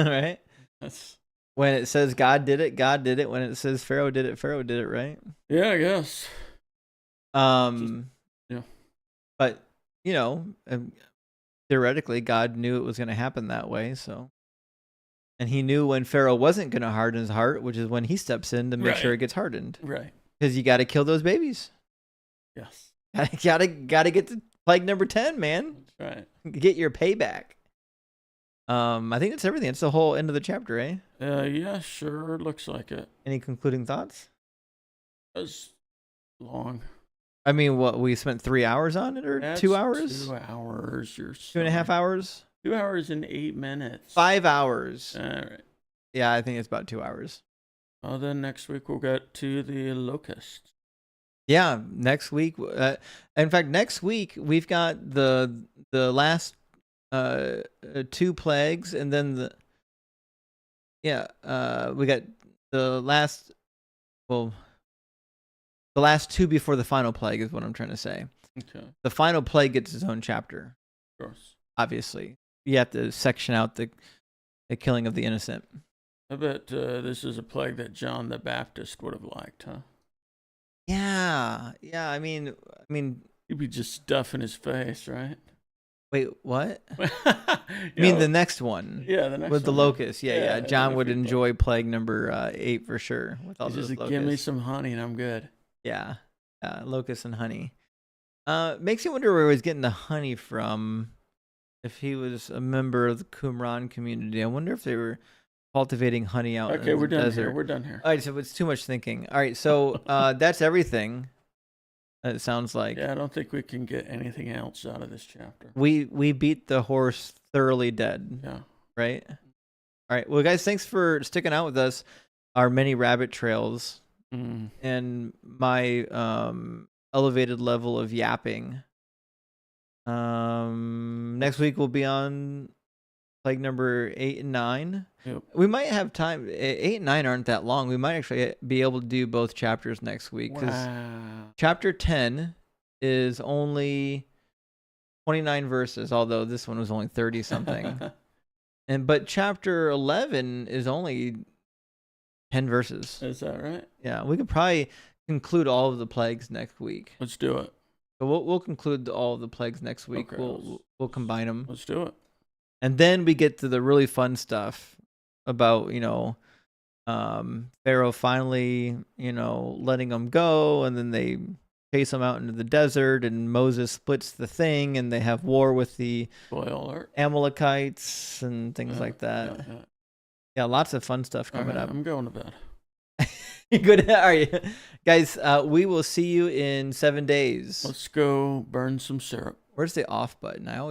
Right? That's when it says God did it, God did it. When it says Pharaoh did it, Pharaoh did it, right? Yeah, I guess. Yeah. But, you know, theoretically, God knew it was going to happen that way, so. And he knew when Pharaoh wasn't going to harden his heart, which is when he steps in to make sure it gets hardened. Right. Because you got to kill those babies. Yes. Gotta get to plague number 10, man. That's right. Get your payback. I think that's everything. It's the whole end of the chapter, eh? Yeah, sure. Looks like it. Any concluding thoughts? It was long. I mean, what, we spent 3 hours on it, or 2 hours? 2 hours. You're 2.5 hours? 2 hours and 8 minutes. 5 hours. All right. Yeah, I think it's about 2 hours. Well, then next week we'll get to the locusts. Yeah, next week. In fact, next week we've got the last 2 plagues, and then we got the last, well, the last two before the final plague is what I'm trying to say. Okay. The final plague gets its own chapter. Of course. Obviously, you have to section out the killing of the innocent. I bet this is a plague that John the Baptist would have liked, huh? Yeah. I mean, he'd be just stuffing his face, right? Wait, what? You mean know, the next one? Yeah, the next with the one. locust. Yeah. John would every enjoy plague number 8 for sure. With all He's those just locusts. give me some honey and I'm good. Yeah, locusts and honey. Makes you wonder where he was getting the honey from. If he was a member of the Qumran community, I wonder if they were cultivating honey out in the desert. We're done here. All right, so it's too much thinking. All right, so that's everything. It sounds like. Yeah, I don't think we can get anything else out of this chapter. We beat the horse thoroughly dead. Yeah. Right? All right. Well, guys, thanks for sticking out with us. Our many rabbit trails and my elevated level of yapping. Next week we'll be on plague number 8 and 9. Yep. We might have time. 8 and 9 aren't that long. We might actually be able to do both chapters next week. Wow. Chapter 10 is only 29 verses, although this one was only 30 something. But chapter 11 is only 10 verses. Is that right? Yeah, we could probably conclude all of the plagues next week. Let's do it. So we'll conclude all of the plagues next week. Okay, we'll combine them. Let's do it. And then we get to the really fun stuff about, Pharaoh finally, letting them go, and then they chase them out into the desert, and Moses splits the thing, and they have war with the Amalekites and things like that. Yeah, lots of fun stuff coming up. I'm going to bed. Good. All right, guys, we will see you in 7 days. Let's go burn some syrup. Where's the off button? I always